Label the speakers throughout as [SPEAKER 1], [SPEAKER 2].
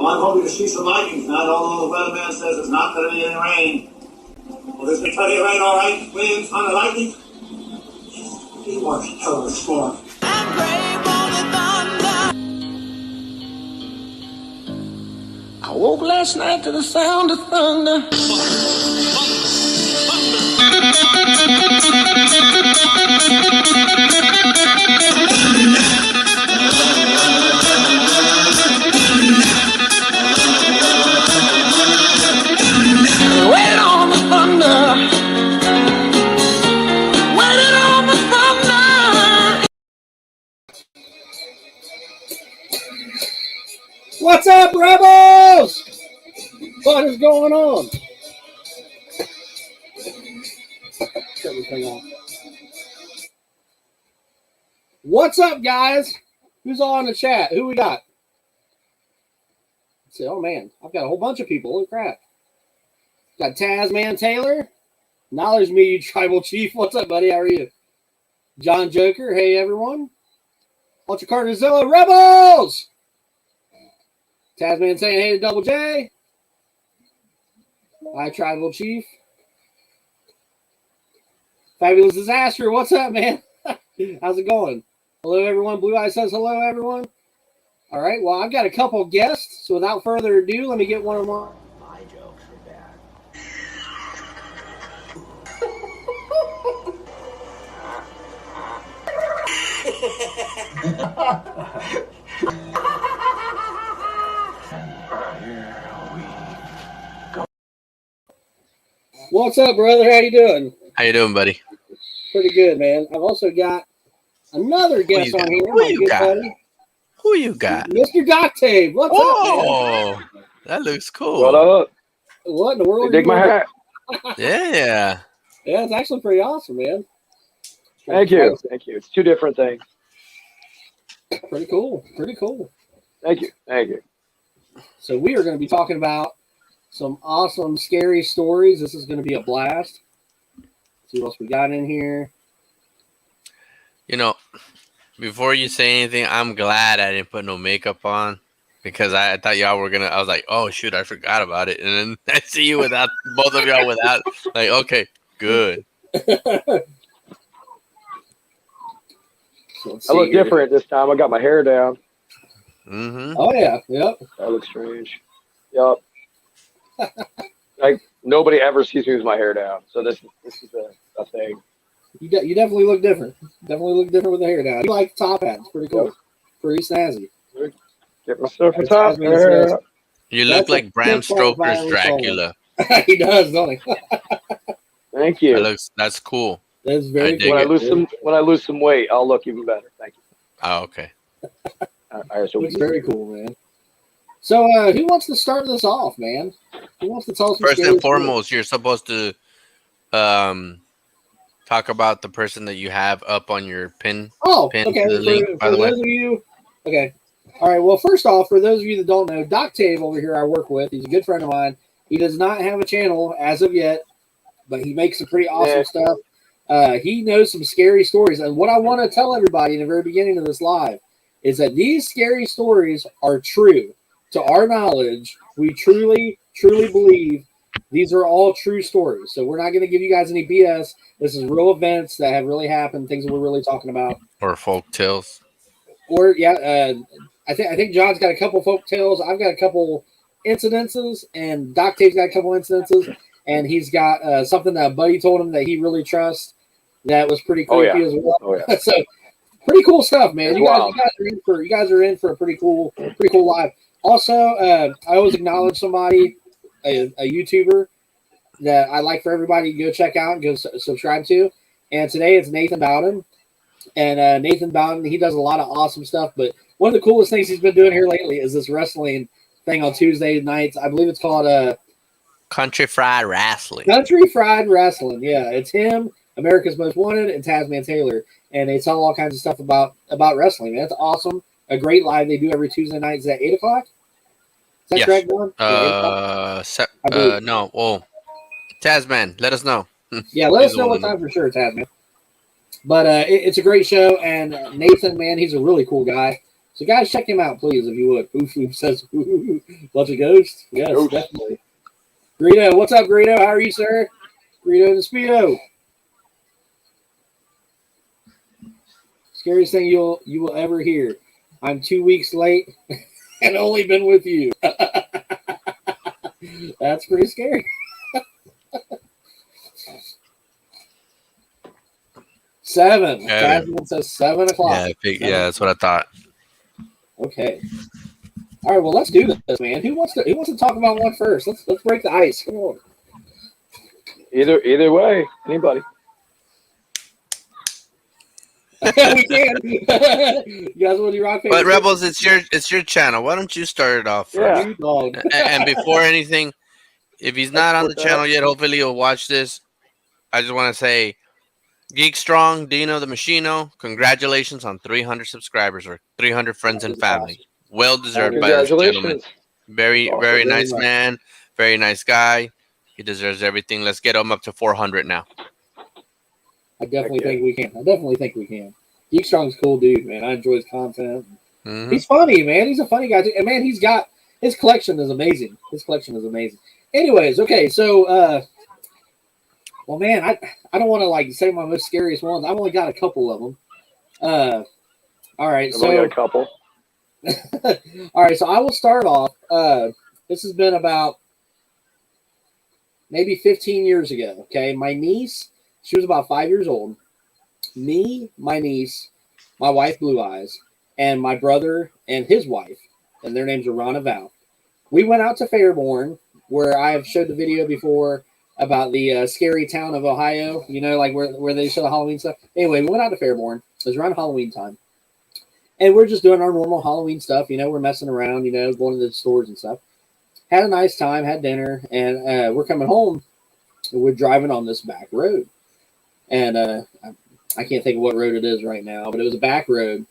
[SPEAKER 1] Well, I'm hoping to see some lightning tonight, although the weatherman says it's not going to be any rain. Well, there's been plenty of rain, all right. Winds, thunder, lightning. He wants a hell of a storm. I'm brave on the thunder.
[SPEAKER 2] I woke last night to the sound of thunder. Wait on the thunder. Waiting on the thunder.
[SPEAKER 3] What's up, Rebels? What is going on? Shut everything off. What's up, guys? Who's all in the chat? Who we got? Let's see. Oh, man. I've got a whole bunch of people. Holy crap. Got Tasman Taylor. Acknowledge me, you tribal chief. What's up, buddy? How are you? John Joker. Hey, everyone. Ultra Carterzilla Rebels. Tasman saying hey to Double J. Hi, tribal chief. Fabulous Disaster. What's up, man? How's it going? Hello, everyone. Blue Eye says hello, everyone. All right. Well, I've got a couple guests. So without further ado, let me get one of my
[SPEAKER 2] Jokes are bad.
[SPEAKER 3] What's up, brother? How you doing?
[SPEAKER 4] How you doing, buddy?
[SPEAKER 3] Pretty good, man. I've also got another guest on here.
[SPEAKER 4] Who you got?
[SPEAKER 3] Buddy,
[SPEAKER 4] Who you got?
[SPEAKER 3] Mr. Doctave. What's up, man?
[SPEAKER 4] Oh, that looks cool.
[SPEAKER 5] What up?
[SPEAKER 3] What in the world?
[SPEAKER 5] You dig my hat?
[SPEAKER 4] Yeah.
[SPEAKER 3] Yeah, it's actually pretty awesome, man.
[SPEAKER 5] Thank you. Thank you. It's two different things.
[SPEAKER 3] Pretty cool. Pretty cool.
[SPEAKER 5] Thank you. Thank you.
[SPEAKER 3] So we are going to be talking about some awesome, scary stories. This is going to be a blast. See what else we got in here.
[SPEAKER 4] You know, before you say anything, I'm glad I didn't put no makeup on because I thought y'all were gonna. I was like, oh shoot, I forgot about it, and then I see you without both of y'all without. Like, okay, good.
[SPEAKER 3] I
[SPEAKER 5] look different this time. I got my hair down.
[SPEAKER 4] Mm-hmm.
[SPEAKER 3] Oh yeah, yep.
[SPEAKER 5] That looks strange. Yep. Like nobody ever sees me with my hair down, so this is a thing.
[SPEAKER 3] You definitely look different. Definitely look different with the hair down. You like the top hat? It's pretty cool.
[SPEAKER 5] Yep.
[SPEAKER 3] Pretty snazzy.
[SPEAKER 5] Get myself a top hair.
[SPEAKER 4] You look like Bram Stoker's Dracula.
[SPEAKER 3] He does, don't he?
[SPEAKER 5] Thank you.
[SPEAKER 4] That's cool.
[SPEAKER 3] That's very cool.
[SPEAKER 5] When I lose some weight, I'll look even better. Thank you.
[SPEAKER 4] Oh, okay.
[SPEAKER 3] It's very cool, man. So, who wants to start this off, man? Who wants to tell us?
[SPEAKER 4] First and foremost, you're supposed to talk about the person that you have up on your pin.
[SPEAKER 3] Oh,
[SPEAKER 4] pin
[SPEAKER 3] okay.
[SPEAKER 4] To the link, by the way.
[SPEAKER 3] Those of you, okay. All right. Well, first off, for those of you that don't know, Doctave over here I work with, he's a good friend of mine. He does not have a channel as of yet, but he makes some pretty awesome stuff. He knows some scary stories. And what I want to tell everybody in the very beginning of this live is that these scary stories are true. To our knowledge, we truly, truly believe these are all true stories. So we're not going to give you guys any BS. This is real events that have really happened, things that we're really talking about.
[SPEAKER 4] Or folk tales.
[SPEAKER 3] Or, yeah, I think John's got a couple folk tales. I've got a couple incidences, and Doctave's got a couple incidences. And he's got something that a buddy told him that he really trusts that was pretty creepy as well.
[SPEAKER 5] Oh, yeah.
[SPEAKER 3] So pretty cool stuff, man. You
[SPEAKER 5] Wow.
[SPEAKER 3] guys are in for a pretty cool live. Also, I always acknowledge somebody, a YouTuber that I like for everybody to go check out and go subscribe to. And today it's Nathan Bowden. And Nathan Bowden, he does a lot of awesome stuff. But one of the coolest things he's been doing here lately is this wrestling thing on Tuesday nights. I believe it's called
[SPEAKER 4] Country Fried Wrestling.
[SPEAKER 3] Country Fried Wrestling. Yeah, it's him, America's Most Wanted, and Tasman Taylor. And they tell all kinds of stuff about wrestling. Man, it's awesome. A great live they do every Tuesday nights at 8 o'clock. Is that correct, Don?
[SPEAKER 4] No. Well, Tasman, let us know.
[SPEAKER 3] Yeah, let us know what time for sure, Tasman. But it's a great show, and Nathan, man, he's a really cool guy. So, guys, check him out, please, if you would. Oof, oof says, ooh, bunch of ghosts. Yes,
[SPEAKER 5] Ghosts.
[SPEAKER 3] definitely. Greedo, what's up, Greedo? How are you, sir? Greedo the Speedo. Scariest thing you will ever hear. I'm 2 weeks late and only been with you. That's pretty scary. 7. Jasmine says 7 o'clock.
[SPEAKER 4] Yeah, I think, yeah, that's what I thought.
[SPEAKER 3] Okay. All right. Well, let's do this, man. Who wants to talk about one first? Let's break the ice. Come on.
[SPEAKER 5] Either way, anybody.
[SPEAKER 3] We can. You guys want to do rock paper?
[SPEAKER 4] But Rebels, it's your channel. Why don't you start it off first?
[SPEAKER 5] Yeah.
[SPEAKER 3] Dog.
[SPEAKER 4] And before anything, if he's not on the channel yet, hopefully he'll watch this. I just want to say, Geek Strong, Dino the Machino, congratulations on 300 subscribers or 300 friends and family. Well deserved by this gentleman.
[SPEAKER 5] Congratulations.
[SPEAKER 4] Very,
[SPEAKER 5] Awesome.
[SPEAKER 4] very
[SPEAKER 3] Very
[SPEAKER 4] nice
[SPEAKER 3] much.
[SPEAKER 4] man. Very nice guy. He deserves everything. Let's get him up to 400 now.
[SPEAKER 3] I definitely think we can. Geek Strong's a cool dude, man. I enjoy his content.
[SPEAKER 4] Mhm.
[SPEAKER 3] He's funny, man. He's a funny guy too. And man, he's got his collection is amazing. Anyways, okay, so well, man, I don't want to like say my most scariest ones. I've only got a couple of them. All right,
[SPEAKER 5] I've only got
[SPEAKER 3] so
[SPEAKER 5] a couple.
[SPEAKER 3] all right, so I will start off. This has been about maybe 15 years ago. Okay, my niece, she was about 5 years old. Me, my niece, my wife, Blue Eyes, and my brother and his wife, and their names are Ron and Val. We went out to Fairborn, where I have showed the video before about the scary town of Ohio, you know, like where they show the Halloween stuff. Anyway, we went out to Fairborn. It was around Halloween time. And we're just doing our normal Halloween stuff, you know, we're messing around, you know, going to the stores and stuff. Had a nice time, had dinner, and we're coming home. And we're driving on this back road. And I can't think of what road it is right now, but it was a back road.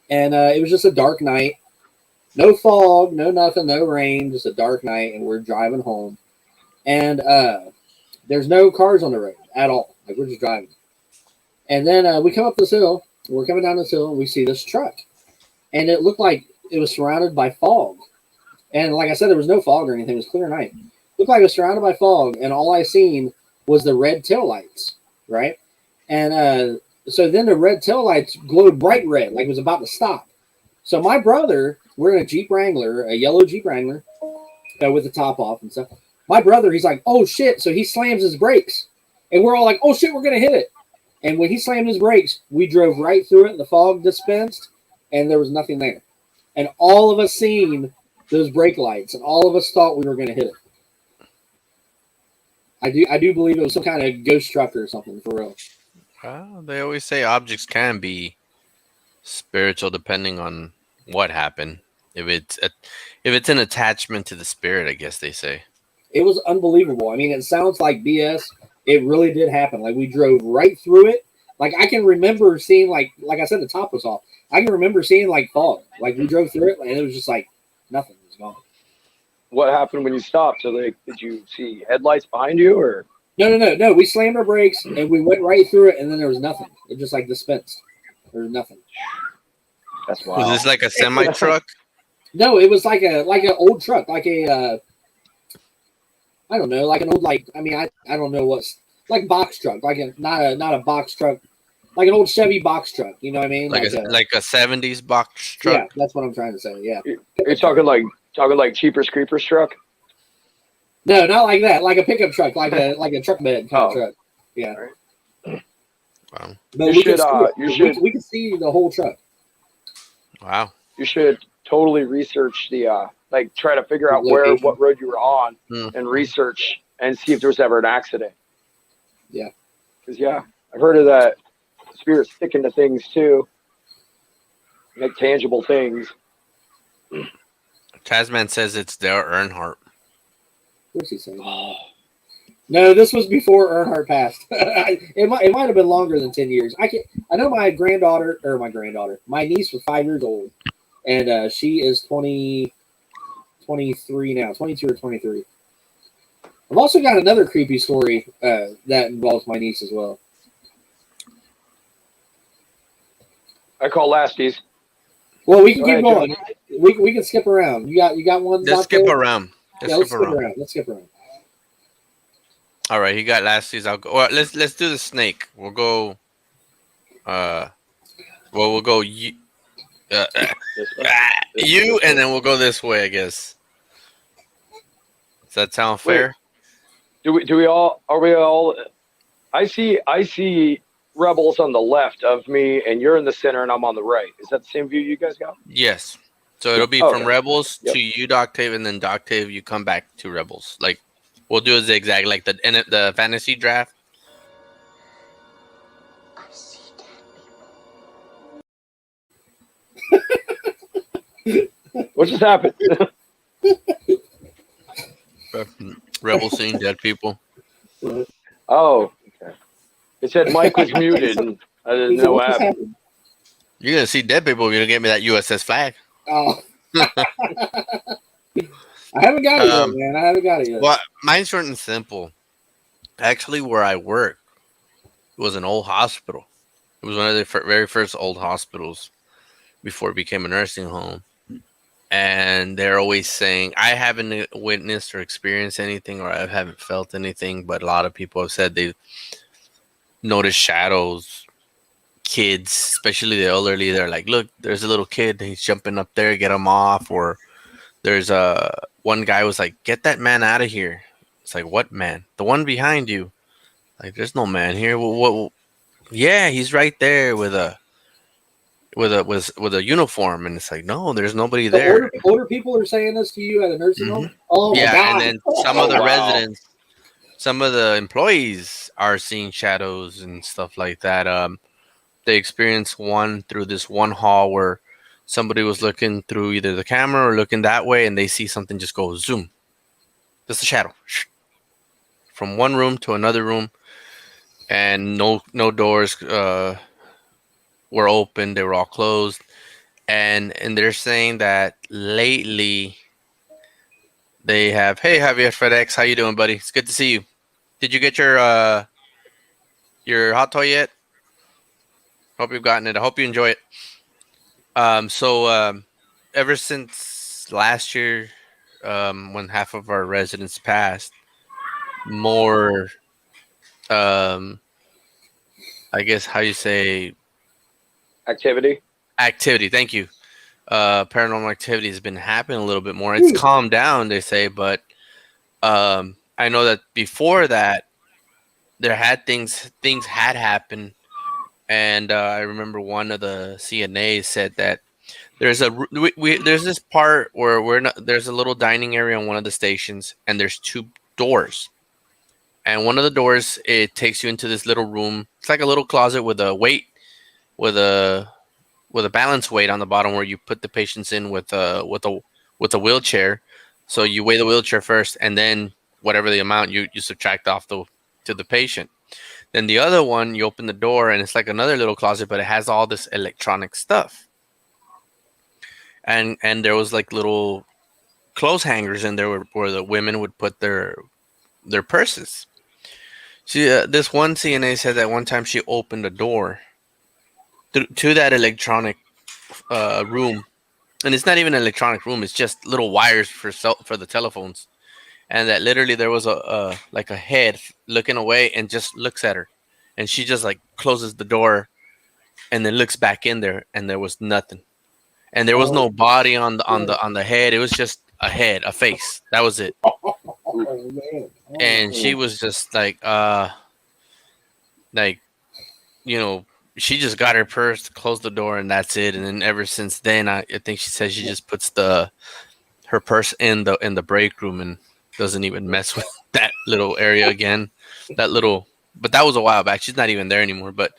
[SPEAKER 3] And it was just a dark night. No fog, no nothing, no rain, just a dark night. And we're driving home. And there's no cars on the road at all. Like, we're just driving. And then we come up this hill. We're coming down this hill, and we see this truck. And it looked like it was surrounded by fog. And like I said, there was no fog or anything. It was clear night. It looked like it was surrounded by fog, and all I seen was the red taillights, right? And so then the red taillights glowed bright red, like it was about to stop. So my brother, we're in a Jeep Wrangler, a yellow Jeep Wrangler, with the top off and stuff. My brother, he's like, oh, shit. So he slams his brakes. And we're all like, oh, shit, we're going to hit it. And when he slammed his brakes, we drove right through it. The fog dispensed, and there was nothing there. And all of us seen those brake lights, and all of us thought we were going to hit it. I do believe it was some kind of ghost truck or something, for real.
[SPEAKER 4] Well, they always say objects can be spiritual depending on what happened. If it's an attachment to the spirit, I guess they say.
[SPEAKER 3] It was unbelievable. I mean, it sounds like BS. It really did happen. Like, we drove right through it. Like, I can remember seeing, like I said, the top was off. I can remember seeing, like, fog. Like, we drove through it, and it was just like nothing was gone.
[SPEAKER 5] What happened when you stopped? So, like, did you see headlights behind you, or?
[SPEAKER 3] No. We slammed our brakes, and we went right through it, and then there was nothing. It just, like, dispensed. There was nothing.
[SPEAKER 5] That's wild.
[SPEAKER 4] Was this like a semi truck?
[SPEAKER 3] No, it was like an old truck, like a I don't know, like an old, like, I mean, I don't know what's, like, box truck, like not a box truck, like an old Chevy box truck, you know what I mean?
[SPEAKER 4] Like a 70s box truck?
[SPEAKER 3] Yeah, that's what I'm trying to say, yeah.
[SPEAKER 5] You're talking like Cheapers Creepers truck?
[SPEAKER 3] No, not like that, like a pickup truck, like a truck bed kind of truck, yeah.
[SPEAKER 4] Wow.
[SPEAKER 3] But we could see the whole truck.
[SPEAKER 4] Wow.
[SPEAKER 5] You should totally research the try to figure out what road you were on and research and see if there was ever an accident.
[SPEAKER 3] Yeah.
[SPEAKER 5] Because I've heard of that spirit sticking to things too, like tangible things.
[SPEAKER 4] Tasman says it's Dale Earnhardt.
[SPEAKER 3] What's he saying? No, this was before Earnhardt passed. It might have been longer than 10 years. I know my niece was 5 years old, and she is 23 now, 22 or 23. I've also got another creepy story that involves my niece as well.
[SPEAKER 5] I call Lasties.
[SPEAKER 3] Well, we can
[SPEAKER 5] Go
[SPEAKER 3] keep
[SPEAKER 5] ahead,
[SPEAKER 3] going. We can skip around. You got one.
[SPEAKER 4] Let's skip around.
[SPEAKER 3] Let's skip around. Let's skip around.
[SPEAKER 4] All right, he got Lashley's. I'll go. Well, let's do the snake. We'll go. We'll go. You, you, and then we'll go this way, I guess. Does that sound fair?
[SPEAKER 5] Wait, do we all? Are we all? I see rebels on the left of me, and you're in the center, and I'm on the right. Is that the same view you guys got?
[SPEAKER 4] Yes. So it'll be
[SPEAKER 5] Okay.
[SPEAKER 4] from Rebels
[SPEAKER 5] Yep.
[SPEAKER 4] to you, Doctave, and then Doctave, you come back to Rebels. Like we'll do a zigzag, like the fantasy draft.
[SPEAKER 5] What just happened?
[SPEAKER 4] Rebels seeing dead people.
[SPEAKER 5] Oh, okay. It said Mike was muted, and I didn't know what happened.
[SPEAKER 4] You're gonna see dead people if you don't get me that USS flag.
[SPEAKER 3] Oh. I haven't got it yet, man. I haven't got it yet.
[SPEAKER 4] Well, mine's short and simple. Actually, where I work was an old hospital. It was one of the very first old hospitals before it became a nursing home. And they're always saying, I haven't witnessed or experienced anything, or I haven't felt anything, but a lot of people have said they've noticed shadows, kids, especially the elderly. They're like, look, there's a little kid. He's jumping up there, get him off. Or there's one guy was like, get that man out of here. It's like, what man? The one behind you. Like, there's no man here. What? Yeah, he's right there with a uniform, and it's like, no, there's nobody there.
[SPEAKER 3] Older people are saying this to you at a nursing home. Oh my
[SPEAKER 4] Yeah,
[SPEAKER 3] God.
[SPEAKER 4] and then some of the
[SPEAKER 5] wow.
[SPEAKER 4] residents, some of the employees are seeing shadows and stuff like that. They experienced one through this one hall where somebody was looking through either the camera or looking that way, and they see something just go zoom. Just a shadow from one room to another room, and no doors were open. They were all closed, and they're saying that lately they have. Hey, Javier FedEx, how you doing, buddy? It's good to see you. Did you get your hot toy yet? Hope you've gotten it. I hope you enjoy it. So ever since last year, when half of our residents passed, more, I guess how you say,
[SPEAKER 5] Activity.
[SPEAKER 4] Thank you. Paranormal activity has been happening a little bit more. It's calmed down, they say, but I know that before that, there had things had happened. And I remember one of the CNAs said that there's there's this part where there's a little dining area on one of the stations, and there's two doors. And one of the doors, it takes you into this little room. It's like a little closet with a weight, with a balance weight on the bottom where you put the patients in with a wheelchair. So you weigh the wheelchair first, and then whatever the amount you subtract off to the patient. Then the other one, you open the door, and it's like another little closet, but it has all this electronic stuff. And there was like little clothes hangers in there where the women would put their purses. See, this one CNA said that one time she opened a door to that electronic room, and it's not even an electronic room; it's just little wires for the telephones. And that literally there was a head looking away and just looks at her, and she just like closes the door, and then looks back in there, and there was nothing, and there was no body on the head. It was just a head, a face. That was it. And she was just like she just got her purse, closed the door, and that's it. And then ever since then, I think she says she just puts her purse in the break room and doesn't even mess with that little area again. But that was a while back. She's not even there anymore. But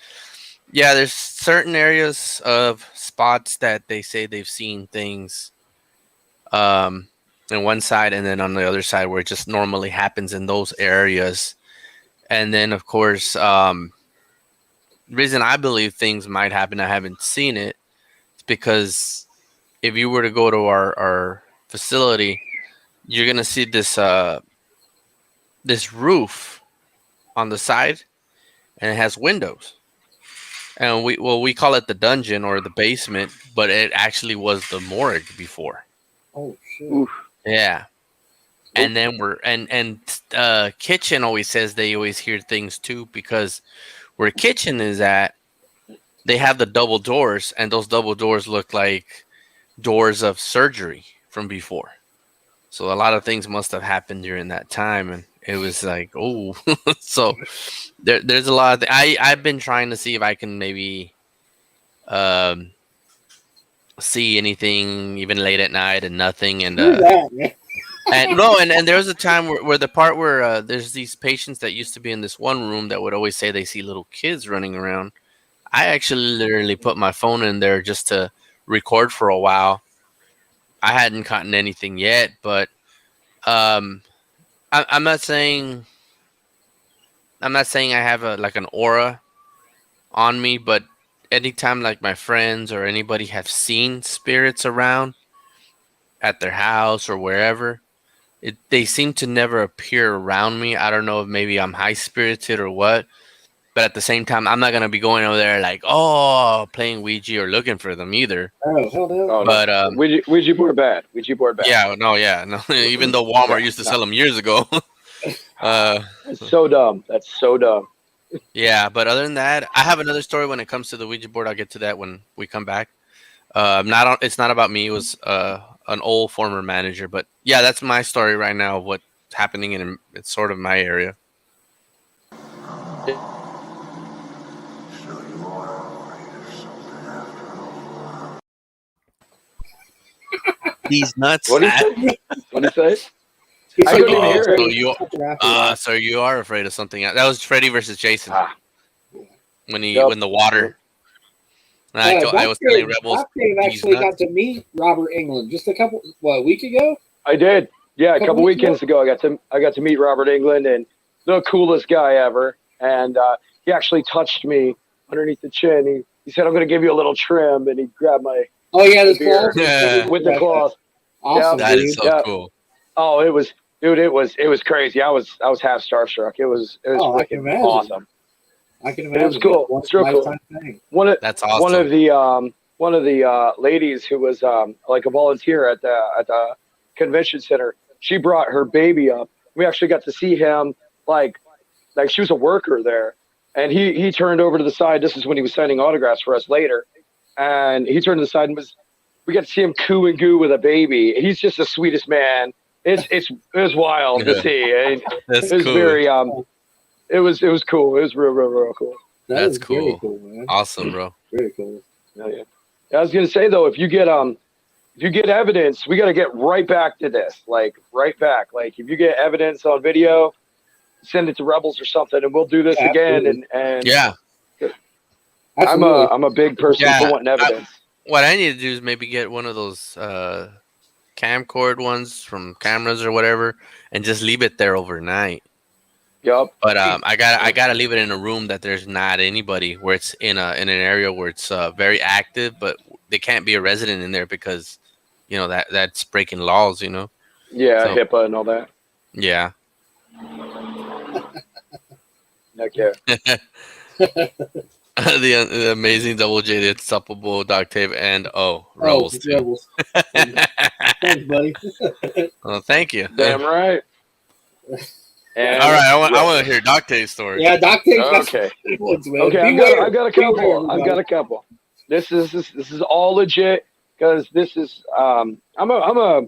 [SPEAKER 4] yeah, there's certain areas of spots that they say they've seen things on one side, and then on the other side where it just normally happens in those areas. And then of course, reason I believe things might happen, I haven't seen it, is because if you were to go to our facility, you're gonna see this roof on the side, and it has windows. And we call it the dungeon or the basement, but it actually was the morgue before.
[SPEAKER 3] Oh shit!
[SPEAKER 5] Oof.
[SPEAKER 4] Yeah. And then Kitchen always says they always hear things too, because where Kitchen is at, they have the double doors, and those double doors look like doors of surgery from before. So a lot of things must have happened during that time, and it was like, oh, so there's a lot of I've been trying to see if I can maybe see anything even late at night and nothing, and
[SPEAKER 3] Do that, man.
[SPEAKER 4] and no, and there was a time where the part where there's these patients that used to be in this one room that would always say they see little kids running around. I actually literally put my phone in there just to record for a while. I hadn't caught anything yet, but I'm not saying I have like an aura on me, but anytime like my friends or anybody have seen spirits around at their house or wherever, they seem to never appear around me. I don't know if maybe I'm high spirited or what, but at the same time, I'm not gonna be going over there like, oh, playing Ouija or looking for them either.
[SPEAKER 3] Oh hell no!
[SPEAKER 5] Oh, no.
[SPEAKER 4] But
[SPEAKER 5] Ouija board bad. Ouija board bad.
[SPEAKER 4] yeah, no. Even though Walmart used to sell them years ago.
[SPEAKER 5] That's so dumb. That's so dumb.
[SPEAKER 4] Yeah, but other than that, I have another story when it comes to the Ouija board. I'll get to that when we come back. It's not about me. It was an old former manager, but yeah, that's my story right now of what's happening in it's sort of my area. These nuts.
[SPEAKER 5] What did he say? What did he say?
[SPEAKER 3] He's
[SPEAKER 5] I
[SPEAKER 3] like,
[SPEAKER 5] couldn't
[SPEAKER 3] "Oh,
[SPEAKER 5] hear
[SPEAKER 3] so
[SPEAKER 5] it.
[SPEAKER 3] you-
[SPEAKER 4] So you are afraid of something. That was Freddy versus Jason
[SPEAKER 5] Ah.
[SPEAKER 4] when
[SPEAKER 5] Yep.
[SPEAKER 4] the water. And I was telling Rebels.
[SPEAKER 3] Dave
[SPEAKER 4] these
[SPEAKER 3] actually
[SPEAKER 4] nuts.
[SPEAKER 3] got to meet Robert England just a week ago.
[SPEAKER 5] I did. Yeah, a couple
[SPEAKER 3] weeks
[SPEAKER 5] weekends ago, I got to meet Robert England, and the coolest guy ever. And he actually touched me underneath the chin. He said, "I'm going to give you a little trim," and he grabbed my
[SPEAKER 3] Oh yeah, this
[SPEAKER 5] beer.
[SPEAKER 3] claws
[SPEAKER 4] Yeah.
[SPEAKER 5] with the claws.
[SPEAKER 3] Awesome,
[SPEAKER 4] That
[SPEAKER 3] dude.
[SPEAKER 4] is so
[SPEAKER 5] Yeah.
[SPEAKER 4] cool.
[SPEAKER 5] Oh, it was crazy. I was half starstruck. It was
[SPEAKER 3] Oh, I can
[SPEAKER 5] freaking
[SPEAKER 3] imagine.
[SPEAKER 5] awesome.
[SPEAKER 3] I can
[SPEAKER 5] It
[SPEAKER 3] imagine.
[SPEAKER 5] was cool.
[SPEAKER 3] Once
[SPEAKER 5] It's real
[SPEAKER 3] in a
[SPEAKER 5] cool.
[SPEAKER 3] lifetime thing.
[SPEAKER 4] That's awesome.
[SPEAKER 5] One of the ladies who was like a volunteer at the convention center. She brought her baby up. We actually got to see him like she was a worker there, and he turned over to the side. This is when he was signing autographs for us later, and he turned to the side and we got to see him coo and goo with a baby. He's just the sweetest man. It was wild to see. And
[SPEAKER 4] That's
[SPEAKER 5] it was
[SPEAKER 4] cool.
[SPEAKER 5] very it was cool. It was real cool.
[SPEAKER 4] That's
[SPEAKER 3] Is very
[SPEAKER 4] cool.
[SPEAKER 3] man.
[SPEAKER 4] Awesome, bro.
[SPEAKER 3] Very cool.
[SPEAKER 5] Yeah. I was gonna say though, if you get evidence, we got to get right back to this, like right back. Like if you get evidence on video, send it to Rebels or something, and we'll do this again. And
[SPEAKER 4] Yeah.
[SPEAKER 3] Absolutely.
[SPEAKER 5] I'm a big person
[SPEAKER 4] Yeah,
[SPEAKER 5] for wanting evidence.
[SPEAKER 4] What I need to do is maybe get one of those camcord ones from cameras or whatever, and just leave it there overnight.
[SPEAKER 5] Yup.
[SPEAKER 4] But I gotta leave it in a room that there's not anybody, where it's in an area where it's very active, but they can't be a resident in there because that's breaking laws.
[SPEAKER 5] Yeah,
[SPEAKER 4] So-
[SPEAKER 5] HIPAA and all that.
[SPEAKER 4] Yeah.
[SPEAKER 5] Heck yeah.
[SPEAKER 4] the amazing double J, the unstoppable Doctave, and Rebels
[SPEAKER 3] it's
[SPEAKER 4] too.
[SPEAKER 3] Rebels. Thanks, buddy.
[SPEAKER 4] Well, thank you.
[SPEAKER 5] Damn right. And
[SPEAKER 4] All right, I want to hear Doctave's story.
[SPEAKER 3] Yeah, Doc takes
[SPEAKER 5] Okay.
[SPEAKER 3] man.
[SPEAKER 5] Okay,
[SPEAKER 3] Beware.
[SPEAKER 5] I've got a
[SPEAKER 3] Beware,
[SPEAKER 5] couple. I've got
[SPEAKER 3] everybody.
[SPEAKER 5] a couple. This is all legit because this is I'm a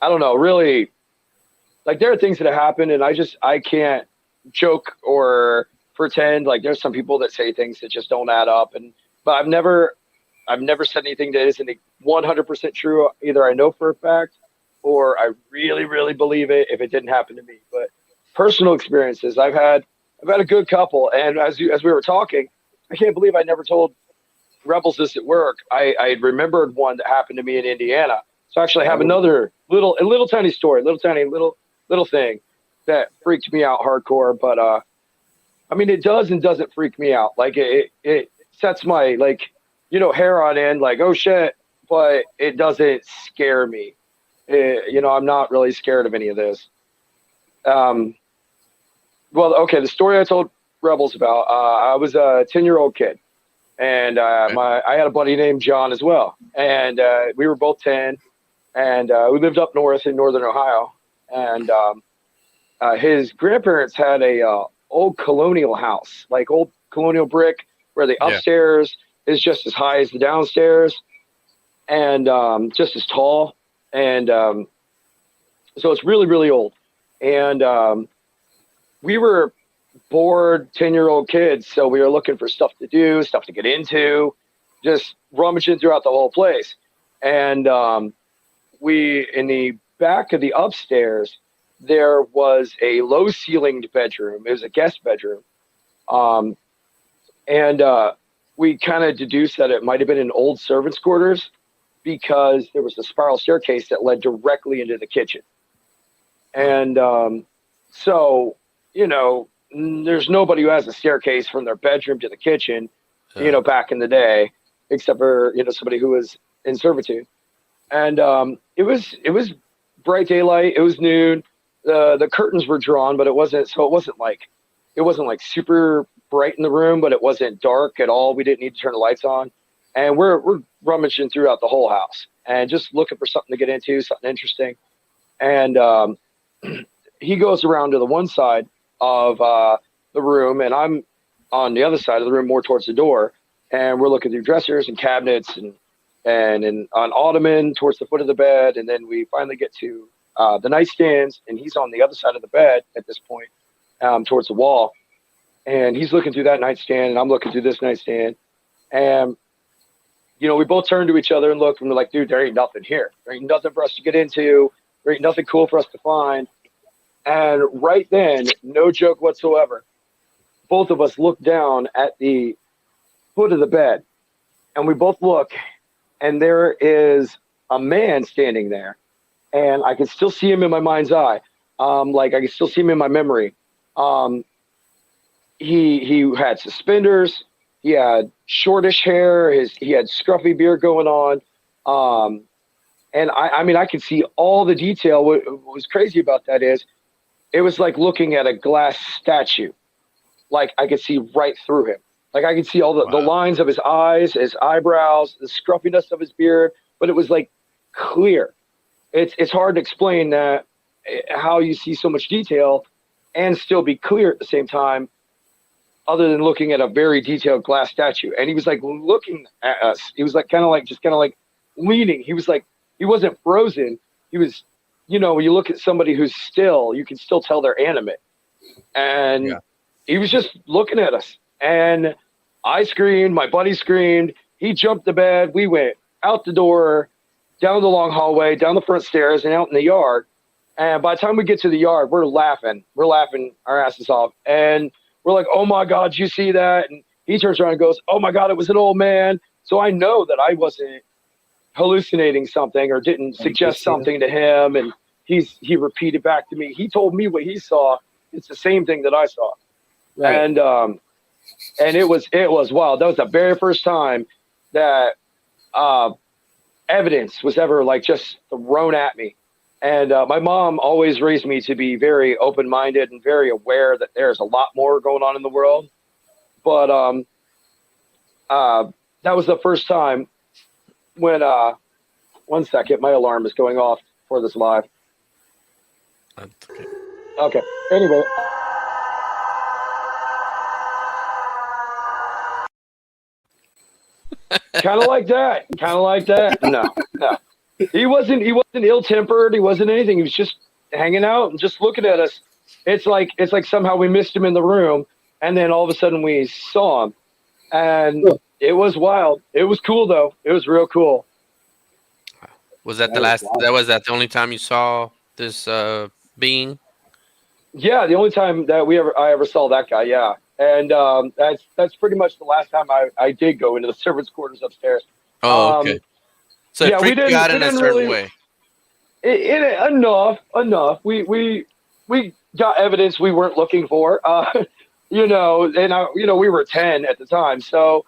[SPEAKER 5] I don't know, really, like there are things that have happened and I can't joke or pretend. Like there's some people that say things that just don't add up, but I've never said anything that isn't 100% true. Either I know for a fact or I really, really believe it if it didn't happen to me. But personal experiences, I've had a good couple, and as we were talking, I can't believe I never told Rebels this at work. I remembered one that happened to me in Indiana. So actually I have another little tiny story, little thing that freaked me out hardcore. But I mean, it does and doesn't freak me out. Like it sets my hair on end, like, oh shit, but it doesn't scare me. I'm not really scared of any of this. Well, okay, the story I told Rebels about, I was a 10-year-old kid. And I had a buddy named John as well, and we were both 10, and we lived up north in northern Ohio, and his grandparents had a old colonial house, like old colonial brick, where the upstairs is just as high as the downstairs, and just as tall, and so it's really, really old, and we were bored 10-year-old kids, so we were looking for stuff to do, stuff to get into, just rummaging throughout the whole place. And we, in the back of the upstairs, there was a low-ceilinged bedroom. It was a guest bedroom. And we kind of deduced that it might have been an old servant's quarters because there was a spiral staircase that led directly into the kitchen. And so, you know, there's nobody who has a staircase from their bedroom to the kitchen, you know, back in the day, except for, you know, somebody who was in servitude. And it was bright daylight. It was noon. The curtains were drawn, but it wasn't like super bright in the room, but it wasn't dark at all. We didn't need to turn the lights on. And we're rummaging throughout the whole house and just looking for something to get into, something interesting. And he goes around to the one side of the room, and I'm on the other side of the room, more towards the door, and we're looking through dressers and cabinets and an ottoman towards the foot of the bed, and then we finally get to the nightstands, and he's on the other side of the bed at this point, towards the wall, and he's looking through that nightstand, and I'm looking through this nightstand, and you know, we both turn to each other and look, and we're like, dude, there ain't nothing here. There ain't nothing for us to get into. There ain't nothing cool for us to find. And right then, no joke whatsoever, both of us look down at the foot of the bed, and we both look, and there is a man standing there, and I can still see him in my mind's eye. Like I can still see him in my memory. He had suspenders. He had shortish hair. He had scruffy beard going on. And I mean, I could see all the detail. What was crazy about that is, it was like looking at a glass statue. Like I could see right through him. Like I could see all the lines of his eyes, his eyebrows, the scruffiness of his beard, but it was like clear. It's hard to explain that, how you see so much detail and still be clear at the same time, other than looking at a very detailed glass statue. And he was like looking at us. He was like kind of like leaning. He was like, he wasn't frozen. He was, you know, when you look at somebody who's still, you can still tell they're animate. And he was just looking at us. And I screamed, my buddy screamed, he jumped the bed. We went out the door, down the long hallway, down the front stairs, and out in the yard. And by the time we get to the yard, we're laughing our asses off. And we're like, oh my God, did you see that? And he turns around and goes, oh my God, it was an old man. So I know that I wasn't hallucinating something or didn't suggest something to him, and he repeated back to me. He told me what he saw. It's the same thing that I saw. Right. And it was wild. That was the very first time that evidence was ever like just thrown at me. And my mom always raised me to be very open-minded and very aware that there's a lot more going on in the world. But that was the first time when, one second, my alarm is going off for this live. Okay. Anyway. Kind of like that. No. He wasn't ill-tempered. He wasn't anything. He was just hanging out and just looking at us. It's like somehow we missed him in the room, and then all of a sudden we saw him. And it was wild. It was cool though. It was real cool.
[SPEAKER 4] Was that the only time you saw this being? Yeah,
[SPEAKER 5] the only time that I ever saw that guy. Yeah, and that's pretty much the last time I did go into the servants' quarters upstairs.
[SPEAKER 4] Oh, okay. So yeah, we didn't got in a certain way. Enough. We got evidence we weren't looking for. You know, and we were 10 at the time, so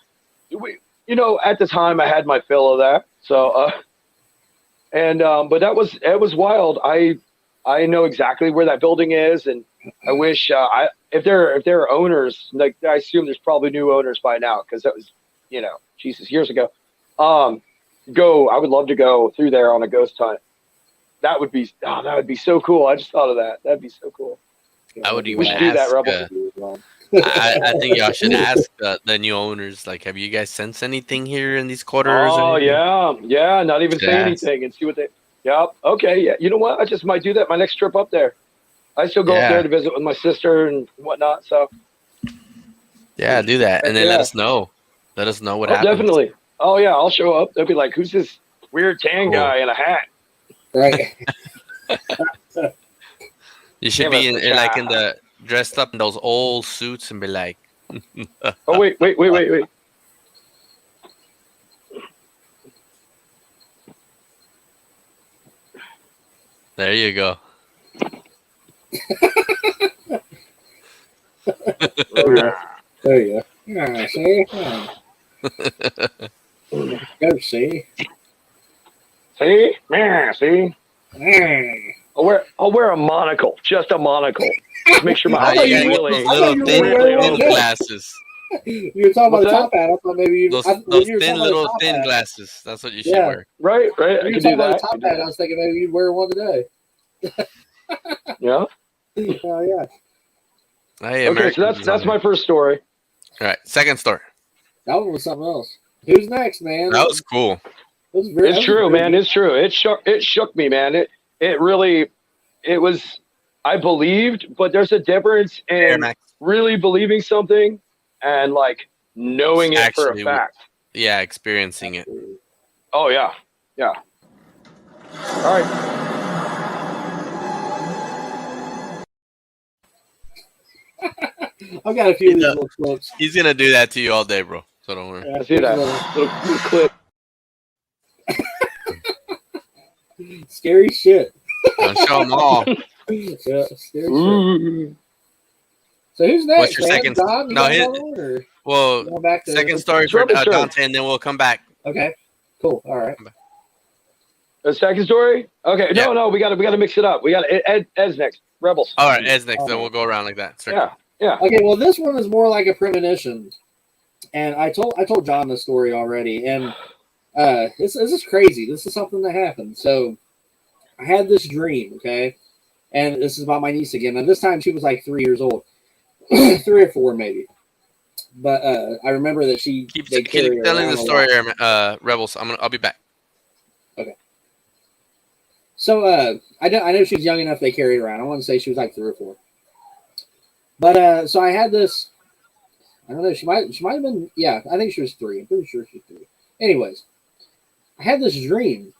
[SPEAKER 4] at the time I had my fill of that. So, but it was wild. I know exactly where that building is, and I wish if there are owners, like I assume there's probably new owners by now, because
[SPEAKER 5] Jesus, years ago. I would love to go through there on a ghost hunt. That would be so cool. I just thought of that. That'd be so cool.
[SPEAKER 4] I would
[SPEAKER 5] We
[SPEAKER 4] even
[SPEAKER 5] should do that,
[SPEAKER 4] ask.
[SPEAKER 5] Rebel.
[SPEAKER 4] I think y'all should ask the new owners. Like, have you guys sensed anything here in these quarters?
[SPEAKER 5] Oh
[SPEAKER 4] or anything?
[SPEAKER 5] yeah. Not even say
[SPEAKER 4] Yes.
[SPEAKER 5] anything and see what they. Yep. Okay. Yeah. You know what? I just might do that my next trip up there. I still go up
[SPEAKER 4] Yeah.
[SPEAKER 5] there to visit with my sister and whatnot. So
[SPEAKER 4] Yeah, do that, and then let
[SPEAKER 5] Yeah.
[SPEAKER 4] us know. Let us know what happens.
[SPEAKER 5] definitely. Oh yeah, I'll show up. They'll be like, "Who's this weird tan
[SPEAKER 4] Cool.
[SPEAKER 5] guy in a hat?"
[SPEAKER 3] Right.
[SPEAKER 4] You should
[SPEAKER 5] Give
[SPEAKER 4] be
[SPEAKER 5] us
[SPEAKER 4] in
[SPEAKER 5] a
[SPEAKER 4] like
[SPEAKER 5] shot.
[SPEAKER 4] in the dressed up in those old suits and be like,
[SPEAKER 5] Oh wait.
[SPEAKER 4] there you go.
[SPEAKER 3] There you go. Yeah, see? Go see.
[SPEAKER 5] See, man, see.
[SPEAKER 3] Hey.
[SPEAKER 5] I'll wear a monocle, just a monocle. Just make sure my
[SPEAKER 4] Now
[SPEAKER 5] eyes
[SPEAKER 3] thought
[SPEAKER 4] you
[SPEAKER 3] you
[SPEAKER 4] gotta
[SPEAKER 5] really,
[SPEAKER 4] get those
[SPEAKER 3] I thought
[SPEAKER 4] little
[SPEAKER 3] you were
[SPEAKER 4] thin,
[SPEAKER 3] wearing
[SPEAKER 4] thin
[SPEAKER 3] one.
[SPEAKER 4] glasses.
[SPEAKER 3] You were talking about
[SPEAKER 5] What's
[SPEAKER 3] the top hat. I thought maybe you.
[SPEAKER 4] Those
[SPEAKER 3] when
[SPEAKER 4] those
[SPEAKER 3] you were
[SPEAKER 4] thin
[SPEAKER 3] talking about the
[SPEAKER 4] little
[SPEAKER 3] top
[SPEAKER 4] thin
[SPEAKER 3] hat,
[SPEAKER 4] glasses. That's what you should
[SPEAKER 3] Yeah.
[SPEAKER 4] wear.
[SPEAKER 5] right. I
[SPEAKER 3] when you
[SPEAKER 5] can
[SPEAKER 3] were
[SPEAKER 5] do
[SPEAKER 3] talking about
[SPEAKER 5] that.
[SPEAKER 3] the top hat, I was thinking maybe you'd wear one today.
[SPEAKER 5] Yeah.
[SPEAKER 3] Oh yeah.
[SPEAKER 4] Hey,
[SPEAKER 5] Okay,
[SPEAKER 4] American
[SPEAKER 5] so that's my first story.
[SPEAKER 4] All right, second story.
[SPEAKER 3] That one was something else. Who's next, man?
[SPEAKER 4] That was cool.
[SPEAKER 3] That was very, that
[SPEAKER 5] It's
[SPEAKER 3] was
[SPEAKER 5] true,
[SPEAKER 3] very
[SPEAKER 5] man.
[SPEAKER 3] good.
[SPEAKER 5] It's true. It shook me, man. It really, it was. I believed, but there's a difference
[SPEAKER 4] Air
[SPEAKER 5] in
[SPEAKER 4] Max.
[SPEAKER 5] really believing something and like knowing it for a
[SPEAKER 4] Actually,
[SPEAKER 5] fact.
[SPEAKER 4] Yeah, experiencing it.
[SPEAKER 5] Oh yeah. All right.
[SPEAKER 3] I've got a few of these little clips.
[SPEAKER 4] He's gonna do that to you all day, bro. So don't worry.
[SPEAKER 5] I see that little clip.
[SPEAKER 3] Scary shit.
[SPEAKER 4] Don't show them all.
[SPEAKER 3] Yeah, scary shit.
[SPEAKER 5] Ooh.
[SPEAKER 3] So who's next?
[SPEAKER 4] What's your
[SPEAKER 3] man?
[SPEAKER 4] second-
[SPEAKER 3] John, you
[SPEAKER 4] no,
[SPEAKER 3] got
[SPEAKER 4] his-
[SPEAKER 3] another one, or
[SPEAKER 4] Well,
[SPEAKER 3] going back to
[SPEAKER 4] second story for
[SPEAKER 5] Trouble Show.
[SPEAKER 4] Dante, and then we'll come back.
[SPEAKER 3] Okay, cool. All right.
[SPEAKER 5] The second story? Okay,
[SPEAKER 4] Yeah.
[SPEAKER 5] no, we got to mix it up. We got Ed's next. Rebels.
[SPEAKER 4] All right, Ed's next. Then we'll go around like that. Sure.
[SPEAKER 5] Yeah.
[SPEAKER 3] Okay, well, this one is more like a premonition, and I told John this story already, and this is crazy. This is something that happened. So I had this dream, okay, and this is about my niece again. And this time she was like 3 years old, 3 or 4 maybe. But I remember that they carried
[SPEAKER 4] Keep
[SPEAKER 3] her
[SPEAKER 4] telling
[SPEAKER 3] around
[SPEAKER 4] the
[SPEAKER 3] a
[SPEAKER 4] story,
[SPEAKER 3] lot.
[SPEAKER 4] Rebels. I'll be back.
[SPEAKER 3] So I know she was young enough they carried her around. I want to say she was like 3 or 4. But so I had this. I don't know. She might have been. Yeah, I think she was 3. I'm pretty sure she was 3. Anyways, I had this dream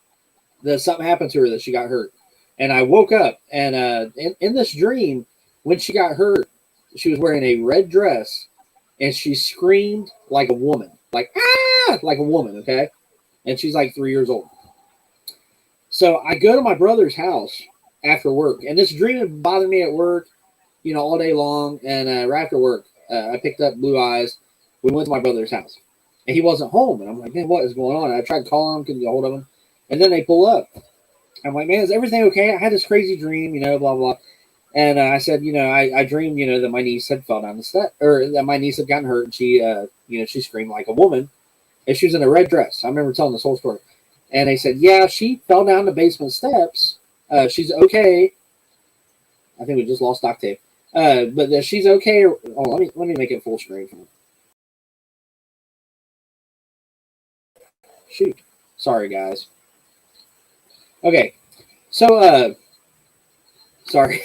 [SPEAKER 3] that something happened to her, that she got hurt, and I woke up, and in this dream, when she got hurt, she was wearing a red dress, and she screamed like a woman, like a woman. Okay, and she's like 3 years old. So I go to my brother's house after work, and this dream had bothered me at work, all day long. And right after work, I picked up Blue Eyes. We went to my brother's house, and he wasn't home. And I'm like, man, what is going on? And I tried calling him, couldn't get hold of him. And then they pull up. I'm like, man, is everything okay? I had this crazy dream, blah, blah. And I said, I dreamed, that my niece had fell down the step, or that my niece had gotten hurt, and she screamed like a woman, and she was in a red dress. I remember telling this whole story. And they said, yeah, she fell down the basement steps. She's okay. I think we just lost Octave. But she's okay. Oh, let me make it full screen for her. Shoot. Sorry, guys. Okay. So, sorry.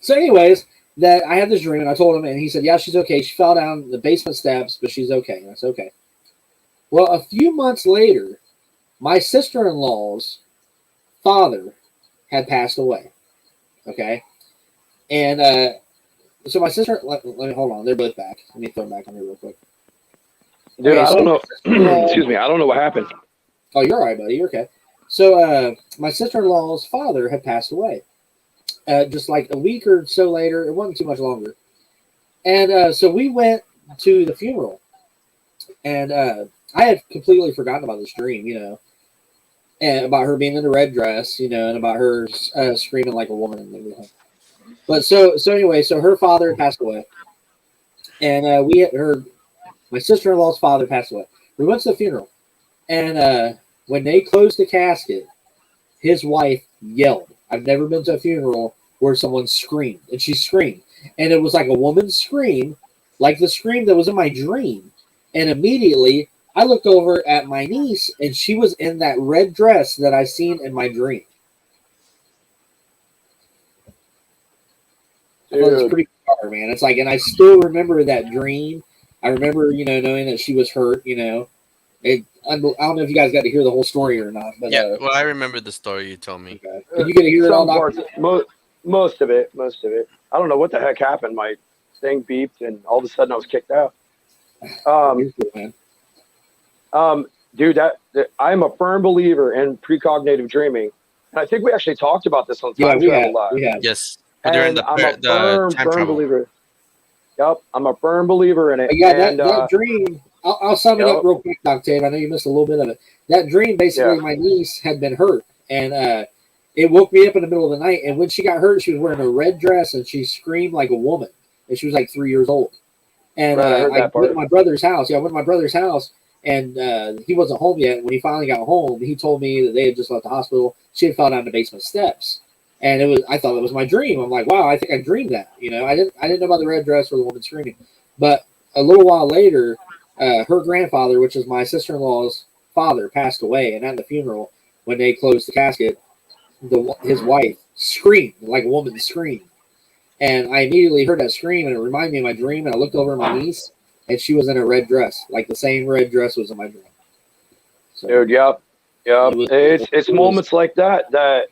[SPEAKER 3] So anyways, that I had this dream, and I told him, and he said, yeah, she's okay. She fell down the basement steps, but she's okay. And I said, okay. Well, a few months later, my sister-in-law's father had passed away. Okay. And so my sister, let me hold on. They're both back. Let me throw them back on here real quick.
[SPEAKER 5] Dude,
[SPEAKER 3] Okay,
[SPEAKER 5] I
[SPEAKER 3] so
[SPEAKER 5] don't know.
[SPEAKER 3] sister-in-law-
[SPEAKER 5] Excuse me. I don't know what happened.
[SPEAKER 3] Oh, you're all right, buddy. You're okay. So my sister-in-law's father had passed away. Just like a week or so later. It wasn't too much longer. And so we went to the funeral. And I had completely forgotten about this dream, and about her being in the red dress, and about her screaming like a woman and everything. But so anyway, so her father had passed away, and My sister-in-law's father passed away. We went to the funeral, and when they closed the casket, his wife yelled. I've never been to a funeral where someone screamed, and she screamed. And it was like a woman's scream, like the scream that was in my dream. And immediately, I looked over at my niece, and she was in that red dress that I seen in my dream. It was pretty hard, man. It's like, and I still remember that dream. I remember, knowing that she was hurt, I don't know if you guys got to hear the whole story or not. But,
[SPEAKER 4] yeah, well, I remember the story you told me.
[SPEAKER 3] Okay. Did you get to hear it all?
[SPEAKER 5] Most of it. I don't know what the heck happened. My thing beeped, and all of a sudden I was kicked out. Dude, I'm a firm believer in precognitive dreaming, and I think we actually talked about this on Time Travel Live.
[SPEAKER 4] Yes,
[SPEAKER 5] and I'm a firm believer. Yep, I'm a firm believer in it.
[SPEAKER 3] Yeah, that dream. I'll sum it up real quick, Octave. I know you missed a little bit of it. That dream, basically, my niece had been hurt, and it woke me up in the middle of the night. And when she got hurt, she was wearing a red dress, and she screamed like a woman. And she was like 3 years old. And I went to my brother's house. Yeah, I went to my brother's house, and he wasn't home yet. When he finally got home, he told me that they had just left the hospital. She had fallen down the basement steps. And I thought it was my dream. I'm like, wow, I think I dreamed that. I didn't know about the red dress or the woman screaming. But a little while later, her grandfather, which is my sister-in-law's father, passed away. And at the funeral, when they closed the casket, his wife screamed like a woman screamed. And I immediately heard that scream, and it reminded me of my dream. And I looked over at my niece, and she was in a red dress, like the same red dress was in my dream. So,
[SPEAKER 5] dude, yep. It's moments like that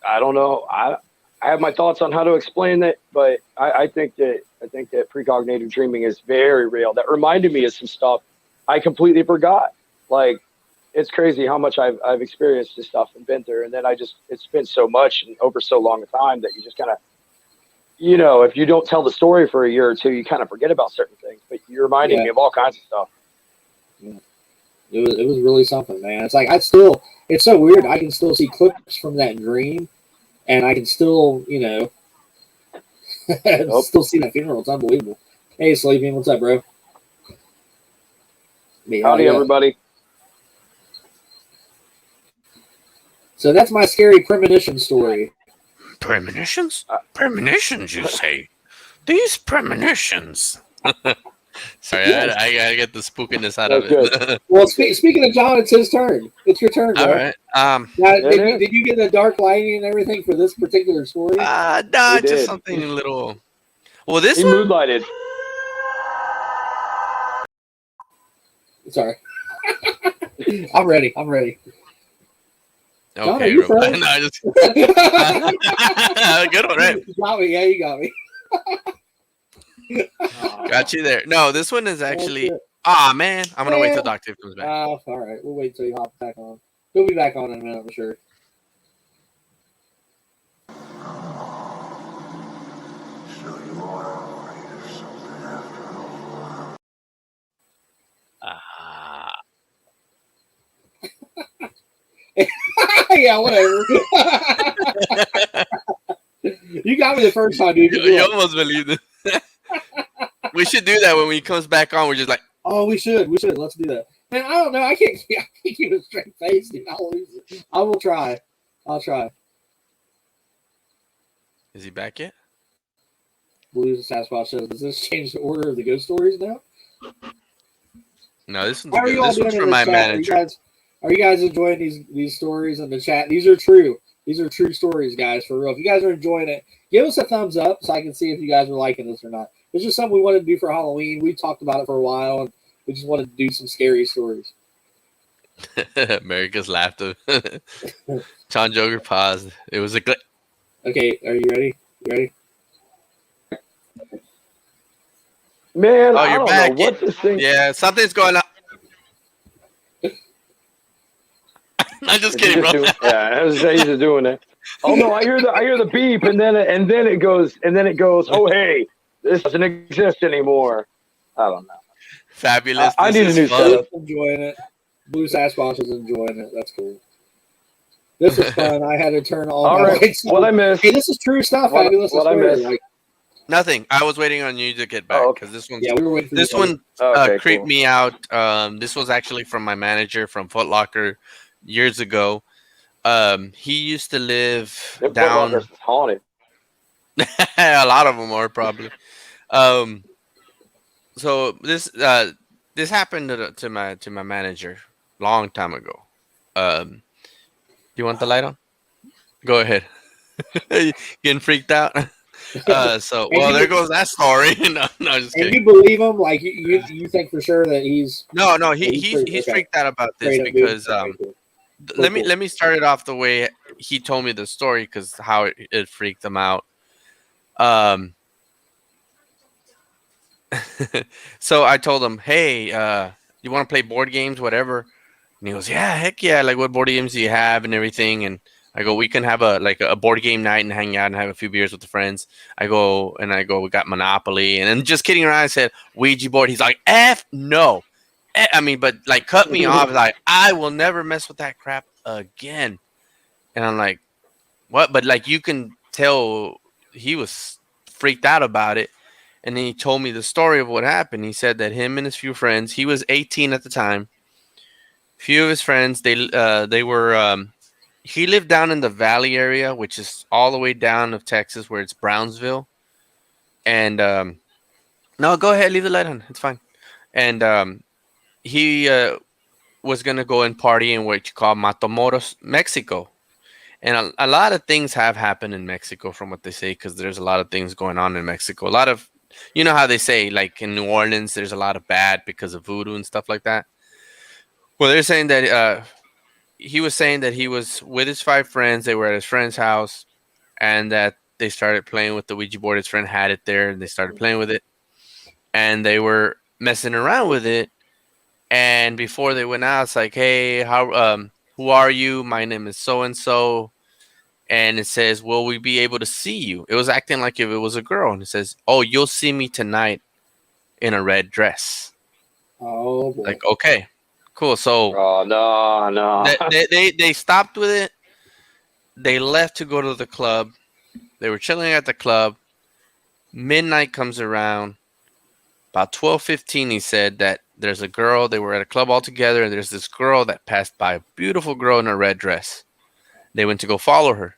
[SPEAKER 5] I don't know. I have my thoughts on how to explain it, but I think that precognitive dreaming is very real. That reminded me of some stuff I completely forgot. Like, it's crazy how much I've experienced this stuff and been through, and then it's been so much and over so long a time that you just kind of, if you don't tell the story for a year or two, you kind of forget about certain things. But you're reminding me of all kinds of stuff.
[SPEAKER 3] Yeah. It was really something, man. It's like it's so weird. I can still see clips from that dream, and I can still, still see that funeral. It's unbelievable. Hey, Sleeping, what's up, bro?
[SPEAKER 5] Howdy, everybody.
[SPEAKER 3] So that's my scary premonition story.
[SPEAKER 4] Premonitions? Premonitions, you say? These premonitions. Sorry, I gotta get the spookiness out of it.
[SPEAKER 3] Well, speaking of John, it's his turn. It's your turn, bro.
[SPEAKER 4] All right.
[SPEAKER 3] Now, did you get the dark lighting and everything for this particular story?
[SPEAKER 4] No, just something a little. Well, this
[SPEAKER 5] he
[SPEAKER 4] one.
[SPEAKER 5] Moonlighted.
[SPEAKER 3] Sorry. I'm ready.
[SPEAKER 4] Okay,
[SPEAKER 3] John, are you frozen?
[SPEAKER 4] No, just good one, right?
[SPEAKER 3] You got me. Yeah, you got me.
[SPEAKER 4] Got you there. No, this one is actually. Man, I'm gonna wait till Doc Tiff comes back.
[SPEAKER 3] All right, we'll wait till he hops back on. He'll be back on in a minute, I'm sure. Yeah, whatever. You got me the first time, dude.
[SPEAKER 4] You almost believed it. We should do that when he comes back on. We're just like,
[SPEAKER 3] oh, we should. Let's do that. Man, I don't know. I can't keep a straight face, dude. I'll lose it. I will try. I'll try.
[SPEAKER 4] Is he back yet?
[SPEAKER 3] Blues and Sasquatch says, does this change the order of the ghost stories now?
[SPEAKER 4] No, this one's
[SPEAKER 3] How are
[SPEAKER 4] good.
[SPEAKER 3] you all
[SPEAKER 4] This
[SPEAKER 3] doing
[SPEAKER 4] one's
[SPEAKER 3] in
[SPEAKER 4] for
[SPEAKER 3] the
[SPEAKER 4] my
[SPEAKER 3] chat?
[SPEAKER 4] manager.
[SPEAKER 3] Are you guys enjoying these stories in the chat? These are true. These are true stories, guys, for real. If you guys are enjoying it, give us a thumbs up so I can see if you guys are liking this or not. It's just something we wanted to do for Halloween. We talked about it for a while, and we just wanted to do some scary stories.
[SPEAKER 4] America's laughter. John Joker paused. It was a glitch.
[SPEAKER 3] Okay, are you ready?
[SPEAKER 5] Man,
[SPEAKER 4] Oh, you're back.
[SPEAKER 5] What's this thing?
[SPEAKER 4] Yeah, something's going on. I'm just kidding, bro.
[SPEAKER 5] He's just doing it. Oh no, I hear the beep, and then it goes. Oh hey, this doesn't exist anymore. I don't know.
[SPEAKER 4] Fabulous.
[SPEAKER 5] I need a new setup.
[SPEAKER 3] Enjoying it. Blue Sasquatch is enjoying it. That's cool. This is fun. I had to turn all
[SPEAKER 5] right.
[SPEAKER 3] lights on.
[SPEAKER 5] What I missed?
[SPEAKER 3] Hey, this is true stuff.
[SPEAKER 5] What
[SPEAKER 3] Fabulous.
[SPEAKER 5] I missed?
[SPEAKER 4] Nothing. I was waiting on you to get back
[SPEAKER 5] Oh,
[SPEAKER 4] because
[SPEAKER 5] okay.
[SPEAKER 3] Yeah, we were waiting for
[SPEAKER 4] this
[SPEAKER 3] you.
[SPEAKER 4] one
[SPEAKER 5] Okay,
[SPEAKER 4] creeped
[SPEAKER 5] cool.
[SPEAKER 4] me out. This was actually from my manager from Foot Locker years ago. He used to live
[SPEAKER 5] Them Foot
[SPEAKER 4] down.
[SPEAKER 5] Lockers is haunted.
[SPEAKER 4] A lot of them are probably. Um, so this happened to my manager long time ago. Do you want the light on? Go ahead. Getting freaked out. So
[SPEAKER 3] And
[SPEAKER 4] there
[SPEAKER 3] you,
[SPEAKER 4] goes that story. No, just
[SPEAKER 3] and
[SPEAKER 4] kidding.
[SPEAKER 3] you believe him? Like you think for sure that he's
[SPEAKER 4] No,
[SPEAKER 3] Yeah,
[SPEAKER 4] he's
[SPEAKER 3] okay.
[SPEAKER 4] freaked out about this
[SPEAKER 3] straight up dude?
[SPEAKER 4] because
[SPEAKER 3] Okay, cool.
[SPEAKER 4] let me start it off the way he told me the story because how it freaked him out. Um, so I told him, hey, you want to play board games, whatever? And he goes, yeah, heck yeah. Like, what board games do you have and everything? And I go, we can have a board game night and hang out and have a few beers with the friends. I go, we got Monopoly. And then just kidding around, I said, Ouija board. He's like, F no. I mean, but like cut me off. Like, I will never mess with that crap again. And I'm like, what? But like, you can tell he was freaked out about it. And then he told me the story of what happened. He said that him and his few friends, he was 18 at the time. Few of his friends, they were he lived down in the Valley area, which is all the way down of Texas, where it's Brownsville. And no, go ahead, leave the light on. It's fine. And he was gonna go and party in what you call Matamoros, Mexico. And a lot of things have happened in Mexico, from what they say, because there's a lot of things going on in Mexico. A lot of, you know how they say, like in New Orleans, there's a lot of bad because of voodoo and stuff like that. Well, they're saying that he was saying that he was with his 5 friends. They were at his friend's house, and that they started playing with the Ouija board. His friend had it there, and they started playing with it, and they were messing around with it. And before they went out, it's like, hey, who are you? My name is so and so. And it says, will we be able to see you? It was acting like if it was a girl. And it says, oh, you'll see me tonight in a red dress.
[SPEAKER 3] Oh boy.
[SPEAKER 4] Like, okay, cool. So
[SPEAKER 5] Oh no.
[SPEAKER 4] they stopped with it. They left to go to the club. They were chilling at the club. Midnight comes around. About 12:15, he said that there's a girl. They were at a club all together, and there's this girl that passed by, a beautiful girl in a red dress. They went to go follow her.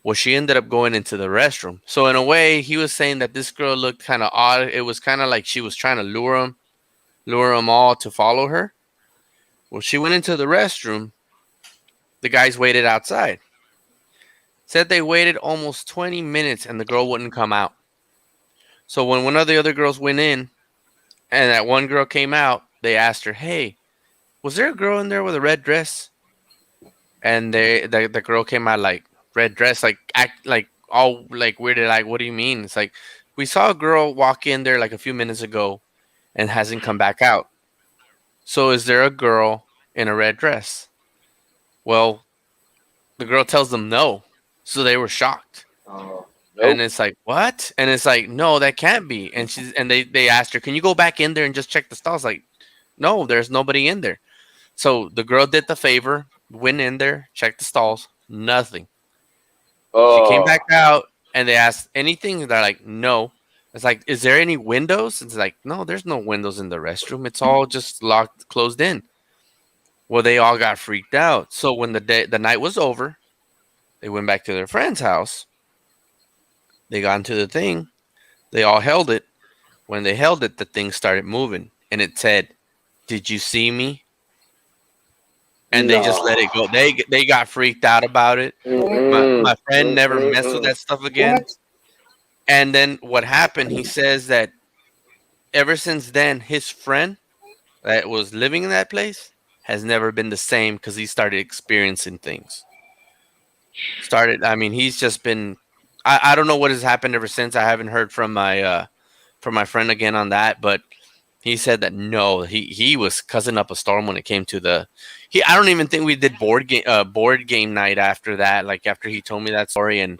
[SPEAKER 4] Well, she ended up going into the restroom. So in a way, he was saying that this girl looked kind of odd. It was kind of like she was trying to lure them all to follow her. Well, she went into the restroom. The guys waited outside. Said they waited almost 20 minutes and the girl wouldn't come out. So when one of the other girls went in and that one girl came out, they asked her, hey, was there a girl in there with a red dress? And the girl came out like, red dress, like act like all like weirded, like, what do you mean? It's like, we saw a girl walk in there like a few minutes ago and hasn't come back out. So is there a girl in a red dress? Well, the girl tells them no. So they were shocked.
[SPEAKER 5] Nope.
[SPEAKER 4] And it's like, what? And it's like, no, that can't be. And they asked her, can you go back in there and just check the stalls? Like, no, there's nobody in there. So the girl did the favor, went in there, checked the stalls, nothing. She came back out and they asked anything. They're like, no. It's like, is there any windows? It's like, no, there's no windows in the restroom. It's all just locked, closed in. Well, they all got freaked out. So when the night was over, they went back to their friend's house. They got into the thing. They all held it. When they held it, the thing started moving. And it said, did you see me? And they just let it go. They got freaked out about it. My friend never messed with that stuff again.
[SPEAKER 3] What?
[SPEAKER 4] And then what happened, he says that ever since then, his friend that was living in that place has never been the same because he started experiencing things. He's just been, I don't know what has happened ever since. I haven't heard from my friend again on that, but he said that no, he was cussing up a storm when it came to I don't even think we did board game night after that. Like after he told me that story and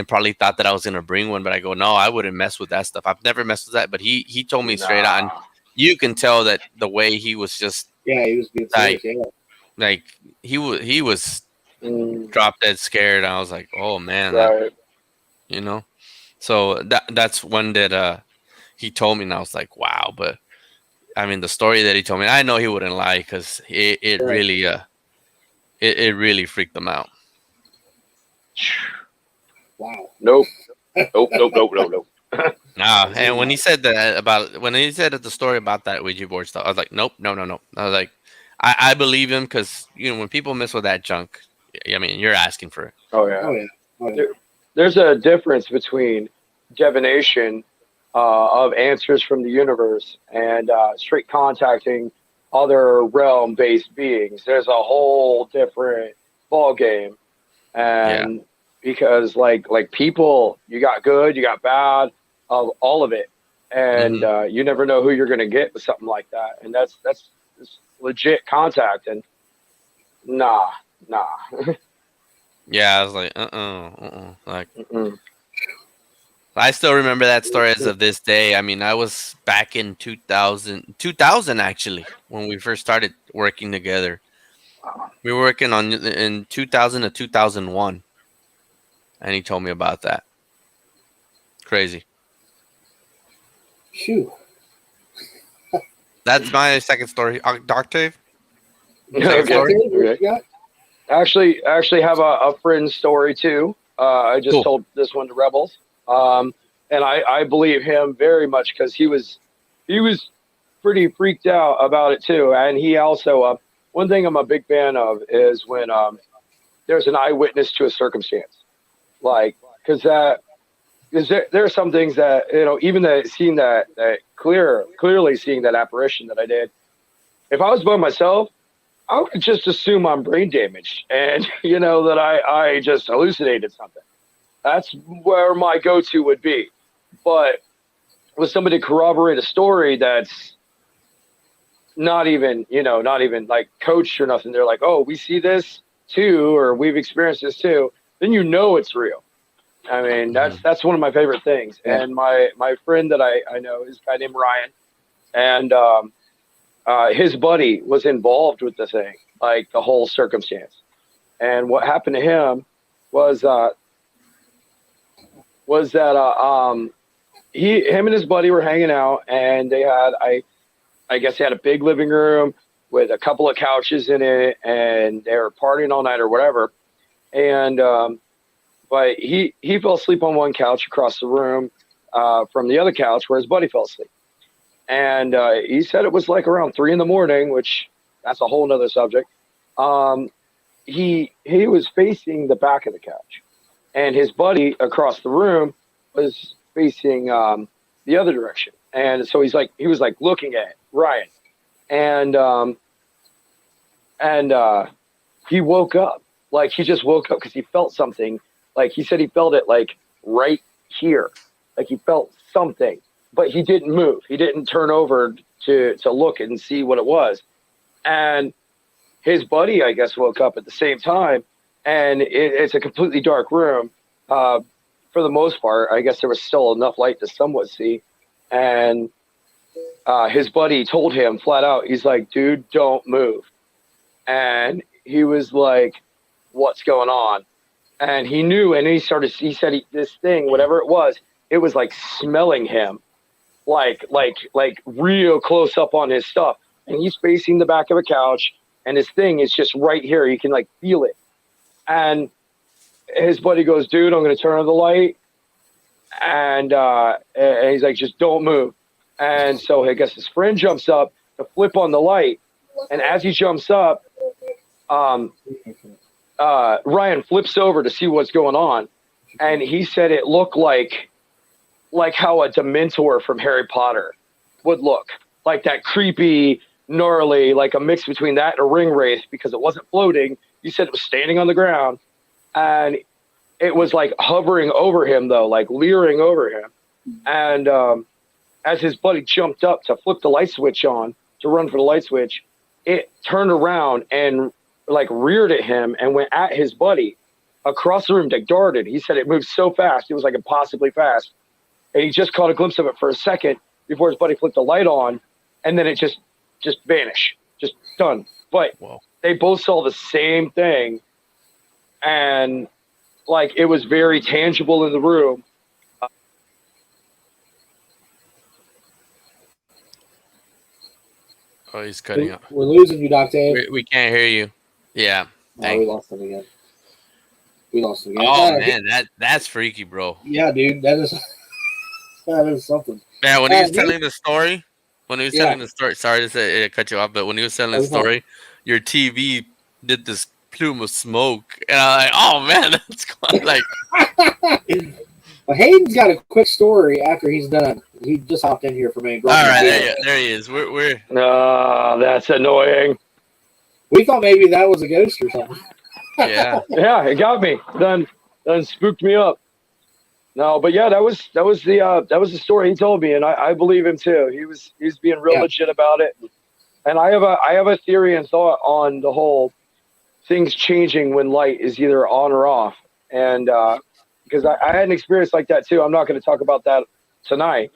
[SPEAKER 4] probably thought that I was gonna bring one, but I go, no, I wouldn't mess with that stuff. I've never messed with that, but he told me straight on. You can tell that the way he was just
[SPEAKER 3] he was being
[SPEAKER 4] like,
[SPEAKER 3] serious,
[SPEAKER 4] like he was drop dead scared. I was like, oh man,
[SPEAKER 5] Right.
[SPEAKER 4] you know. So that's one that he told me, and I was like, wow. But I mean, the story that he told me, I know he wouldn't lie because it
[SPEAKER 3] Right.
[SPEAKER 4] really it really freaked him out.
[SPEAKER 3] Wow.
[SPEAKER 5] Nope. Nope.
[SPEAKER 4] Nah, and when he said the story about that Ouija board stuff, I was like, nope, no. I was like, I believe him because when people mess with that junk, I mean, you're asking for it.
[SPEAKER 5] Oh yeah.
[SPEAKER 3] Oh yeah. Oh, yeah.
[SPEAKER 5] There's a difference between divination of answers from the universe and straight contacting other realm-based beings. There's a whole different ball game, and because like people, you got good, you got bad, of all of it, and you never know who you're gonna get with something like that, and that's legit contact, and nah.
[SPEAKER 4] Yeah, I was like, like.
[SPEAKER 5] Mm-mm.
[SPEAKER 4] I still remember that story as of this day. I mean, I was back in 2000 actually, when we first started working together. We were working in 2000 to 2001, and he told me about that. Crazy.
[SPEAKER 3] Phew.
[SPEAKER 4] That's my second story. Doc Dave?
[SPEAKER 5] Okay.
[SPEAKER 3] Okay. Yeah.
[SPEAKER 5] Actually have a friend story too. I just told this one to Rebels. And I believe him very much because he was pretty freaked out about it too. And he also, one thing I'm a big fan of is when there's an eyewitness to a circumstance, like because there are some things that even seeing that clearly seeing that apparition that I did. If I was by myself, I would just assume I'm brain damaged and that I just hallucinated something. That's where my go-to would be. But with somebody to corroborate a story that's not even like coached or nothing, they're like, oh, we see this too, or we've experienced this too, then it's real. I mean, that's one of my favorite things.
[SPEAKER 3] Yeah.
[SPEAKER 5] And my friend that I know is a guy named Ryan, and his buddy was involved with the thing, like the whole circumstance. And what happened to him was that him and his buddy were hanging out, and they had I guess they had a big living room with a couple of couches in it, and they were partying all night or whatever. And but he fell asleep on one couch across the room from the other couch where his buddy fell asleep. And he said it was like around 3 a.m, which that's a whole nother subject. He was facing the back of the couch, and his buddy across the room was facing the other direction. And so he was looking at Ryan, and he woke up. Like he just woke up because he felt something. Like he said he felt it like right here. Like he felt something, but he didn't move. He didn't turn over to look and see what it was. And his buddy, I guess, woke up at the same time, and it's a completely dark room. For the most part, I guess there was still enough light to somewhat see. And his buddy told him flat out, he's like, dude, don't move. And he was like, what's going on? And he knew, and he said this thing, whatever it was like smelling him, like real close up on his stuff. And he's facing the back of a couch, and his thing is just right here. You can like feel it. And his buddy goes, dude, I'm going to turn on the light. And he's like, just don't move. And so I guess his friend jumps up to flip on the light. And as he jumps up, Ryan flips over to see what's going on. And he said it looked like how a Dementor from Harry Potter would look. Like that creepy, gnarly, like a mix between that and a ring wraith, because it wasn't floating. You said it was standing on the ground. And it was like hovering over him, though, like leering over him. And as his buddy jumped up to flip the light switch on, to run for the light switch, it turned around and like reared at him and went at his buddy across the room, like darted. He said it moved so fast, it was like impossibly fast. And he just caught a glimpse of it for a second before his buddy flipped the light on, and then it just vanished, just done. But they both saw the same thing, and like it was very tangible in the room.
[SPEAKER 4] Oh, he's cutting up.
[SPEAKER 3] We're losing you, Doc Dave.
[SPEAKER 4] We can't hear you. Yeah.
[SPEAKER 3] Oh, we lost him again.
[SPEAKER 4] Oh man, that's freaky, bro.
[SPEAKER 3] Yeah, dude, that is something.
[SPEAKER 4] Yeah, when he was telling the story, sorry to say it cut you off, but when he was telling the story, your TV did this plume of smoke, and I'm like, oh man, that's quite like.
[SPEAKER 3] Well, Hayden's got a quick story after he's done. He just hopped in here for me.
[SPEAKER 4] All right, there he is. We're.
[SPEAKER 5] That's annoying.
[SPEAKER 3] We thought maybe that was a ghost or something.
[SPEAKER 4] Yeah.
[SPEAKER 5] Yeah, it got me. Done spooked me up. No, but yeah, that was the story he told me, and I believe him too. He was being real legit about it. And I have a theory and thought on the whole things changing when light is either on or off. And because I had an experience like that too. I'm not going to talk about that tonight,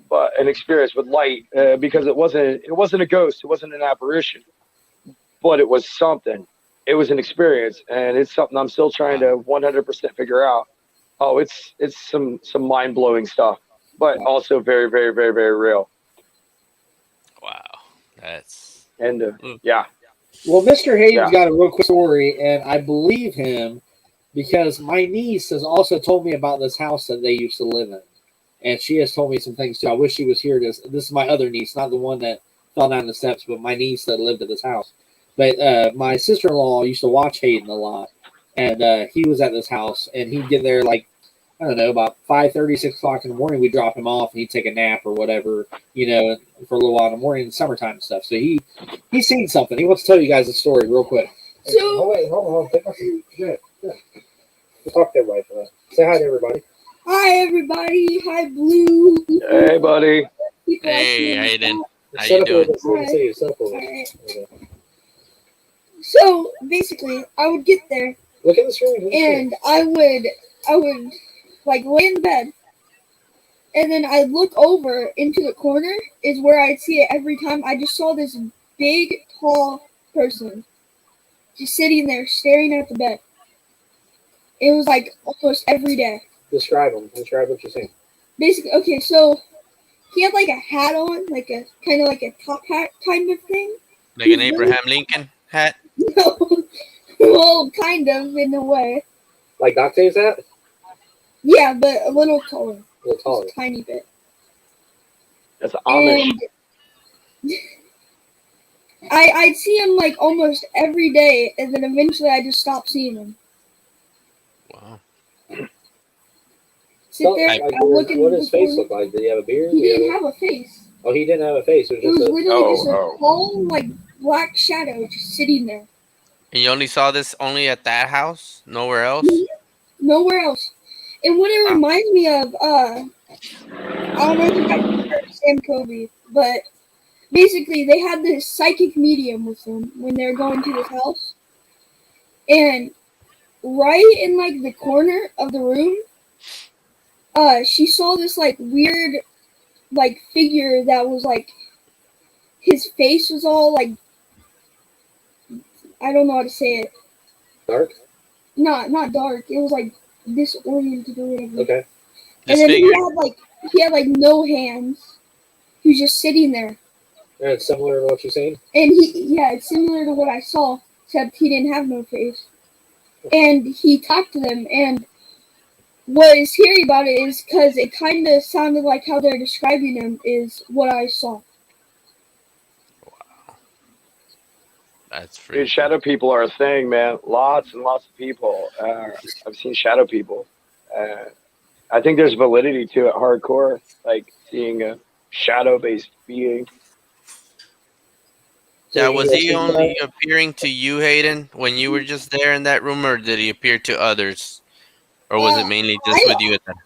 [SPEAKER 5] but an experience with light because it wasn't a ghost, it wasn't an apparition, but it was something. It was an experience, and it's something I'm still trying to 100% figure out. Oh, it's some mind blowing stuff, but also very, very, very, very real.
[SPEAKER 4] Wow, that's
[SPEAKER 5] yeah.
[SPEAKER 3] Well, Mr. Hayden's got a real quick story, and I believe him because my niece has also told me about this house that they used to live in, and she has told me some things too. I wish she was here. This is my other niece, not the one that fell down the steps, but my niece that lived at this house. But my sister-in-law used to watch Hayden a lot, and he was at this house, and he'd get there like, I don't know, about 5:30, 6 o'clock in the morning. We'd drop him off, and he'd take a nap or whatever, for a little while in the morning, summertime and stuff. So he's seen something. He wants to tell you guys a story real quick.
[SPEAKER 6] So,
[SPEAKER 3] hold on. Good. We'll talk to everybody for that. Say hi to everybody.
[SPEAKER 6] Hi, everybody. Hi, Blue.
[SPEAKER 5] Hey, buddy.
[SPEAKER 4] Hey, Hayden. How
[SPEAKER 3] Set
[SPEAKER 4] you
[SPEAKER 3] up
[SPEAKER 4] doing?
[SPEAKER 6] Alright. So basically, I would get there,
[SPEAKER 3] Look at the screen.
[SPEAKER 6] and I would like lay in bed, and then I'd look over into the corner is where I'd see it every time. I just saw this big, tall person just sitting there staring at the bed. It was like almost every day.
[SPEAKER 3] Describe him. Describe what you're saying.
[SPEAKER 6] Basically, okay, so he had like a hat on, like a kind of like a top hat kind of thing.
[SPEAKER 4] Like an Abraham Lincoln hat?
[SPEAKER 6] No, well, kind of in a way.
[SPEAKER 3] Like Doc Dave's hat?
[SPEAKER 6] Yeah, but a little taller.
[SPEAKER 3] A little taller.
[SPEAKER 6] Just a tiny bit.
[SPEAKER 5] That's Amish.
[SPEAKER 6] And I'd see him like almost every day, and then eventually I just stopped seeing him.
[SPEAKER 4] Wow.
[SPEAKER 6] Sit there, I'm looking.
[SPEAKER 3] What does his face look like? Did he have a beard?
[SPEAKER 6] He didn't have a face.
[SPEAKER 3] Oh, he didn't have a face. It
[SPEAKER 6] It was
[SPEAKER 3] was just
[SPEAKER 6] literally just a tall, like black shadow just sitting there.
[SPEAKER 4] And you only saw this only at that house? Nowhere else?
[SPEAKER 6] Nowhere else. And what it reminds me of, I don't know if you guys heard of Sam Covey, but basically they had this psychic medium with them when they were going to this house. And right in like the corner of the room, she saw this like weird like figure that was like, his face was all like, I don't know how to say it.
[SPEAKER 3] dark.
[SPEAKER 6] Not dark. It was like disoriented or whatever.
[SPEAKER 3] Okay.
[SPEAKER 6] And then he had like no hands. He was just sitting there.
[SPEAKER 3] Yeah, it's similar to what you're saying.
[SPEAKER 6] And it's similar to what I saw, except he didn't have no face. And he talked to them, and what is scary about it is because it kind of sounded like how they're describing him is what I saw.
[SPEAKER 4] Wow. That's freaky.
[SPEAKER 5] Dude, shadow people are a thing, man. Lots and lots of people. I've seen shadow people. I think there's validity to it hardcore, like seeing a shadow-based being.
[SPEAKER 4] Yeah, was he only appearing to you, Hayden, when you were just there in that room, or did he appear to others? Or was it mainly just with you at that?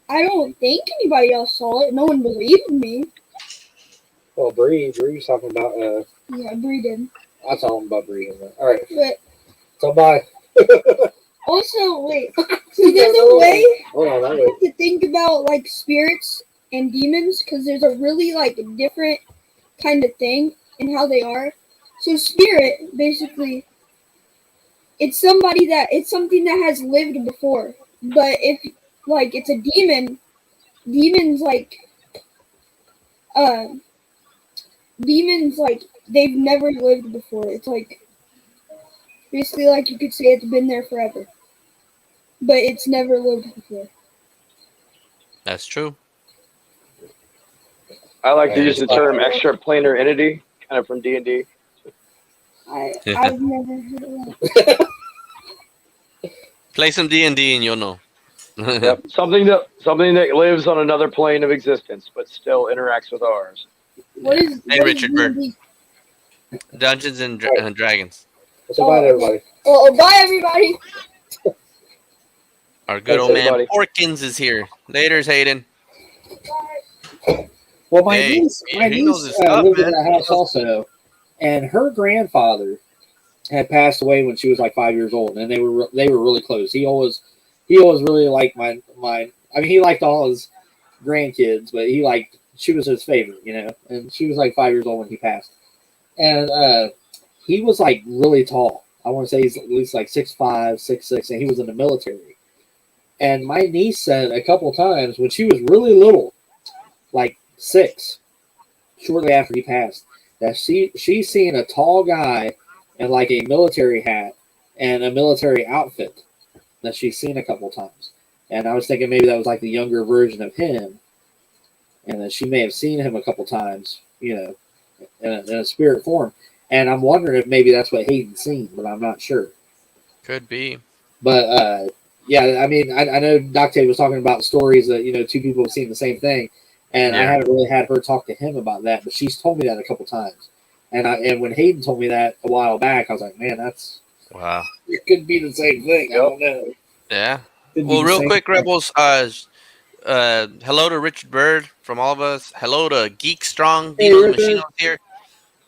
[SPEAKER 6] I don't think anybody else saw it. No one believed me.
[SPEAKER 3] Well, Bree was talking about.
[SPEAKER 6] Yeah, Bree did.
[SPEAKER 3] I'll tell him about Bree. All right.
[SPEAKER 6] But
[SPEAKER 3] So bye.
[SPEAKER 6] also, wait. So there's a way
[SPEAKER 3] Hold on, that way.
[SPEAKER 6] to think about like spirits and demons, because there's a really like different kind of thing in how they are. So spirit, basically, it's something that has lived before. But if like it's a demons like demons, like, they've never lived before. It's like, basically like you could say it's been there forever. But it's never lived before.
[SPEAKER 4] That's true.
[SPEAKER 5] I like to use the term extraplanar entity, kind of from D&D.
[SPEAKER 6] I've never heard of that.
[SPEAKER 4] Play some D&D and you'll know.
[SPEAKER 5] Yep. Something that lives on another plane of existence, but still interacts with ours.
[SPEAKER 6] What is
[SPEAKER 4] Hey,
[SPEAKER 6] what is
[SPEAKER 4] Richard Bird.
[SPEAKER 6] D&D?
[SPEAKER 4] Dungeons and Dragons.
[SPEAKER 3] So bye, everybody.
[SPEAKER 6] Well, bye, everybody.
[SPEAKER 4] Our good
[SPEAKER 5] Thanks,
[SPEAKER 4] old man
[SPEAKER 5] everybody.
[SPEAKER 4] Porkins is here. Later's Hayden.
[SPEAKER 3] Well, my
[SPEAKER 4] Hey,
[SPEAKER 3] niece,
[SPEAKER 4] he knows his stuff,
[SPEAKER 3] lived in
[SPEAKER 4] man.
[SPEAKER 3] that house also, and her grandfather had passed away when she was like 5 years old, and they were really close. He always really liked my. I mean, he liked all his grandkids, but she was his favorite, you know. And she was like 5 years old when he passed, and he was like really tall. I want to say he's at least like 6'5", 6'6", and he was in the military. And my niece said a couple times when she was really little, like 6, shortly after he passed, that she's seen a tall guy in like a military hat and a military outfit that she's seen a couple times. And I was thinking maybe that was like the younger version of him, and that she may have seen him a couple times, you know, in a spirit form. And I'm wondering if maybe that's what Hayden's seen, but I'm not sure.
[SPEAKER 4] Could be.
[SPEAKER 3] But yeah, I mean, I know Docte was talking about stories that, you know, two people have seen the same thing, and I
[SPEAKER 4] Yeah.
[SPEAKER 3] haven't really had her talk to him about that, but she's told me that a couple times. And when Hayden told me that a while back, I was like, man,
[SPEAKER 4] Wow.
[SPEAKER 3] it could be the same thing. I don't know.
[SPEAKER 4] Yeah.
[SPEAKER 3] Could be
[SPEAKER 4] Well,
[SPEAKER 3] the
[SPEAKER 4] real
[SPEAKER 3] same
[SPEAKER 4] quick,
[SPEAKER 3] thing.
[SPEAKER 4] Rebels. Hello to Richard Bird from all of us. Hello to Geek Strong.
[SPEAKER 3] Hey,
[SPEAKER 4] Dino's
[SPEAKER 3] Richard.
[SPEAKER 4] Machino's here.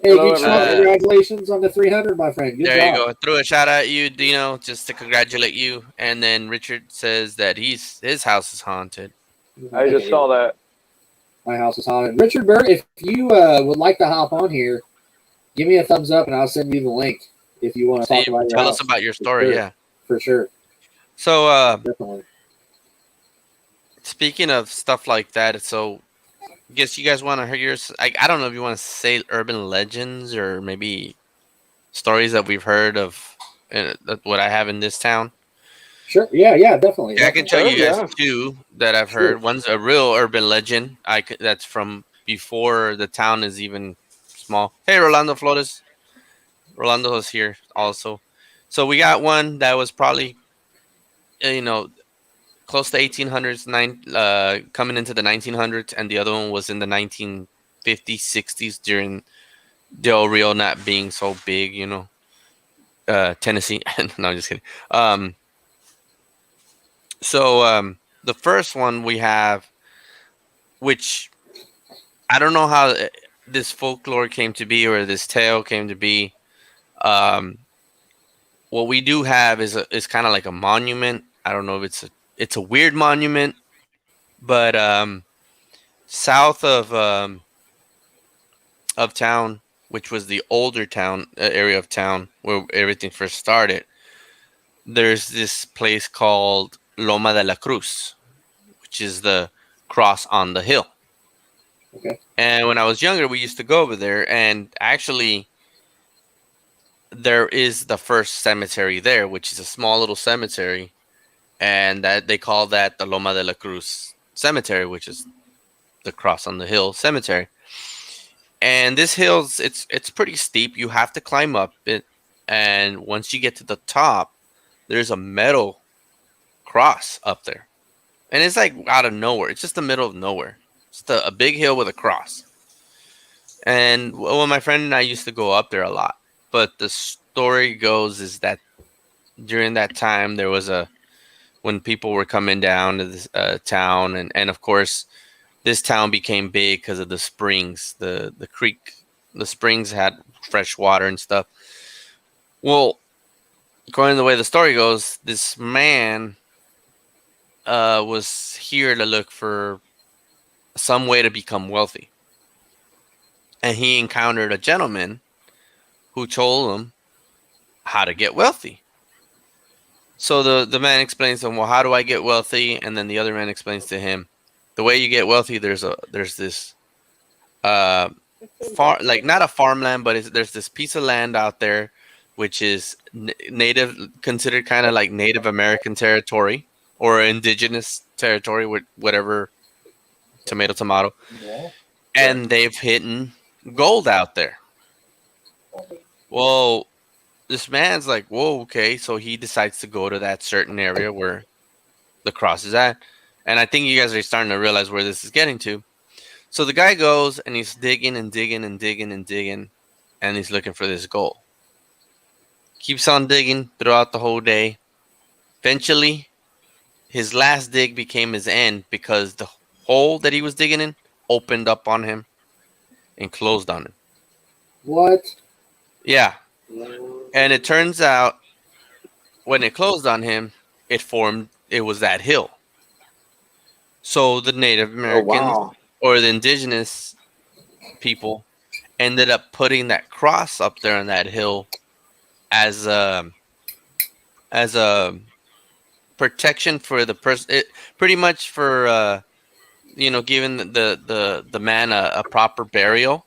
[SPEAKER 3] Hey,
[SPEAKER 5] Hello,
[SPEAKER 3] Geek Strong,
[SPEAKER 4] everybody.
[SPEAKER 3] congratulations on the 300, my friend. Good
[SPEAKER 4] There
[SPEAKER 3] job.
[SPEAKER 4] you go. Threw a shout out at you, Dino, just to congratulate you. And then Richard says that his house is haunted.
[SPEAKER 5] I just saw that.
[SPEAKER 3] My house is haunted. Richard Bird, if you would like to hop on here, give me a thumbs up and I'll send you the link if you want to talk about your
[SPEAKER 4] Tell
[SPEAKER 3] house.
[SPEAKER 4] us about your story.
[SPEAKER 3] sure.
[SPEAKER 4] Yeah.
[SPEAKER 3] For sure.
[SPEAKER 4] So,
[SPEAKER 3] Definitely.
[SPEAKER 4] speaking of stuff like that, so I guess you guys want to hear yours. I don't know if you want to say urban legends or maybe stories that we've heard of what I have in this town.
[SPEAKER 3] Sure. Yeah, definitely.
[SPEAKER 4] Yeah, I can tell you
[SPEAKER 5] Sure,
[SPEAKER 4] guys
[SPEAKER 5] yeah.
[SPEAKER 4] two that I've
[SPEAKER 3] Sure.
[SPEAKER 4] heard. One's a real urban legend. That's from before the town is even small. Hey, Rolando Flores. Rolando is here also. So we got one that was probably, close to 1800s, coming into the 1900s, and the other one was in the 1950s, 60s during Del Rio not being so big, Tennessee. No, I'm just kidding. So the first one we have, which I don't know how this folklore came to be or this tale came to be. What we do have is kind of like a monument. I don't know if it's a weird monument, but south of town, which was the older town area of town where everything first started, there's this place called Loma de la Cruz, which is the cross on the hill.
[SPEAKER 3] Okay.
[SPEAKER 4] And when I was younger, we used to go over there, and actually there is the first cemetery there, which is a small little cemetery, and that they call that the Loma de la Cruz Cemetery, which is the cross on the hill cemetery. And this hill's it's pretty steep. You have to climb up it, and once you get to the top, there's a metal cross up there, and it's like out of nowhere. It's just the middle of nowhere. It's a big hill with a cross. And well, my friend and I used to go up there a lot. But the story goes is that during that time there was when people were coming down to this town, and of course this town became big because of the springs, the creek, the springs had fresh water and stuff. Well, according to the way the story goes, this man was here to look for some way to become wealthy, and he encountered a gentleman who told him how to get wealthy. So the man explains to him, well, how do I get wealthy? And then the other man explains to him, the way you get wealthy, there's this like not a farmland, but there's this piece of land out there, which is native, considered kind of like Native American territory or indigenous territory, with whatever, tomato, and they've hidden gold out there. Well, this man's like, whoa, okay, so he decides to go to that certain area where the cross is at, and I think you guys are starting to realize where this is getting to. So the guy goes and he's digging and digging and digging and digging, and he's looking for this gold. Keeps on digging throughout the whole day. Eventually, his last dig became his end because the hole that he was digging in opened up on him and closed on him.
[SPEAKER 3] What?
[SPEAKER 4] Yeah. And it turns out when it closed on him, it was that hill. So the Native Americans or the indigenous people ended up putting that cross up there on that hill as a protection for the person, pretty much for giving the man a proper burial,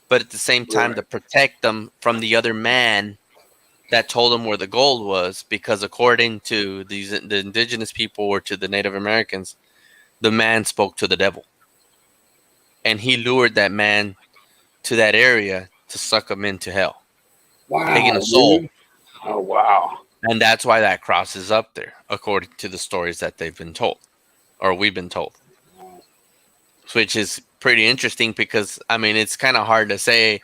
[SPEAKER 4] but at the same time to protect them from the other man that told them where the gold was, because according to the indigenous people or to the Native Americans, the man spoke to the devil, and he lured that man to that area to suck him into hell, taking a soul.
[SPEAKER 3] Dude.
[SPEAKER 5] Oh, wow.
[SPEAKER 4] And that's why that cross is up there, according to the stories that they've been told, or we've been told. Which is pretty interesting because, I mean, it's kind of hard to say.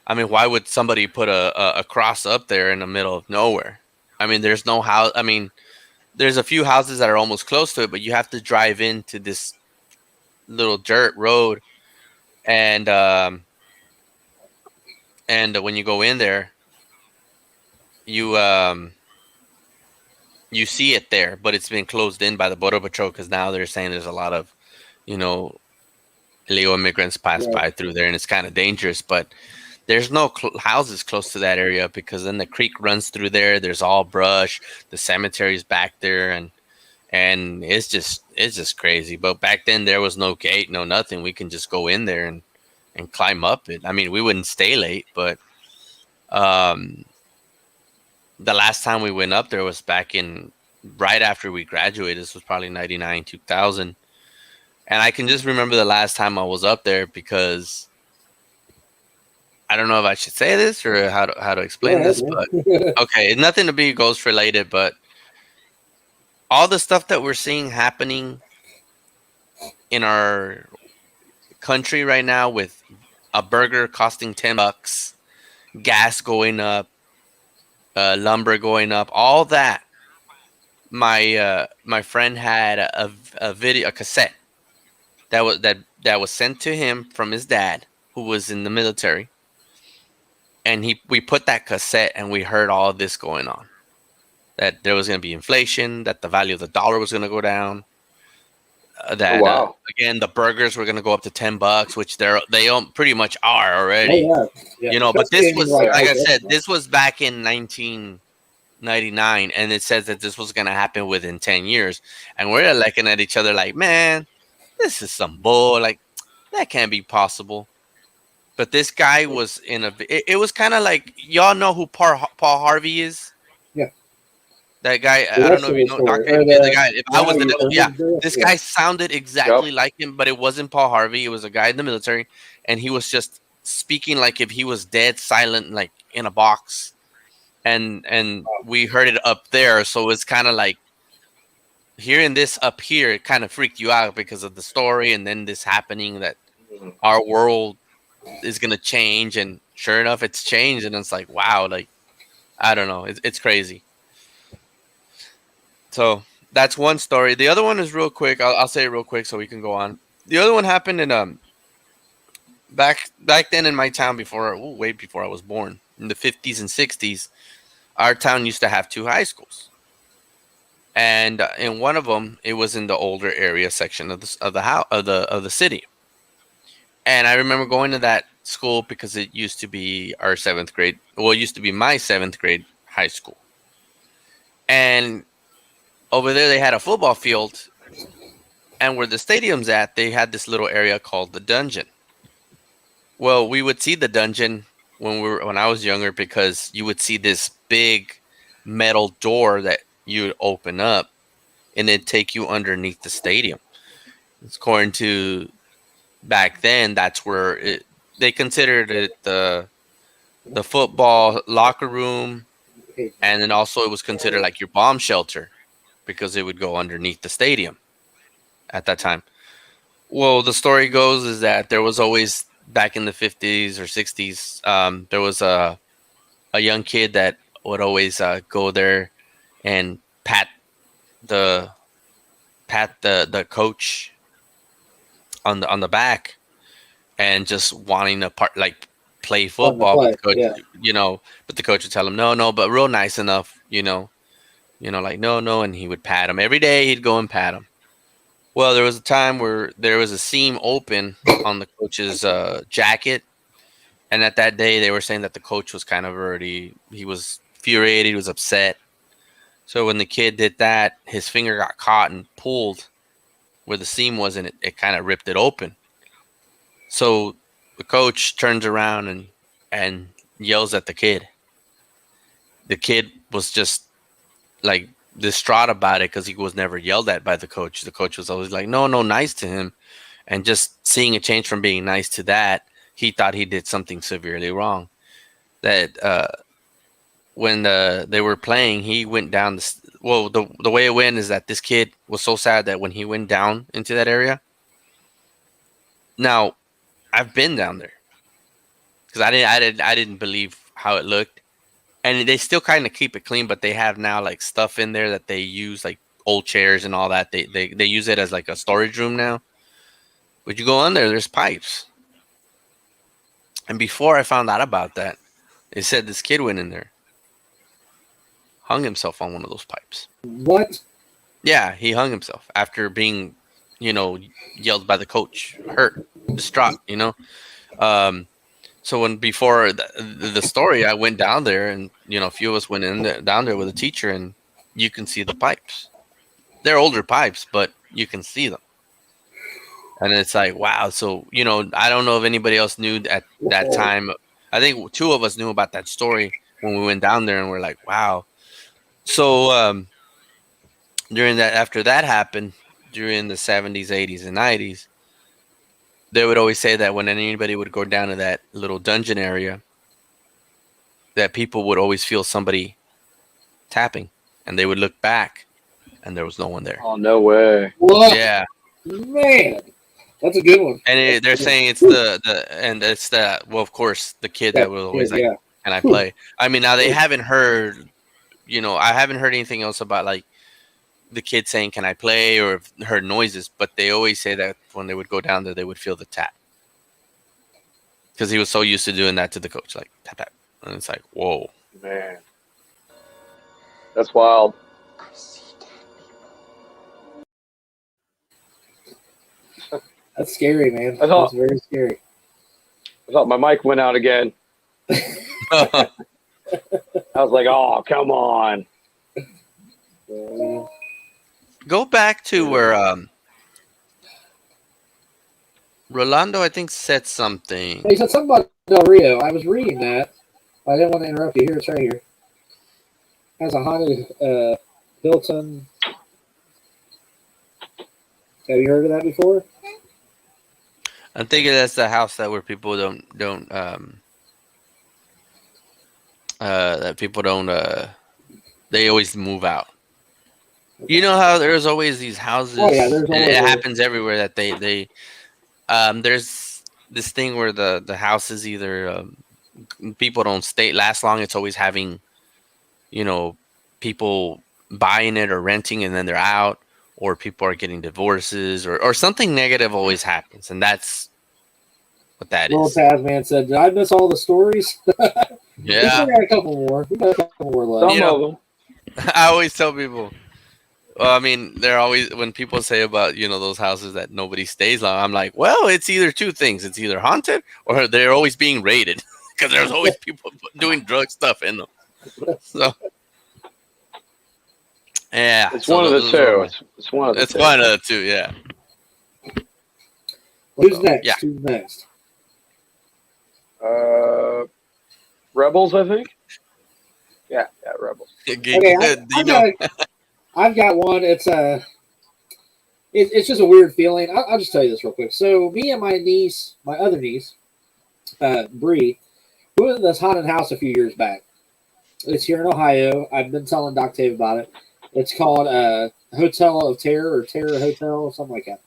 [SPEAKER 4] I mean, why would somebody put a cross up there in the middle of nowhere? I mean, there's no house. I mean, there's a few houses that are almost close to it, but you have to drive into this little dirt road. And when you go in there, you see it there, but it's been closed in by the Border Patrol because now they're saying there's a lot of, illegal immigrants pass by through there, and it's kind of dangerous. But there's no houses close to that area because then the creek runs through there. There's all brush. The cemetery's back there, and it's just crazy. But back then there was no gate, no nothing. We can just go in there and climb up it. I mean, we wouldn't stay late, but the last time we went up there was back in right after we graduated. This was probably 99, 2000. And I can just remember the last time I was up there because I don't know if I should say this or how to explain this, but okay, nothing to be ghost related, but all the stuff that we're seeing happening in our country right now, with a burger costing $10, gas going up, lumber going up, all that. My friend had a cassette that was sent to him from his dad, who was in the military, and we put that cassette and we heard all of this going on, that there was going to be inflation, that the value of the dollar was going to go down, that again the burgers were going to go up to $10, which they pretty much are already. But this was, like I said, this was back in 1999, and it says that this was going to happen within 10 years, and we're looking at each other like, man, this is some bull. Like, that can't be possible. But this guy was it was kind of like, y'all know who Paul Harvey is? Yeah. That guy, I don't know if you know, the guy. If I was the devil, this guy sounded exactly like him, but it wasn't Paul Harvey. It was a guy in the military, and he was just speaking like if he was dead, silent, like in a box. And we heard it up there, so it's kind of like, hearing this up here, it kind of freaked you out because of the story, and then this happening that our world is going to change, and sure enough, it's changed, and it's like, wow, like, I don't know, it's crazy. So that's one story. The other one is real quick. I'll say it real quick so we can go on. The other one happened in back then in my town way before I was born, in the 50s and 60s. Our town used to have 2 high schools. And in one of them, it was in the older area section of the city. And I remember going to that school because it used to be our 7th grade. Well, it used to be my 7th grade high school. And over there, they had a football field. And where the stadium's at, they had this little area called the dungeon. Well, we would see the dungeon when I was younger because you would see this big metal door that you would open up and it'd take you underneath the stadium. It's according to back then, that's where they considered it the football locker room, and then also it was considered like your bomb shelter because it would go underneath the stadium at that time. Well, the story goes is that there was always back in the 50s or 60s, there was a young kid that would always go there and pat the coach on the back and just wanting to play football. But the coach, but the coach would tell him no, but real nice enough, like no, and he would pat him every day. He'd go and pat him. Well, there was a time where there was a seam open on the coach's jacket, and at that day they were saying that the coach was kind of he was infuriated, he was upset. So when the kid did that, his finger got caught and pulled where the seam was, and it kind of ripped it open. So the coach turns around and yells at the kid. The kid was just like distraught about it because he was never yelled at by the coach. The coach was always like, no, nice to him. And just seeing a change from being nice to that, he thought he did something severely wrong. That when they were playing, he went down. The way it went is that this kid was so sad that when he went down into that area. Now, I've been down there because I didn't believe how it looked. And they still kind of keep it clean, but they have now like stuff in there that they use, like old chairs and all that. They use it as like a storage room now. But you go in there, there's pipes. And before I found out about that, they said this kid went in there, hung himself on one of those pipes.
[SPEAKER 3] What?
[SPEAKER 4] Yeah, he hung himself after being, yelled by the coach, hurt, distraught, So when before the story, I went down there, and a few of us went down there with a teacher, and you can see the pipes. They're older pipes, but you can see them, and it's like wow. So I don't know if anybody else knew at that time. I think two of us knew about that story when we went down there, and we're like wow. So after that happened during the 70s, 80s, and 90s. They would always say that when anybody would go down to that little dungeon area, that people would always feel somebody tapping, and they would look back, and there was no one there.
[SPEAKER 5] Oh, no way!
[SPEAKER 3] What?
[SPEAKER 4] Yeah,
[SPEAKER 3] man, that's a good one.
[SPEAKER 4] And they're saying it's well, of course, the kid that was always like, "Can I play?" I mean, now they haven't heard, I haven't heard anything else about like the kid saying, "Can I play?" or heard noises, but they always say that when they would go down there, they would feel the tap because he was so used to doing that to the coach, like tap tap, and it's like, whoa,
[SPEAKER 5] man, that's wild.
[SPEAKER 3] That's scary, man. That's very scary.
[SPEAKER 5] I thought my mic went out again. I was like, "Oh, come on."
[SPEAKER 4] Go back to where Rolando, I think, said something.
[SPEAKER 3] He said something about Del Rio. I was reading that. I didn't want to interrupt you. Here, it's right here. It has a haunted Hilton. Have you heard of that before?
[SPEAKER 4] I'm thinking that's the house that where people don't they always move out. You know how there's always these houses, and it happens everywhere that they there's this thing where the house is either people don't last long. It's always having, people buying it or renting and then they're out, or people are getting divorces or something negative always happens. And that's what that is.
[SPEAKER 3] Little Tasman said, "Did I miss all the stories?"
[SPEAKER 4] Yeah.
[SPEAKER 3] We got a couple more. Left.
[SPEAKER 5] Some of them.
[SPEAKER 4] I always tell people, well, I mean, they're always, when people say about, those houses that nobody stays long, I'm like, well, it's either two things. It's either haunted or they're always being raided because there's always people doing drug stuff in them. So, yeah.
[SPEAKER 5] It's one of the two. It's one of the two.
[SPEAKER 4] It's one of the two, yeah.
[SPEAKER 3] Who's next?
[SPEAKER 4] Yeah.
[SPEAKER 3] Who's next?
[SPEAKER 5] Rebels, I think. Yeah, Rebels.
[SPEAKER 3] Okay, I've got one. It's just a weird feeling. I'll just tell you this real quick. So me and my niece, my other niece, Bree, we went to this haunted house a few years back. It's here in Ohio. I've been telling Doc Dave about it. It's called Hotel of Terror or Terror Hotel or something like that.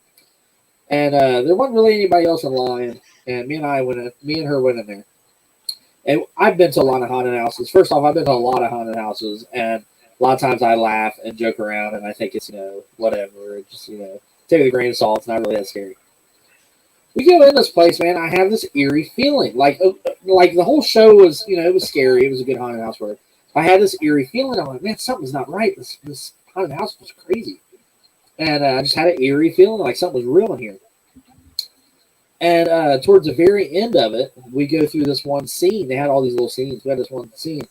[SPEAKER 3] And there wasn't really anybody else in line. And me and her went in there. And I've been to a lot of haunted houses. First off, I've been to a lot of haunted houses, and a lot of times I laugh and joke around, and I think it's, whatever. It's just, take it with a grain of salt. It's not really that scary. We go in this place, man. I have this eerie feeling. Like the whole show was, it was scary. It was a good haunted house where I had this eerie feeling. I'm like, man, something's not right. This haunted house was crazy. And I just had an eerie feeling like something was real in here. And towards the very end of it, we go through this one scene. They had all these little scenes. We had this one scene.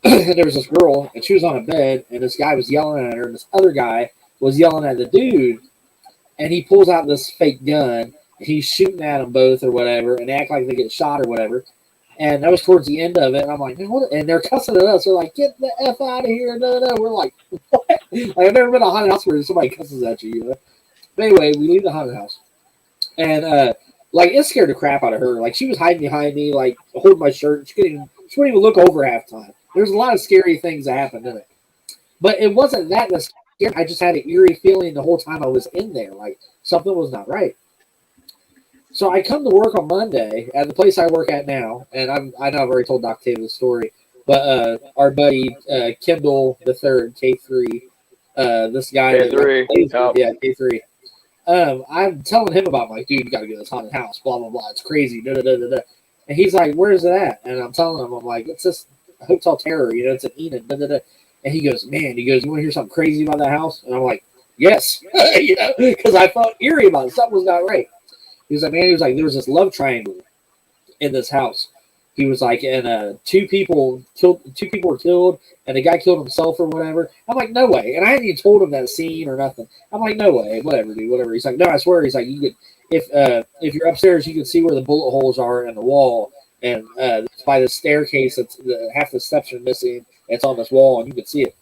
[SPEAKER 3] And there was this girl, and she was on a bed, and this guy was yelling at her, and this other guy was yelling at the dude, and he pulls out this fake gun, and he's shooting at them both or whatever, and they act like they get shot or whatever. And that was towards the end of it, and I'm like, man, what? And they're cussing at us. They're like, get the F out of here. No. We're like, what? Like, I've never been to a haunted house where somebody cusses at you, But anyway, we leave the haunted house. And, it scared the crap out of her. Like, she was hiding behind me, like, holding my shirt. She wouldn't even look over half time. There's a lot of scary things that happened in it. But it wasn't that scary. I just had an eerie feeling the whole time I was in there. Like, something was not right. So I come to work on Monday at the place I work at now. And I know I've already told Doc Taylor the story. But our buddy, Kendall the Third, K3, this guy.
[SPEAKER 5] K3.
[SPEAKER 3] Yeah, K3. I'm telling him about, like, dude, you got to go to this haunted house, blah, blah, blah. It's crazy. Da, da, da, da, da. And he's like, where's it at? And I'm telling him, I'm like, it's this Hotel Terror, it's in Enid. Da, da, da. And he goes, you want to hear something crazy about that house? And I'm like, yes, because I felt eerie about it. Something was not right. He was like, there was this love triangle in this house. He was like, and two people were killed, and the guy killed himself or whatever. I'm like, no way. And I hadn't even told him that scene or nothing. I'm like, no way, whatever, dude, whatever. He's like, no, I swear. He's like, you could, if you're upstairs, you can see where the bullet holes are in the wall, and by the staircase, half the steps are missing. It's on this wall, and you can see it.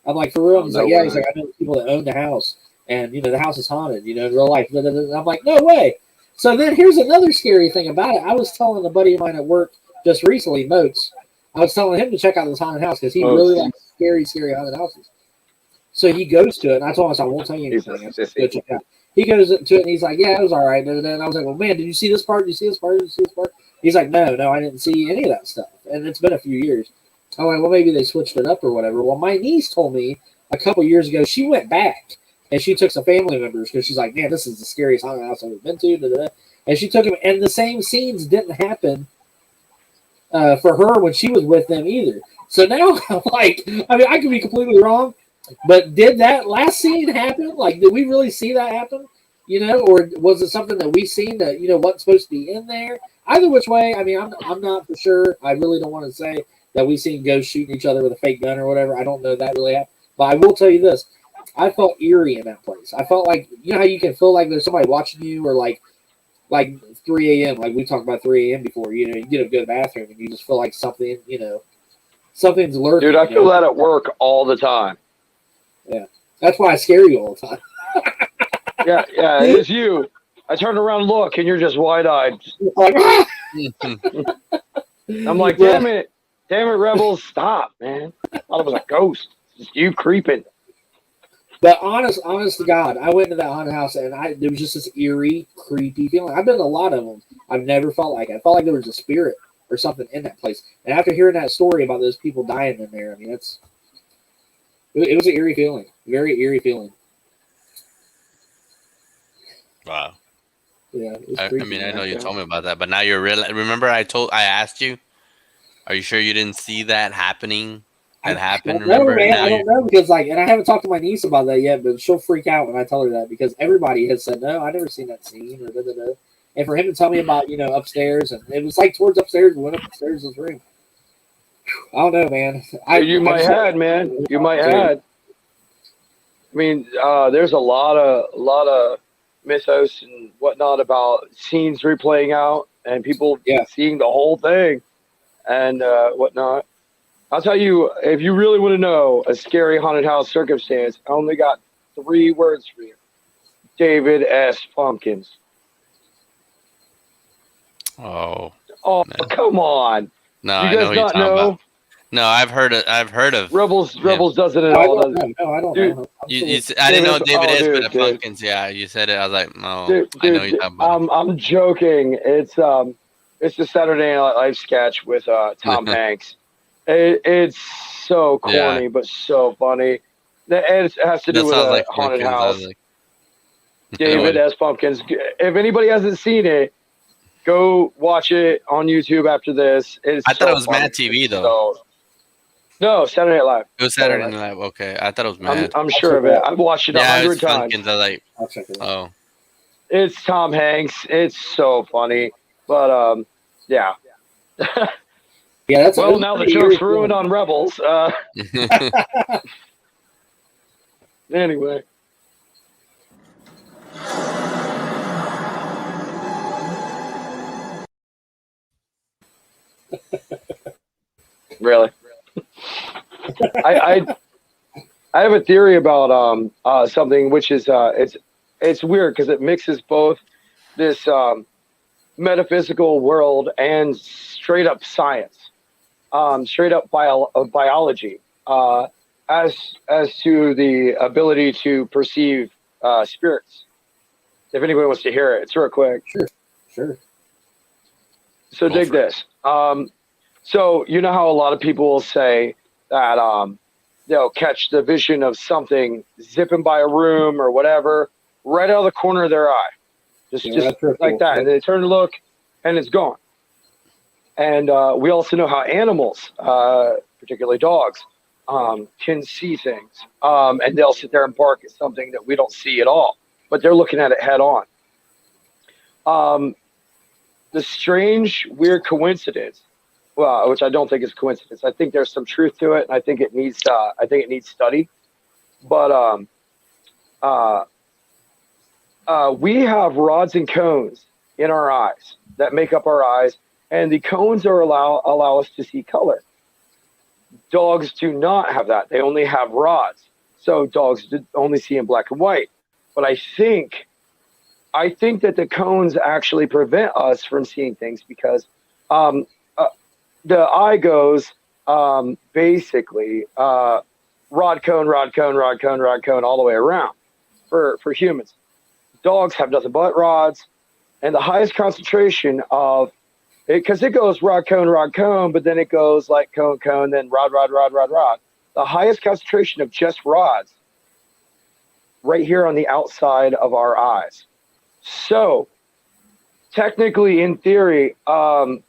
[SPEAKER 3] I'm like, for real? He's like, yeah. He's like, I know people that own the house, and the house is haunted, in real life. I'm like, no way. So then here's another scary thing about it. I was telling a buddy of mine at work just recently, Moats, I was telling him to check out this haunted house because he really likes scary haunted houses. So he goes to it, and I told him, I won't tell you anything. Go check it out. He goes to it, and he's like, yeah, it was all right. And I was like, well, man, did you see this part? Did you see this part? Did you see this part? He's like, no, I didn't see any of that stuff. And it's been a few years. I'm like, well, maybe they switched it up or whatever. Well, my niece told me a couple years ago, she went back, and she took some family members because she's like, man, this is the scariest haunted house I've ever been to. Da, da, da. And she took them, and the same scenes didn't happen for her when she was with them either. So now I'm like, I could be completely wrong, but did that last scene happen? Like, did we really see that happen? Or was it something that we seen that, wasn't supposed to be in there? Either which way, I'm not for sure. I really don't want to say that we seen ghosts shooting each other with a fake gun or whatever. I don't know if that really happened. But I will tell you this. I felt eerie in that place. I felt like, how you can feel like there's somebody watching you, or like 3 a.m., like we talked about 3 a.m. before, you get to go to the bathroom and you just feel like something, something's lurking.
[SPEAKER 5] Dude, I feel that at work all the time.
[SPEAKER 3] Yeah. That's why I scare you all the time.
[SPEAKER 5] yeah, it's you. I turn around and look, and you're just wide-eyed. I'm like, damn it, Rebels, stop, man. I thought it was a ghost. It's just you creeping.
[SPEAKER 3] But honest to God, I went to that haunted house, and there was just this eerie, creepy feeling. I've been to a lot of them. I've never felt like it. I felt like there was a spirit or something in that place. And after hearing that story about those people dying in there, it was an eerie feeling. Very eerie feeling.
[SPEAKER 4] Wow.
[SPEAKER 3] Yeah.
[SPEAKER 4] I know you told me about that, but now you're remember I asked you, are you sure you didn't see that happening? Happened. Remember?
[SPEAKER 3] Man, I don't know because and I haven't talked to my niece about that yet, but she'll freak out when I tell her that because everybody has said no, I never seen that scene or da da da. And for him to tell me about upstairs, and it was like towards upstairs, we went upstairs to his room. I don't know, man.
[SPEAKER 5] You might have. There's a lot of mythos and whatnot about scenes replaying out and people seeing the whole thing and whatnot. I'll tell you, if you really want to know a scary haunted house circumstance, I only got 3 words for you. David S. Pumpkins.
[SPEAKER 4] Oh,
[SPEAKER 5] Oh,
[SPEAKER 4] no.
[SPEAKER 5] come on.
[SPEAKER 4] No,
[SPEAKER 5] You
[SPEAKER 4] I know
[SPEAKER 5] guys
[SPEAKER 4] what you're
[SPEAKER 5] not
[SPEAKER 4] talking
[SPEAKER 5] know?
[SPEAKER 4] about. No, I've heard of
[SPEAKER 5] Rebels does it at
[SPEAKER 3] I
[SPEAKER 5] all.
[SPEAKER 3] don't know. No, I don't
[SPEAKER 5] Dude,
[SPEAKER 3] know.
[SPEAKER 4] I didn't know
[SPEAKER 5] David-
[SPEAKER 4] David
[SPEAKER 5] oh,
[SPEAKER 4] is,
[SPEAKER 5] dude,
[SPEAKER 4] but
[SPEAKER 5] dude.
[SPEAKER 4] Pumpkins. Yeah, you said it. I was like, no,
[SPEAKER 5] Dude,
[SPEAKER 4] I know what you're talking about.
[SPEAKER 5] I'm joking. It's the Saturday Night Live sketch with Tom Hanks. It's so corny,
[SPEAKER 4] Yeah.
[SPEAKER 5] but so funny. It has to do
[SPEAKER 4] That
[SPEAKER 5] with
[SPEAKER 4] sounds
[SPEAKER 5] a
[SPEAKER 4] like
[SPEAKER 5] haunted
[SPEAKER 4] Pumpkins. I was
[SPEAKER 5] house.
[SPEAKER 4] like,
[SPEAKER 5] David S. Pumpkins. If anybody hasn't seen it, go watch it on YouTube after this. It's
[SPEAKER 4] I thought
[SPEAKER 5] so
[SPEAKER 4] it was
[SPEAKER 5] funny.
[SPEAKER 4] Mad TV
[SPEAKER 5] It's
[SPEAKER 4] though.
[SPEAKER 5] no, Saturday Night Live.
[SPEAKER 4] It was Saturday Night Live. Okay, I thought it was Mad.
[SPEAKER 5] I'm sure of it. I've watched it
[SPEAKER 4] Yeah, it
[SPEAKER 5] 100
[SPEAKER 4] was
[SPEAKER 5] times.
[SPEAKER 4] Pumpkins. I was like,
[SPEAKER 3] I'll check it out.
[SPEAKER 4] oh,
[SPEAKER 5] It's Tom Hanks. It's so funny. But yeah.
[SPEAKER 3] Yeah, that's
[SPEAKER 5] Well, now the joke's ruined on Rebels. Anyway. Really? I have a theory about something which is it's weird because it mixes both this metaphysical world and straight up science, straight up biology, as to the ability to perceive spirits. If anybody wants to hear it, it's real quick.
[SPEAKER 3] Sure.
[SPEAKER 5] So
[SPEAKER 4] Go
[SPEAKER 5] dig
[SPEAKER 4] for it.
[SPEAKER 5] this. So you know how a lot of people will say that they'll catch the vision of something zipping by a room or whatever right out of the corner of their eye, just
[SPEAKER 3] that's real
[SPEAKER 5] like
[SPEAKER 3] cool.
[SPEAKER 5] that, and they turn to look, and it's gone. And we also know how animals, particularly dogs, can see things, and they'll sit there and bark at something that we don't see at all, but they're looking at it head on. The strange, weird coincidence, well, which I don't think is coincidence. I think there's some truth to it, and I think it needs study. But we have rods and cones in our eyes that make up our eyes, and the cones allow us to see color. Dogs do not have that; they only have rods. So dogs only see in black and white. But I think that the cones actually prevent us from seeing things because the eye goes basically rod cone all the way around for humans. Dogs have nothing but rods, and the highest concentration of it, because it goes rod cone, but then it goes like cone, then rod. The highest concentration of just rods right here on the outside of our eyes. So technically, in theory, the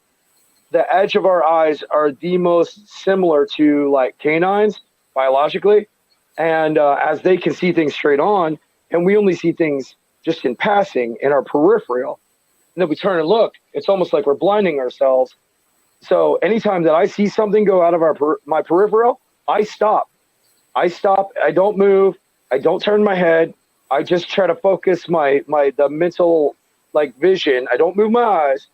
[SPEAKER 5] edge of our eyes are the most similar to like canines biologically, and as they can see things straight on, and we only see things just in passing in our peripheral, and then we turn and look, it's almost like we're blinding ourselves. So anytime that I see something go out of my peripheral, I stop. I don't move. I don't turn my head. I just try to focus the mental like vision. I don't move my eyes.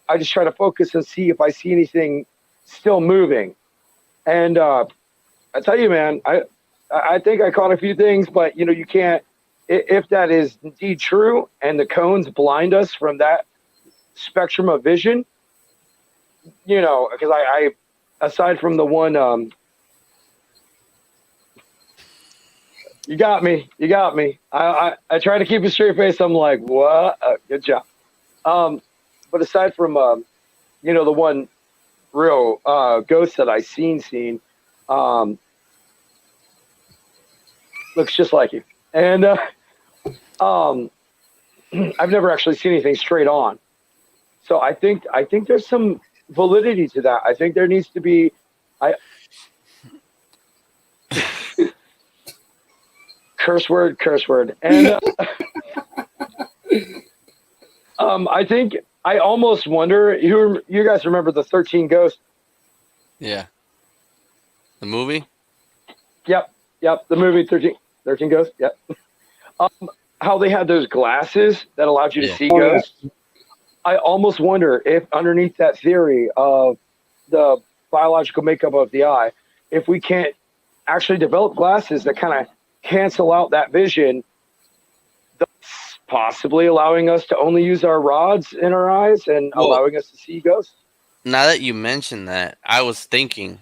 [SPEAKER 5] I just try to focus and see if I see anything still moving. And I tell you, man, I think I caught a few things, but you can't. If that is indeed true, and the cones blind us from that spectrum of vision, because I aside from the one, you got me. I try to keep a straight face. I'm like, what? Good job. But aside from, the one real ghost that I seen, looks just like you. And I've never actually seen anything straight on. So I think there's some validity to that. I think there needs to be. Curse word. And I think I almost wonder. You guys remember the 13 Ghosts?
[SPEAKER 4] yeah. The movie?
[SPEAKER 5] Yep. The movie 13 Ghosts. Yep. how they had those glasses that allowed you to
[SPEAKER 4] Yeah.
[SPEAKER 5] see
[SPEAKER 3] Oh, yeah.
[SPEAKER 5] ghosts. I almost wonder if underneath that theory of the biological makeup of the eye, if we can't actually develop glasses that kind of cancel out that vision, thus possibly allowing us to only use our rods in our eyes and
[SPEAKER 4] Well-
[SPEAKER 5] allowing us to see ghosts.
[SPEAKER 4] Now that you mentioned that, I was thinking,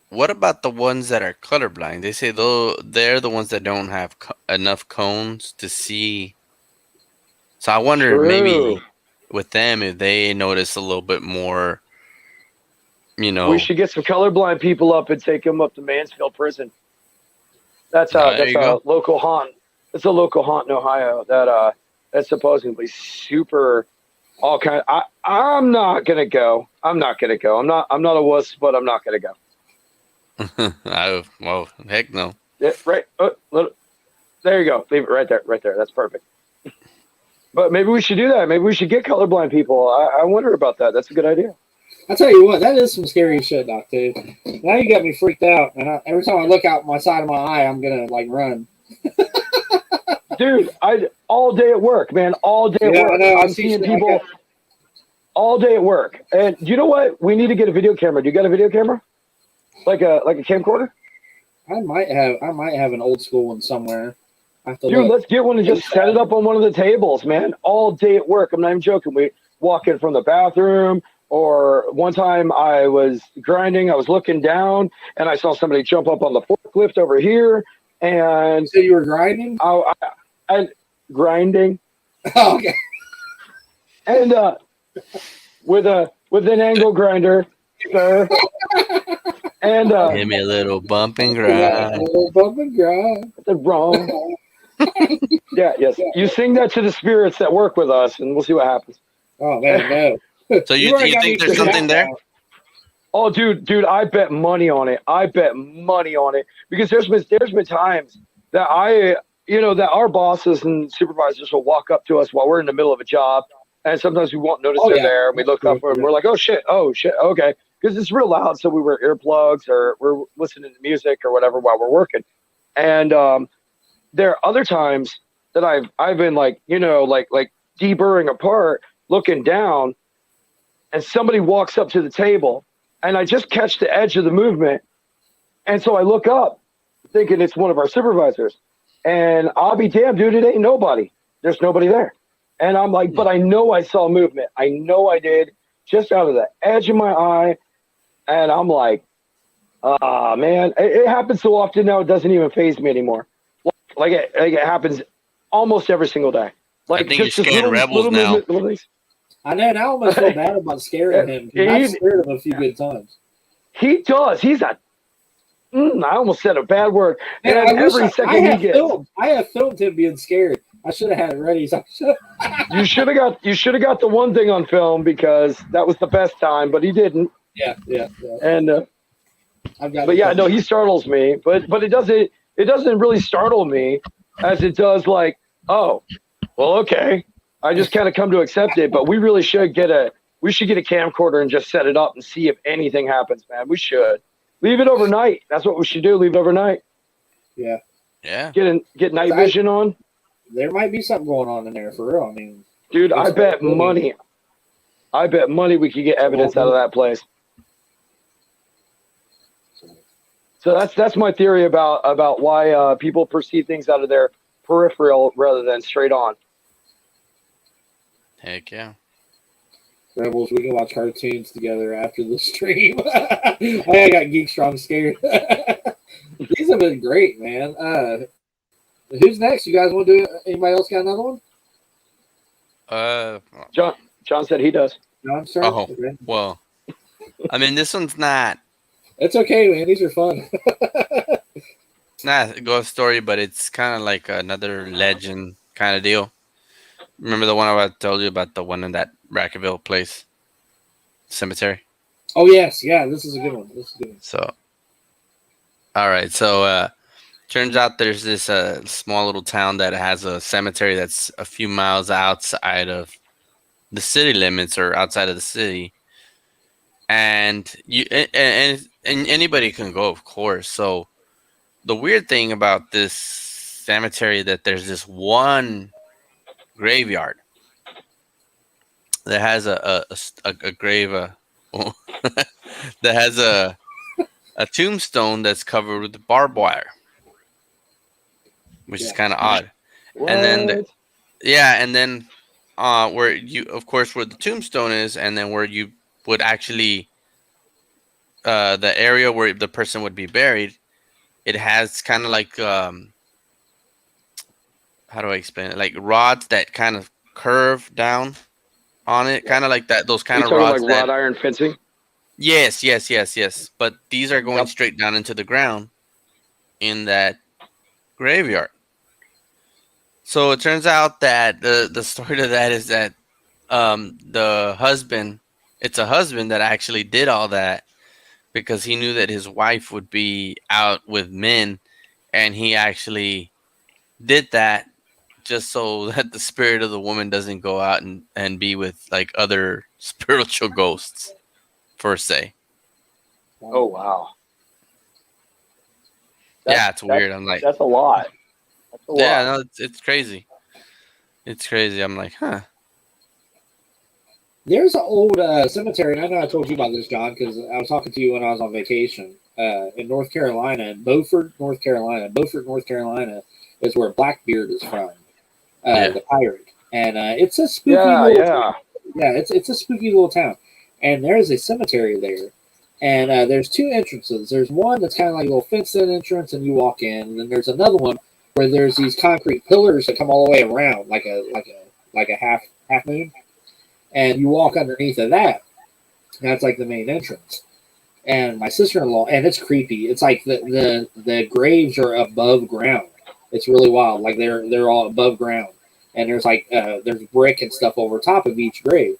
[SPEAKER 4] what about the ones that are colorblind? They say though they're the ones that don't have enough cones to see. So I wonder if maybe
[SPEAKER 5] True.
[SPEAKER 4] with them, if they notice a little bit more, you know.
[SPEAKER 5] We should get some colorblind people up and take them up to Mansfield Prison. That's
[SPEAKER 4] There
[SPEAKER 5] that's
[SPEAKER 4] you
[SPEAKER 5] a
[SPEAKER 4] go.
[SPEAKER 5] local haunt. It's a local haunt in Ohio that's supposedly super all kind. I'm not gonna go. I'm not a wuss, but I'm not gonna go.
[SPEAKER 4] Well, heck no.
[SPEAKER 5] Yeah, right. There you go. Leave it right there. Right there. That's perfect. But maybe we should do that. Maybe we should get colorblind people. I wonder about that. That's a good idea.
[SPEAKER 3] I'll tell you what, that is some scary shit, Doc, dude. Now you got me freaked out, and every time I look out my side of my eye, I'm gonna like run.
[SPEAKER 5] Dude, all day at work, man. All day at
[SPEAKER 3] Yeah,
[SPEAKER 5] work.
[SPEAKER 3] I know.
[SPEAKER 5] I'm seeing people all day at work. And you know what? We need to get a video camera. Do you got a video camera? Like a camcorder?
[SPEAKER 3] I might have an old school one somewhere. I have to
[SPEAKER 5] Dude,
[SPEAKER 3] look.
[SPEAKER 5] let's get one and just set it up on one of the tables, man. All day at work. I'm not even joking. We walk in from the bathroom, or one time I was grinding, I was looking down, and I saw somebody jump up on the forklift over here, and
[SPEAKER 3] You said you were grinding?
[SPEAKER 5] I grinding,
[SPEAKER 3] Oh, okay.
[SPEAKER 5] and with an angle grinder, sir, and
[SPEAKER 4] Give me a little bump and
[SPEAKER 3] Yeah, a
[SPEAKER 4] grind.
[SPEAKER 3] little bump and grind.
[SPEAKER 5] the wrong. Yes. You sing that to the spirits that work with us, and we'll see what happens.
[SPEAKER 3] Oh man, no.
[SPEAKER 4] So you
[SPEAKER 3] already got
[SPEAKER 4] think
[SPEAKER 3] me
[SPEAKER 4] there's
[SPEAKER 3] freaked
[SPEAKER 4] something
[SPEAKER 3] out
[SPEAKER 4] there?
[SPEAKER 3] now.
[SPEAKER 5] Oh, dude, I bet money on it. Because there's been times that that our bosses and supervisors will walk up to us while we're in the middle of a job, and sometimes we won't notice
[SPEAKER 3] Oh,
[SPEAKER 5] they're
[SPEAKER 3] yeah.
[SPEAKER 5] there, and we look up and we're like, oh shit, okay, because it's real loud, so we wear earplugs or we're listening to music or whatever while we're working, and there are other times that I've been like deburring apart, looking down, and somebody walks up to the table, and I just catch the edge of the movement, and so I look up, thinking it's one of our supervisors, and I'll be damned, dude, it ain't nobody. There's nobody there, and I'm like, but I know I saw movement. I know I did, just out of the edge of my eye, and I'm like, man, it happens so often now it doesn't even faze me anymore. Like it happens almost every single day. Like
[SPEAKER 4] I think
[SPEAKER 5] just
[SPEAKER 4] you're scaring rebels now.
[SPEAKER 5] movement, little things.
[SPEAKER 3] I know. Now I almost feel bad about scaring him. 'Cause I've scared him a few good times.
[SPEAKER 5] He does. He's a. I almost said a bad word.
[SPEAKER 3] Man,
[SPEAKER 5] And
[SPEAKER 3] I wish
[SPEAKER 5] every
[SPEAKER 3] I
[SPEAKER 5] second he
[SPEAKER 3] have
[SPEAKER 5] gets,
[SPEAKER 3] filmed. I have filmed him being scared. I should have had it ready. So
[SPEAKER 5] you should have got the one thing on film, because that was the best time, but he didn't.
[SPEAKER 3] yeah.
[SPEAKER 5] And
[SPEAKER 3] I've got.
[SPEAKER 5] but yeah, no, he startles me. But it doesn't really startle me as it does like, oh, well, okay. I just kind of come to accept it. But we really should get a camcorder and just set it up and see if anything happens, man. We should leave it overnight. That's what we should do. Leave it overnight.
[SPEAKER 3] Yeah.
[SPEAKER 4] Yeah.
[SPEAKER 5] Get night vision on.
[SPEAKER 3] There might be something going on in there for real. I mean,
[SPEAKER 5] Dude, I bet money we could get evidence out of that place. So that's my theory about why people perceive things out of their peripheral rather than straight on.
[SPEAKER 4] Heck yeah.
[SPEAKER 3] Rebels, we can watch cartoons together after the stream. I got Geek Strong scared. These have been great, man. Who's next? You guys want to do it? Anybody else got another one?
[SPEAKER 5] John said he does.
[SPEAKER 3] No, I'm sorry.
[SPEAKER 4] Oh.
[SPEAKER 3] Okay.
[SPEAKER 4] Well, I mean, this one's not
[SPEAKER 3] It's okay, man. These are fun.
[SPEAKER 4] a ghost story, but it's kind of like another legend kind of deal. Remember the one I told you about, the one in that Rackville place cemetery?
[SPEAKER 3] Oh yes, yeah. This is a good one.
[SPEAKER 4] So, all right. So, turns out there's this small little town that has a cemetery that's a few miles outside of the city limits, or outside of the city, and anybody can go, of course. So, the weird thing about this cemetery that there's this one graveyard that has a grave that has a tombstone that's covered with barbed wire, which is kind of odd. And then and then where you, of course, where the tombstone is, and then where you would actually the area where the person would be buried, it has kind of like how do I explain it? Like rods that kind of curve down on it, kind of like that. Those kind of rods,
[SPEAKER 5] like wrought iron fencing.
[SPEAKER 4] Yes. But these are going straight down into the ground in that graveyard. So it turns out that the story to that is that the husband, it's a husband that actually did all that because he knew that his wife would be out with men, and he actually did that just so that the spirit of the woman doesn't go out and be with like other spiritual ghosts, per se.
[SPEAKER 5] Oh wow.
[SPEAKER 4] It's weird. I'm like,
[SPEAKER 5] that's a lot. That's a lot.
[SPEAKER 4] Yeah, no, it's crazy. It's crazy. I'm like, huh.
[SPEAKER 3] There's an old cemetery, and I know I told you about this, John, because I was talking to you when I was on vacation in North Carolina, in Beaufort, North Carolina. Beaufort, North Carolina is where Blackbeard is from, the pirate, and it's a spooky little town. Yeah, it's a spooky little town, and there's a cemetery there, and there's two entrances. There's one that's kind of like a little fenced-in entrance, and you walk in, and then there's another one where there's these concrete pillars that come all the way around, like a half moon. And you walk underneath of that. That's like the main entrance. And my sister-in-law, and it's creepy. It's like the graves are above ground. It's really wild. Like they're all above ground. And there's like there's brick and stuff over top of each grave.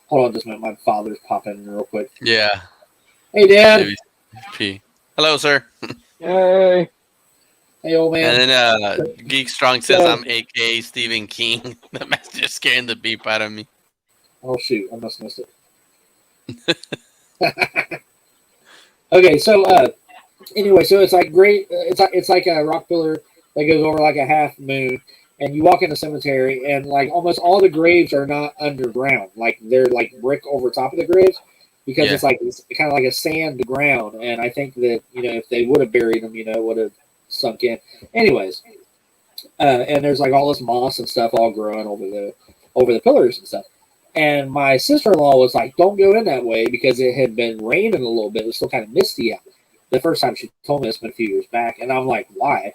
[SPEAKER 3] Hold on just a minute. My father's popping in real quick.
[SPEAKER 4] Yeah.
[SPEAKER 3] Hey, Dad.
[SPEAKER 4] P. Hello, sir.
[SPEAKER 5] Hey.
[SPEAKER 3] Hey, old man.
[SPEAKER 4] And then Geek Strong says I'm AKA Stephen King. The master scaring the beep out of me.
[SPEAKER 3] Oh shoot! I must have missed it. Okay, so anyway, so it's like great. It's like a rock pillar that goes over like a half moon, and you walk in the cemetery, and like almost all the graves are not underground. Like they're like brick over top of the graves because it's kind of like a sand ground. And I think that if they would have buried them, it would have sunk in. Anyways, and there's like all this moss and stuff all growing over the pillars and stuff. And my sister-in-law was like, don't go in that way because it had been raining a little bit. It was still kind of misty out. The first time she told me this been a few years back. And I'm like, why?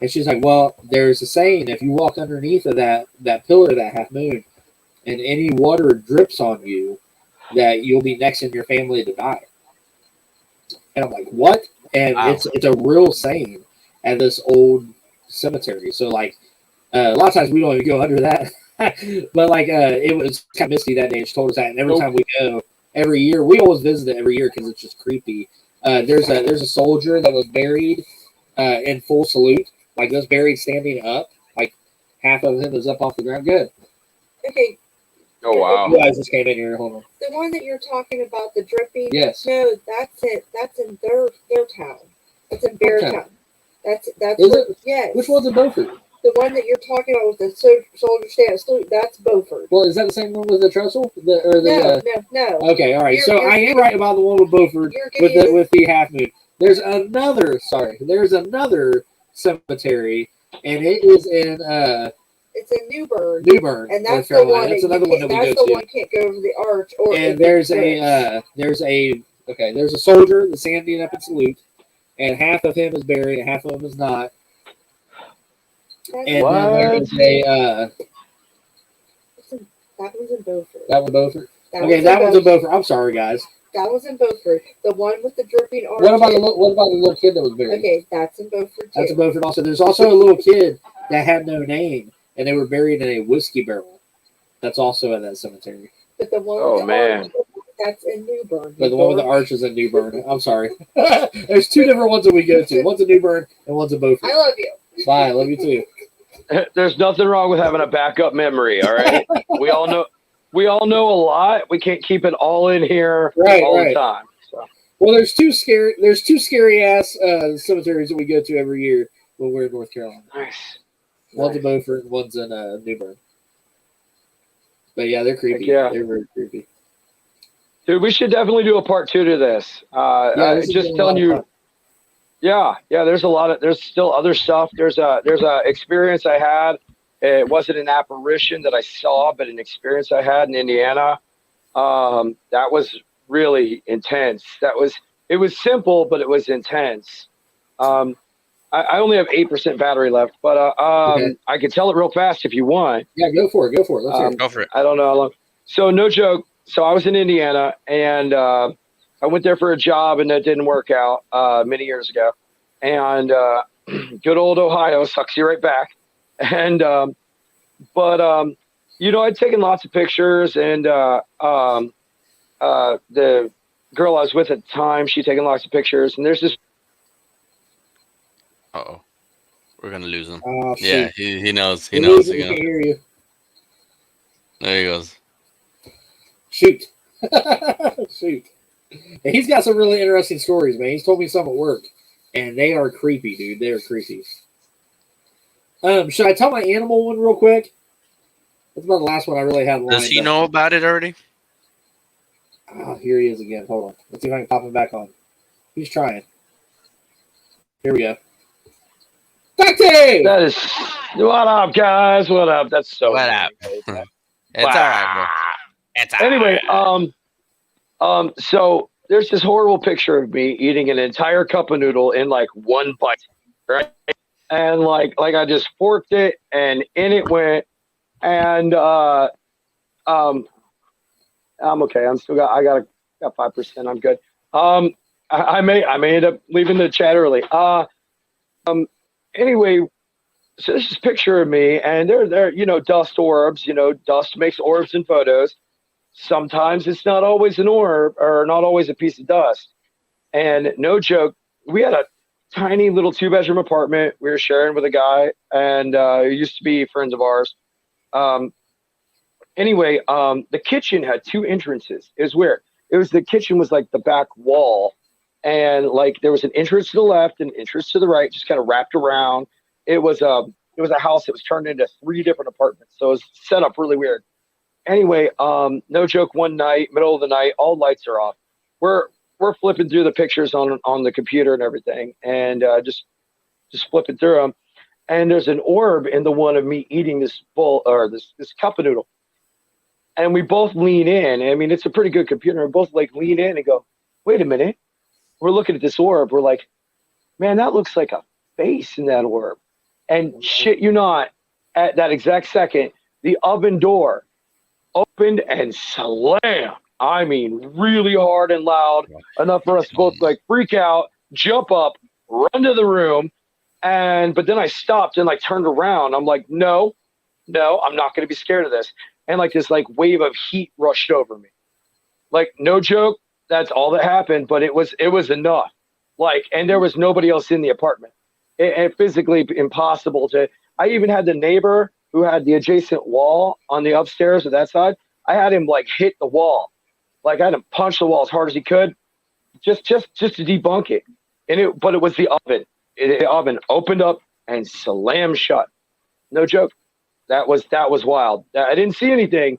[SPEAKER 3] And she's like, well, there's a saying, if you walk underneath of that pillar, that half moon, and any water drips on you, that you'll be next in your family to die. And I'm like, what? And it's a real saying at this old cemetery. So like a lot of times we don't even go under that. But like it was kind of misty that day, and she told us that. And every time we go, every year, we always visit it every year because it's just creepy. There's a soldier that was buried in full salute, like was buried standing up, like half of him is up off the ground. Good.
[SPEAKER 6] Okay.
[SPEAKER 5] Oh wow!
[SPEAKER 3] You guys just came in here. Hold on.
[SPEAKER 6] The one that you're talking about, the dripping.
[SPEAKER 3] Yes.
[SPEAKER 6] No, that's it. That's in their town. That's in Beartown. That's.
[SPEAKER 3] Is it?
[SPEAKER 6] Yes.
[SPEAKER 3] Which one's in Beaufort?
[SPEAKER 6] The one that you're talking about with the soldier stand salute, that's Beaufort.
[SPEAKER 3] Well, is that the same one with the trestle?
[SPEAKER 6] No.
[SPEAKER 3] Okay, all right. So I am right about the one with Beaufort with the half moon. There's another cemetery, and it is in
[SPEAKER 6] it's in New Bern.
[SPEAKER 3] And
[SPEAKER 6] that's the one.
[SPEAKER 3] That's another one that we go to.
[SPEAKER 6] That's the one can't go over the arch.
[SPEAKER 3] And there's a soldier that's standing up in salute, and half of him is buried, and half of him is not. And then there's
[SPEAKER 6] that was in Beaufort.
[SPEAKER 3] That was Beaufort? That was in Beaufort. I'm sorry, guys.
[SPEAKER 6] That was in Beaufort. The one with the dripping arch.
[SPEAKER 3] What about the little kid that was buried?
[SPEAKER 6] Okay, that's in Beaufort too.
[SPEAKER 3] That's in Beaufort also. There's also a little kid that had no name, and they were buried in a whiskey barrel. That's also at that cemetery.
[SPEAKER 6] But the one arch, that's in New Bern.
[SPEAKER 3] But the one with the arch is in New Bern. I'm sorry. There's two different ones that we go to. One's in New Bern and one's in Beaufort.
[SPEAKER 6] I love you.
[SPEAKER 3] Bye. I love you too.
[SPEAKER 5] There's nothing wrong with having a backup memory. All right. We all know a lot. We can't keep it all in here all the time. So.
[SPEAKER 3] Well, there's two scary ass cemeteries that we go to every year. Well, we're in North Carolina.
[SPEAKER 5] Nice.
[SPEAKER 3] One's in Beaufort, and one's in New Bern. But yeah, they're creepy.
[SPEAKER 5] Heck yeah.
[SPEAKER 3] They're very creepy.
[SPEAKER 5] Dude, we should definitely do a part 2 to this.
[SPEAKER 3] This is
[SPEAKER 5] Just
[SPEAKER 3] a
[SPEAKER 5] telling
[SPEAKER 3] lot of
[SPEAKER 5] you.
[SPEAKER 3] fun.
[SPEAKER 5] Yeah. There's still other stuff. There's a experience I had. It wasn't an apparition that I saw, but an experience I had in Indiana. That was really intense. It was simple, but it was intense. I only have 8% battery left, but
[SPEAKER 3] Okay.
[SPEAKER 5] I can tell it real fast if you want.
[SPEAKER 3] Yeah, go for it. Go for it. Let's hear it.
[SPEAKER 4] Go for it.
[SPEAKER 5] I don't know how long. So no joke. So I was in Indiana, and I went there for a job, and that didn't work out many years ago. And good old Ohio sucks you right back. And but I'd taken lots of pictures, and the girl I was with at the time, she'd taken lots of pictures, and there's this.
[SPEAKER 4] Uh-oh. We're going to lose him.
[SPEAKER 3] Oh,
[SPEAKER 4] Yeah,
[SPEAKER 3] shoot.
[SPEAKER 4] he knows. He
[SPEAKER 3] We
[SPEAKER 4] knows.
[SPEAKER 3] lose it, we can't hear you.
[SPEAKER 4] There he goes.
[SPEAKER 3] Shoot. Shoot. And he's got some really interesting stories, man. He's told me some at work, and they are creepy, dude. They are creepy. Should I tell my animal one real quick? That's about the last one I really had lined
[SPEAKER 4] Does he
[SPEAKER 3] up.
[SPEAKER 4] know about it already?
[SPEAKER 3] Oh, here he is again. Hold on. Let's see if I can pop him back on. He's trying. Here we go. Ducty!
[SPEAKER 5] That is what up, guys? What up? That's so.
[SPEAKER 4] What up?
[SPEAKER 5] amazing.
[SPEAKER 4] It's all right, bro. It's all
[SPEAKER 5] Anyway,
[SPEAKER 4] right.
[SPEAKER 5] so there's this horrible picture of me eating an entire cup of noodle in like one bite, right? And like I just forked it, and in it went, and I'm okay. I got 5%. I'm good. I may end up leaving the chat early. Anyway, so this is a picture of me, and they're dust orbs. Dust makes orbs in photos. Sometimes it's not always an orb or not always a piece of dust. And no joke, we had a tiny little 2-bedroom apartment we were sharing with a guy, and he used to be friends of ours. Anyway, the kitchen had 2 entrances. It was weird. The kitchen was like the back wall, and like there was an entrance to the left and an entrance to the right, just kind of wrapped around. It was a house that was turned into 3 different apartments, so it was set up really weird. Anyway, no joke, one night, middle of the night, all lights are off. We're flipping through the pictures on the computer and everything, and just flipping through them. And there's an orb in the one of me eating this bowl or this cup of noodle. And we both lean in. I mean, it's a pretty good computer. We both like lean in and go, wait a minute. We're looking at this orb. We're like, man, that looks like a face in that orb. And shit you not, at that exact second, the oven door opened and slammed. I mean, really hard and loud, enough for us to both like freak out, jump up, run to the room. But then I stopped and like turned around. I'm like, no, I'm not going to be scared of this. And like this like wave of heat rushed over me. Like, no joke, that's all that happened, but it was enough. Like, and there was nobody else in the apartment. It physically impossible to. I even had the neighbor who had the adjacent wall on the upstairs of that side. I had him like hit the wall. Like I had him punch the wall as hard as he could, just to debunk it. But it was the oven. The oven opened up and slammed shut. No joke. That was wild. I didn't see anything,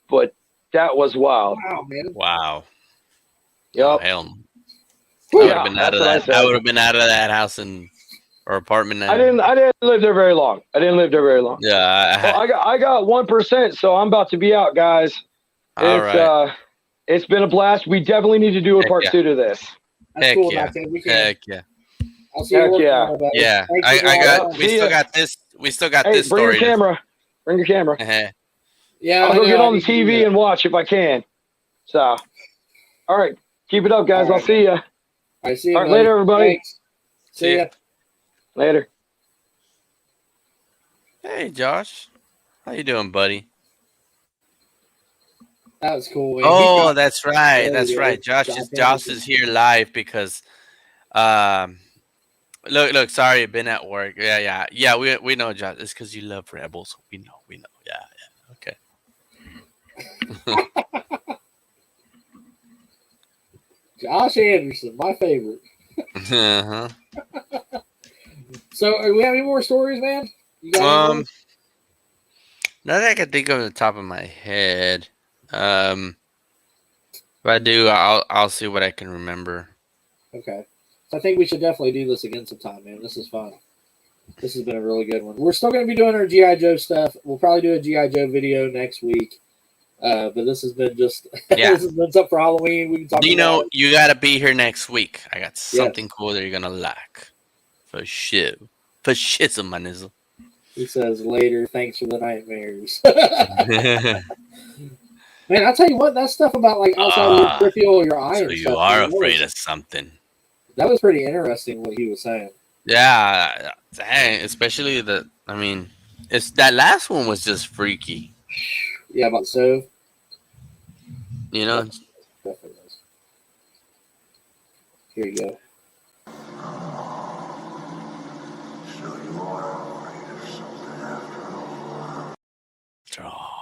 [SPEAKER 5] but that was wild.
[SPEAKER 3] Wow, man.
[SPEAKER 4] Wow.
[SPEAKER 5] Yep.
[SPEAKER 4] Oh, hell.
[SPEAKER 5] Yeah,
[SPEAKER 4] I would have been out of
[SPEAKER 5] that's
[SPEAKER 4] that.
[SPEAKER 5] what I
[SPEAKER 4] I
[SPEAKER 5] said.
[SPEAKER 4] would have been out of that house or apartment now.
[SPEAKER 5] I didn't live there very long.
[SPEAKER 4] Yeah.
[SPEAKER 5] Well, I got 1%, so I'm about to be out, guys.
[SPEAKER 4] All right.
[SPEAKER 5] It's been a blast. We definitely need to do a
[SPEAKER 4] Heck
[SPEAKER 5] part
[SPEAKER 4] yeah.
[SPEAKER 5] 2 to this.
[SPEAKER 3] That's
[SPEAKER 4] Heck
[SPEAKER 3] cool,
[SPEAKER 4] yeah.
[SPEAKER 3] Dr. We can.
[SPEAKER 4] Heck yeah.
[SPEAKER 3] I'll see you
[SPEAKER 5] Heck
[SPEAKER 3] working
[SPEAKER 5] yeah.
[SPEAKER 3] on it, buddy.
[SPEAKER 4] Yeah.
[SPEAKER 3] Thank you
[SPEAKER 4] I
[SPEAKER 3] for
[SPEAKER 4] got.
[SPEAKER 3] all
[SPEAKER 4] We
[SPEAKER 3] that.
[SPEAKER 4] still got this. We still got
[SPEAKER 5] Hey,
[SPEAKER 4] this
[SPEAKER 5] bring your
[SPEAKER 4] story.
[SPEAKER 5] camera. Bring your camera.
[SPEAKER 3] Yeah,
[SPEAKER 5] I'll
[SPEAKER 3] I
[SPEAKER 5] go
[SPEAKER 3] know,
[SPEAKER 5] get
[SPEAKER 3] I
[SPEAKER 5] on the
[SPEAKER 3] need to do
[SPEAKER 5] TV
[SPEAKER 3] that.
[SPEAKER 5] and watch if I can. So, all right. Keep it up, guys.
[SPEAKER 3] All right.
[SPEAKER 5] I'll see you.
[SPEAKER 3] All right, see you
[SPEAKER 5] All right,
[SPEAKER 3] buddy.
[SPEAKER 5] later, everybody.
[SPEAKER 3] Thanks. See ya.
[SPEAKER 5] Later.
[SPEAKER 4] Hey, Josh. How you doing, buddy?
[SPEAKER 3] That was cool. Man.
[SPEAKER 4] Oh, that's right.
[SPEAKER 3] There
[SPEAKER 4] That's
[SPEAKER 3] you go.
[SPEAKER 4] right. Josh
[SPEAKER 3] Josh
[SPEAKER 4] is here live because look, sorry, been at work. Yeah, we know, Josh. It's because you love Rebels. We know. Yeah. Okay.
[SPEAKER 3] Josh Anderson, my favorite.
[SPEAKER 4] Uh-huh.
[SPEAKER 3] So, do we have any more stories, man? You got any more?
[SPEAKER 4] Nothing I can think of the top of my head. If I do, I'll see what I can remember.
[SPEAKER 3] Okay. So I think we should definitely do this again sometime, man. This is fun. This has been a really good one. We're still going to be doing our G.I. Joe stuff. We'll probably do a G.I. Joe video next week. But this has been just this has been up for Halloween. We can talk
[SPEAKER 4] Dino,
[SPEAKER 3] about
[SPEAKER 4] you gotta be here next week. I got something cool that you're gonna like. For shit. For shit, my nizzle.
[SPEAKER 3] He says later, thanks for the nightmares. Man, I'll tell you what, that stuff about like outside your peripheral, your eye and
[SPEAKER 4] so
[SPEAKER 3] stuff.
[SPEAKER 4] You are afraid of something.
[SPEAKER 3] That was pretty interesting what he was saying.
[SPEAKER 4] Yeah, dang, especially it's that last one was just freaky.
[SPEAKER 3] Yeah, about Sove.
[SPEAKER 4] You know?
[SPEAKER 3] Definitely was. Here you go.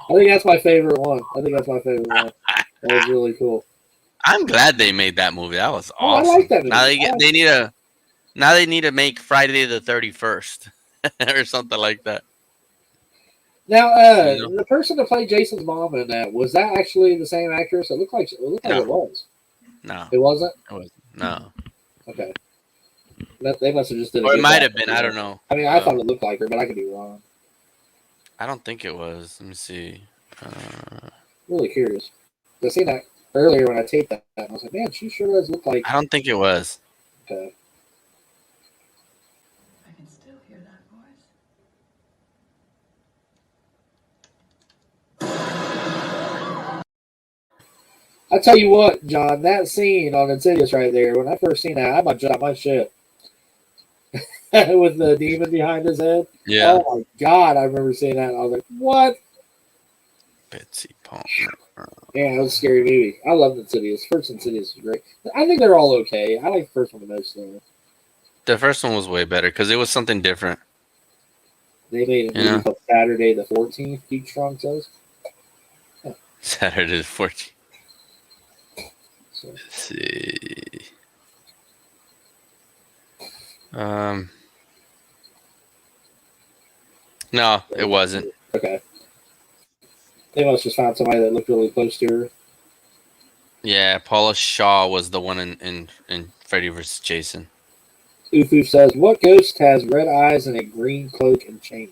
[SPEAKER 3] I think that's my favorite one. That was really cool.
[SPEAKER 4] I'm glad they made that movie. That was awesome.
[SPEAKER 3] I like that movie.
[SPEAKER 4] Now they need to make Friday the 31st or something like that.
[SPEAKER 3] Now, the person that played Jason's mom in that, was that actually the same actress? It looked like it was.
[SPEAKER 4] No.
[SPEAKER 3] It wasn't?
[SPEAKER 4] It was no.
[SPEAKER 3] Okay. They must have just did it.
[SPEAKER 4] Or it might have been. I don't know.
[SPEAKER 3] I mean, I thought it looked like her, but I could be wrong.
[SPEAKER 4] I don't think it was. Let me see.
[SPEAKER 3] Really curious. I seen that earlier when I taped that. I was like, man, she sure does look like.
[SPEAKER 4] I don't think it was.
[SPEAKER 3] Okay.
[SPEAKER 7] I can still hear that voice.
[SPEAKER 3] I tell you what, John, that scene on Insidious right there, when I first seen that, I about dropped my shit. With the demon behind his head.
[SPEAKER 4] Yeah.
[SPEAKER 3] Oh my God, I remember seeing that. I was like, what?
[SPEAKER 4] Betsy Palmer.
[SPEAKER 3] Yeah, it was a scary movie. I love Insidious. First Insidious was great. I think they're all okay. I like the first one the most, though.
[SPEAKER 4] The first one was way better because it was something different.
[SPEAKER 3] They made a movie called Saturday the 14th, Pete Strong says.
[SPEAKER 4] Saturday the 14th.
[SPEAKER 3] So.
[SPEAKER 4] Let's see. No, it wasn't.
[SPEAKER 3] Okay. They must just found somebody that looked really close to her.
[SPEAKER 4] Yeah, Paula Shaw was the one in Freddy vs. Jason.
[SPEAKER 3] Ufu says, what ghost has red eyes and a green cloak and chains?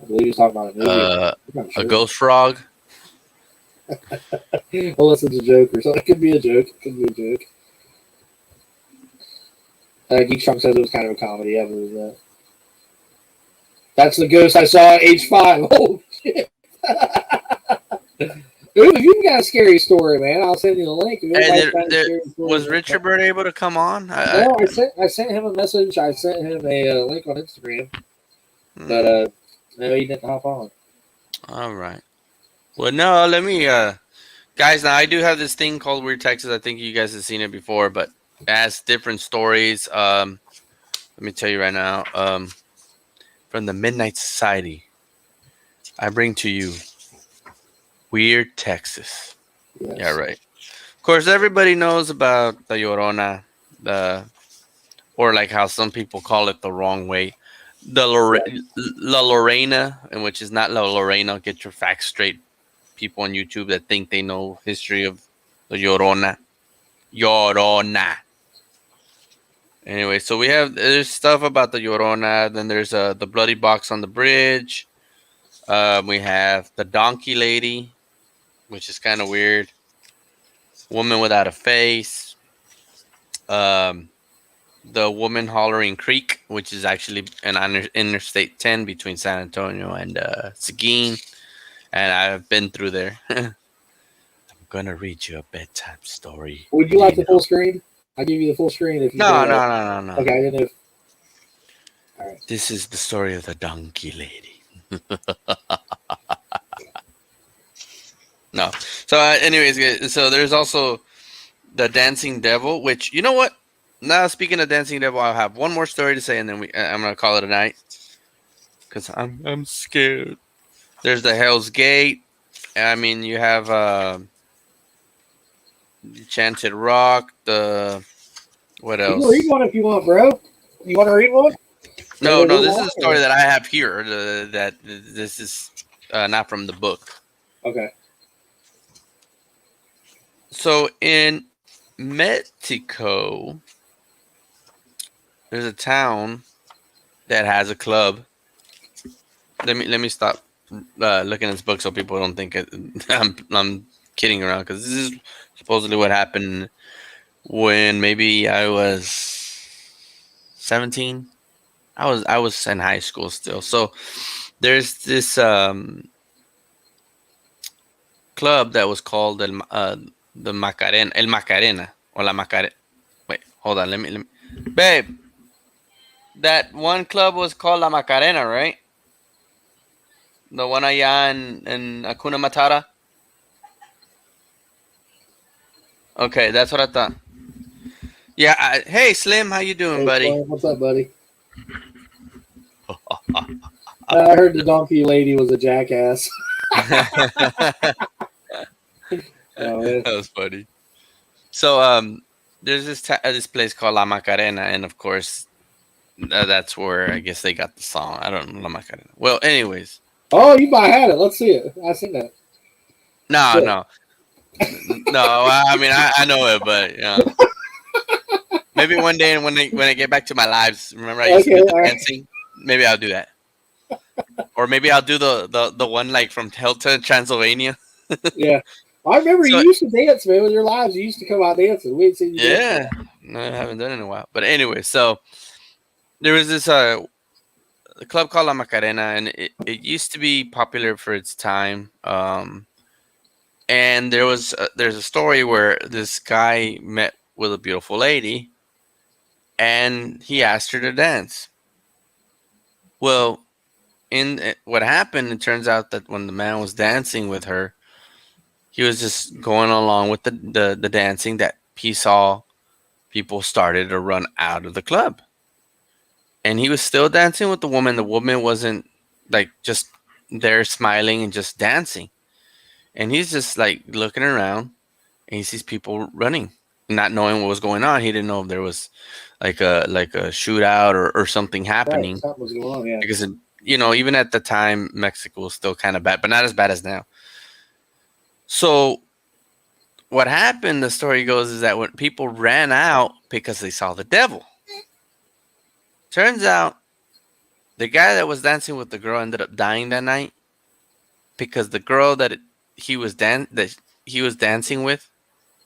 [SPEAKER 3] I believe he's talking about a movie.
[SPEAKER 4] A ghost frog?
[SPEAKER 3] Unless it's a joke or something. It could be a joke. Geek Strong says it was kind of a comedy. I believe that. That's the ghost I saw at age 5. Oh, shit. Ooh, if you've got a scary story, man, I'll send you the link.
[SPEAKER 4] Was Richard Bird able to come on?
[SPEAKER 3] No, I sent him a message. I sent him a link on Instagram. But no, he didn't hop on.
[SPEAKER 4] All right. Well, no, let me... guys, now I do have this thing called Weird Texas. I think you guys have seen it before, but it has different stories. Let me tell you right now. From the Midnight Society, I bring to you Weird Texas. Yes. Yeah, right. Of course, everybody knows about the Llorona, or like how some people call it the wrong way, La Lorena, and which is not La Lorena. Get your facts straight, people on YouTube that think they know history of the Llorona. Anyway, so there's stuff about the Llorona. Then there's the bloody box on the bridge. We have the donkey lady, which is kind of weird. Woman without a face. The woman hollering creek, which is actually an Interstate 10 between San Antonio and Seguin. And I've been through there. I'm going to read you a bedtime story.
[SPEAKER 3] Would you like the full screen? I'll give you the full screen if you
[SPEAKER 4] No.
[SPEAKER 3] Okay, I didn't know. All right.
[SPEAKER 4] This is the story of the donkey lady. No. So, anyways, so there's also the dancing devil, which, you know what? Now, speaking of dancing devil, I'll have one more story to say, and then I'm going to call it a night. Because I'm scared. There's the Hell's Gate. I mean, you have Enchanted Rock, the What
[SPEAKER 3] You can read
[SPEAKER 4] else?
[SPEAKER 3] one if you want, bro. You want to read one?
[SPEAKER 4] No,
[SPEAKER 3] Or
[SPEAKER 4] no.
[SPEAKER 3] read
[SPEAKER 4] This is
[SPEAKER 3] one,
[SPEAKER 4] a story that I have here. That this is not from the book.
[SPEAKER 3] Okay.
[SPEAKER 4] So in Mexico, there's a town that has a club. Let me stop looking at this book so people don't think I'm kidding around, because this is supposedly what happened when maybe I was 17. I was in high school still. So there's this club that was called the Macarena, El Macarena, or La Macarena. Wait, hold on. Let me. Babe, that one club was called La Macarena, right? The one allá in Hakuna Matata. Okay, that's what I thought. Yeah. Hey, Slim, how you doing,
[SPEAKER 3] Hey,
[SPEAKER 4] buddy?
[SPEAKER 3] Slim, what's up, buddy? I heard the donkey lady was a jackass.
[SPEAKER 4] That
[SPEAKER 3] Oh, man.
[SPEAKER 4] was funny. So there's this place called La Macarena, and of course that's where I guess they got the song. I don't know La Macarena. Well, anyways,
[SPEAKER 3] Oh, you might have it. Let's see it. I seen that.
[SPEAKER 4] no,
[SPEAKER 3] Shit.
[SPEAKER 4] no, no. I mean, I know it, but maybe one day when I get back to my lives, remember I used to
[SPEAKER 3] Okay,
[SPEAKER 4] do the
[SPEAKER 3] all right.
[SPEAKER 4] dancing. Maybe I'll do that, or maybe I'll do the one like from Hotel Transylvania.
[SPEAKER 3] Yeah. I remember you
[SPEAKER 4] So
[SPEAKER 3] used to dance, man, with your lives. You used to come out dancing. We ain't seen you dance.
[SPEAKER 4] yeah, no, I haven't done it in a while. But anyway, so there was this a club called La Macarena, and it used to be popular for its time. And there's a story where this guy met with a beautiful lady, and he asked her to dance. Well, what happened, it turns out that when the man was dancing with her, he was just going along with the dancing, that he saw people started to run out of the club, and he was still dancing with the woman. The woman wasn't like just there smiling and just dancing, and he's just like looking around, and he sees people running, not knowing what was going on. He didn't know if there was like a shootout or something
[SPEAKER 3] Right.
[SPEAKER 4] happening,
[SPEAKER 3] Something was going on, yeah.
[SPEAKER 4] because even at the time Mexico was still kind of bad, but not as bad as now. So what happened, the story goes, is that when people ran out because they saw the devil, turns out the guy that was dancing with the girl ended up dying that night, because the girl that he was dancing with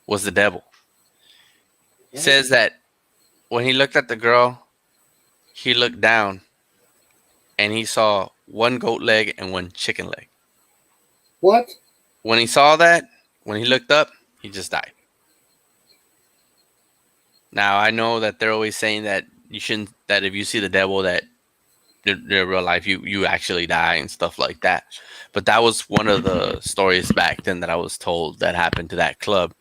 [SPEAKER 4] was the devil. He says that when he looked at the girl, he looked down and he saw one goat leg and one chicken leg.
[SPEAKER 3] What?
[SPEAKER 4] When he saw that, when he looked up, he just died. Now I know that they're always saying that you shouldn't, that if you see the devil, that in real life you actually die and stuff like that. But that was one of the stories back then that I was told that happened to that club.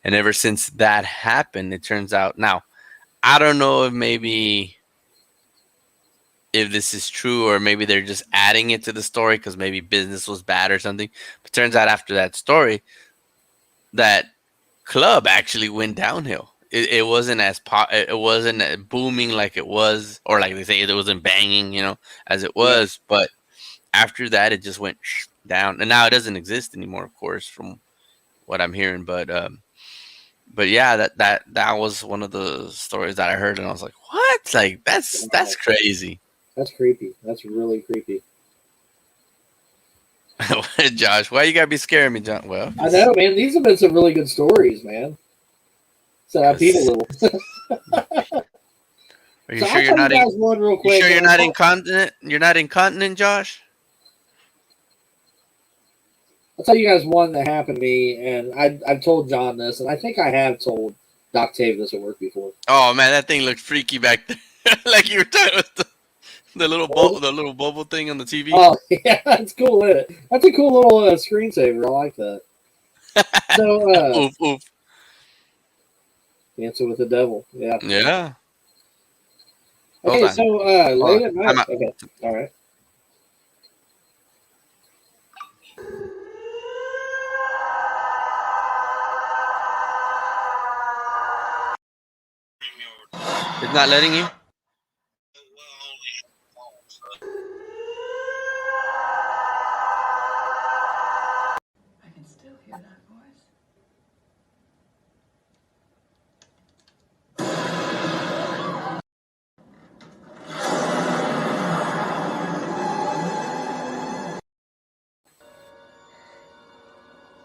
[SPEAKER 4] And ever since that happened, it turns out, now I don't know if this is true, or maybe they're just adding it to the story because maybe business was bad or something. But turns out after that story, that club actually went downhill. It wasn't it wasn't booming like it was, or like they say, it wasn't banging, as it
[SPEAKER 3] Yeah.
[SPEAKER 4] was. But after that, it just went down, and now it doesn't exist anymore, of course, from what I'm hearing. But yeah, that was one of the stories that I heard, and I was like, what? Like that's crazy.
[SPEAKER 3] That's creepy. That's really creepy.
[SPEAKER 4] Josh, why you gotta be scaring me, John? Well,
[SPEAKER 3] I know, man. These have been some really good stories, man. So I peed a little.
[SPEAKER 4] Are you
[SPEAKER 3] So
[SPEAKER 4] sure
[SPEAKER 3] I'll
[SPEAKER 4] you're
[SPEAKER 3] tell
[SPEAKER 4] not
[SPEAKER 3] you guys one real
[SPEAKER 4] you
[SPEAKER 3] quick.
[SPEAKER 4] sure you're not incontinent? You're not incontinent, Josh?
[SPEAKER 3] I'll tell you guys one that happened to me, and I've told John this, and I think I have told Doc Tave this at work before.
[SPEAKER 4] Oh man, that thing looked freaky back there. Like you were talking with the little bubble thing on the TV.
[SPEAKER 3] Oh, yeah, that's cool, isn't it? That's a cool little screensaver. I like that. So,
[SPEAKER 4] Oof, oof.
[SPEAKER 3] Dancing with the Devil. Yeah.
[SPEAKER 4] Yeah. Hold
[SPEAKER 3] Okay,
[SPEAKER 4] on.
[SPEAKER 3] so
[SPEAKER 4] Hold
[SPEAKER 3] late
[SPEAKER 4] on.
[SPEAKER 3] at night.
[SPEAKER 4] I'm out.
[SPEAKER 3] Okay, all right.
[SPEAKER 4] It's not letting you?
[SPEAKER 7] I can still hear that voice.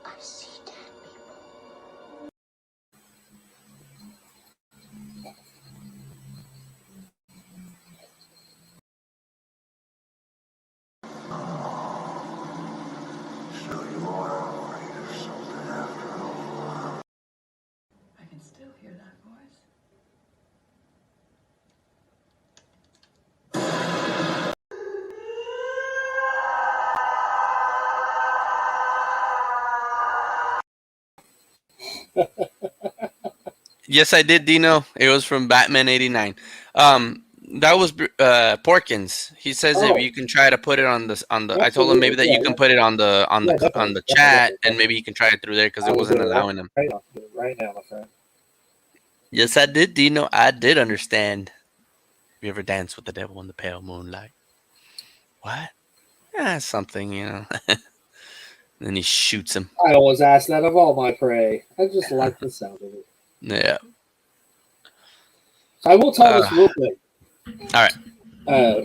[SPEAKER 7] I see dead people. I can still hear that voice.
[SPEAKER 4] Yes, I did, Dino. It was from Batman '89. That was Porkins. He says if
[SPEAKER 3] Oh,
[SPEAKER 4] you can try to put it on the I told him maybe
[SPEAKER 3] absolutely.
[SPEAKER 4] that
[SPEAKER 3] Yeah,
[SPEAKER 4] you can put it on the
[SPEAKER 3] yeah, definitely,
[SPEAKER 4] the
[SPEAKER 3] definitely,
[SPEAKER 4] chat,
[SPEAKER 3] definitely.
[SPEAKER 4] and maybe he can try it through there because
[SPEAKER 3] I
[SPEAKER 4] it
[SPEAKER 3] will do
[SPEAKER 4] wasn't
[SPEAKER 3] it
[SPEAKER 4] allowing him.
[SPEAKER 3] right now. Do it right now, my friend.
[SPEAKER 4] Yes, I did, Dino. I did understand. You ever dance with the devil in the pale moonlight? What? Yeah, something, you know. Then he shoots him.
[SPEAKER 3] I always ask that of all my prey. I just like the sound of it.
[SPEAKER 4] Yeah.
[SPEAKER 3] So I will tell this real quick.
[SPEAKER 4] All right.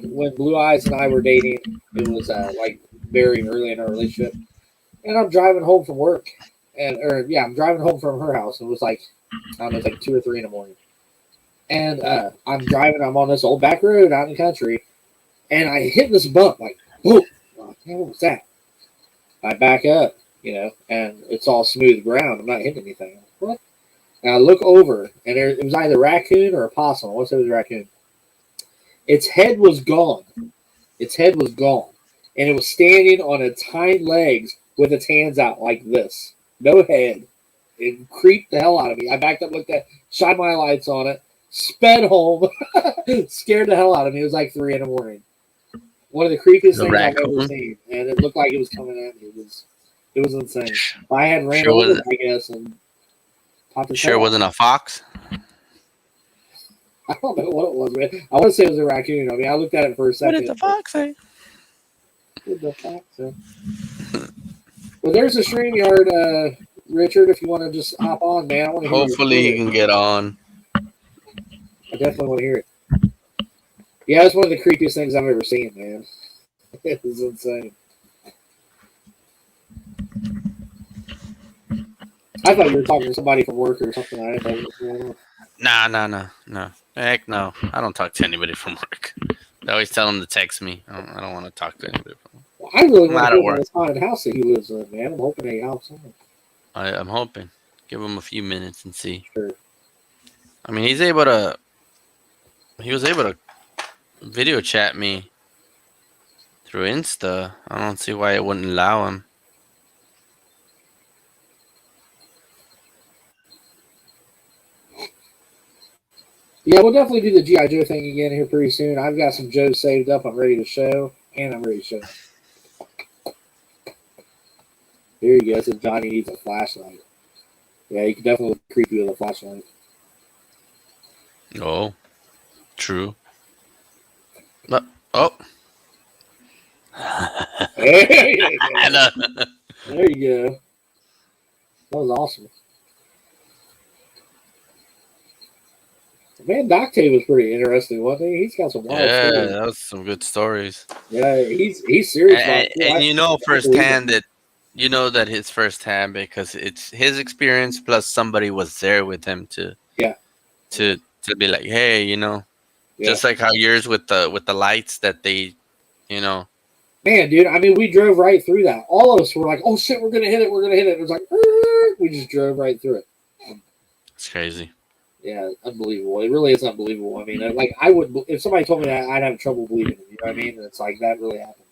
[SPEAKER 3] When Blue Eyes and I were dating, it was like very early in our relationship, and I'm driving home from work, I'm driving home from her house. And it was like I don't know, it's like 2 or 3 in the morning, and I'm driving. I'm on this old back road out in the country, and I hit this bump like, boom! Oh, man, what was that? I back up, and it's all smooth ground. I'm not hitting anything. What? And I look over, and it was either raccoon or a possum. I want to say it was a raccoon. Its head was gone. Its head was gone. And it was standing on its hind legs with its hands out like this. No head. It creeped the hell out of me. I backed up, looked at, shined my lights on it, sped home, scared the hell out of me. It was like 3 in the morning. One of the creepiest
[SPEAKER 4] The
[SPEAKER 3] things I've ever
[SPEAKER 4] raccoon.
[SPEAKER 3] seen. And it looked like it was coming at me. It was insane. I had ran
[SPEAKER 4] Sure
[SPEAKER 3] over
[SPEAKER 4] was.
[SPEAKER 3] it, I guess, and popped its
[SPEAKER 4] Sure
[SPEAKER 3] head
[SPEAKER 4] it
[SPEAKER 3] off.
[SPEAKER 4] wasn't a fox.
[SPEAKER 3] I don't know what it was, man. I want to say it was a raccoon. I mean, I looked at it for a second.
[SPEAKER 4] What did the fox say?
[SPEAKER 3] What the fuck? So. Well, there's a StreamYard, Richard. If you want to just hop on, man, I want to hear.
[SPEAKER 4] Hopefully he can get on.
[SPEAKER 3] I definitely want to hear it. Yeah, it's one of the creepiest things I've ever seen, man. It was insane. I thought you were talking to somebody from work or something. I didn't know what was going on.
[SPEAKER 4] No. Heck no. I don't talk to anybody from work. I always tell them to text me. I don't want to talk to anybody from work.
[SPEAKER 3] Well, I really
[SPEAKER 4] I'm
[SPEAKER 3] want
[SPEAKER 4] out
[SPEAKER 3] to
[SPEAKER 4] at
[SPEAKER 3] hear about
[SPEAKER 4] work.
[SPEAKER 3] this haunted house that he lives in, man. I'm hoping he helps him.
[SPEAKER 4] I'm hoping. Give him a few minutes and see.
[SPEAKER 3] Sure.
[SPEAKER 4] I mean, he was able to video chat me through Insta. I don't see why it wouldn't allow him.
[SPEAKER 3] Yeah, we'll definitely do the G.I. Joe thing again here pretty soon. I've got some Joes saved up. I'm ready to show, and I'm ready to show. Here you go. It says Johnny needs a flashlight. Yeah, you can definitely look creepy with a flashlight.
[SPEAKER 4] Oh, true. But, oh.
[SPEAKER 3] There you go.
[SPEAKER 4] Hello.
[SPEAKER 3] There you go. That was awesome. Man, Doctave was pretty interesting, wasn't he? He's got some wild
[SPEAKER 4] Yeah,
[SPEAKER 3] stories.
[SPEAKER 4] that was some good stories.
[SPEAKER 3] Yeah, he's serious about
[SPEAKER 4] And,
[SPEAKER 3] it.
[SPEAKER 4] and you know
[SPEAKER 3] I believe it.
[SPEAKER 4] firsthand that it's firsthand because it's his experience plus somebody was there with him to be like, hey,
[SPEAKER 3] Yeah.
[SPEAKER 4] just like how yours with the lights that they,
[SPEAKER 3] Man, dude, I mean, we drove right through that. All of us were like, oh shit, we're gonna hit it. It was like, we just drove right through it.
[SPEAKER 4] it's crazy.
[SPEAKER 3] Yeah, unbelievable. It really is unbelievable. I mean, like, I would, if somebody told me that, I'd have trouble believing it. You know what I mean? It's like, that really happened.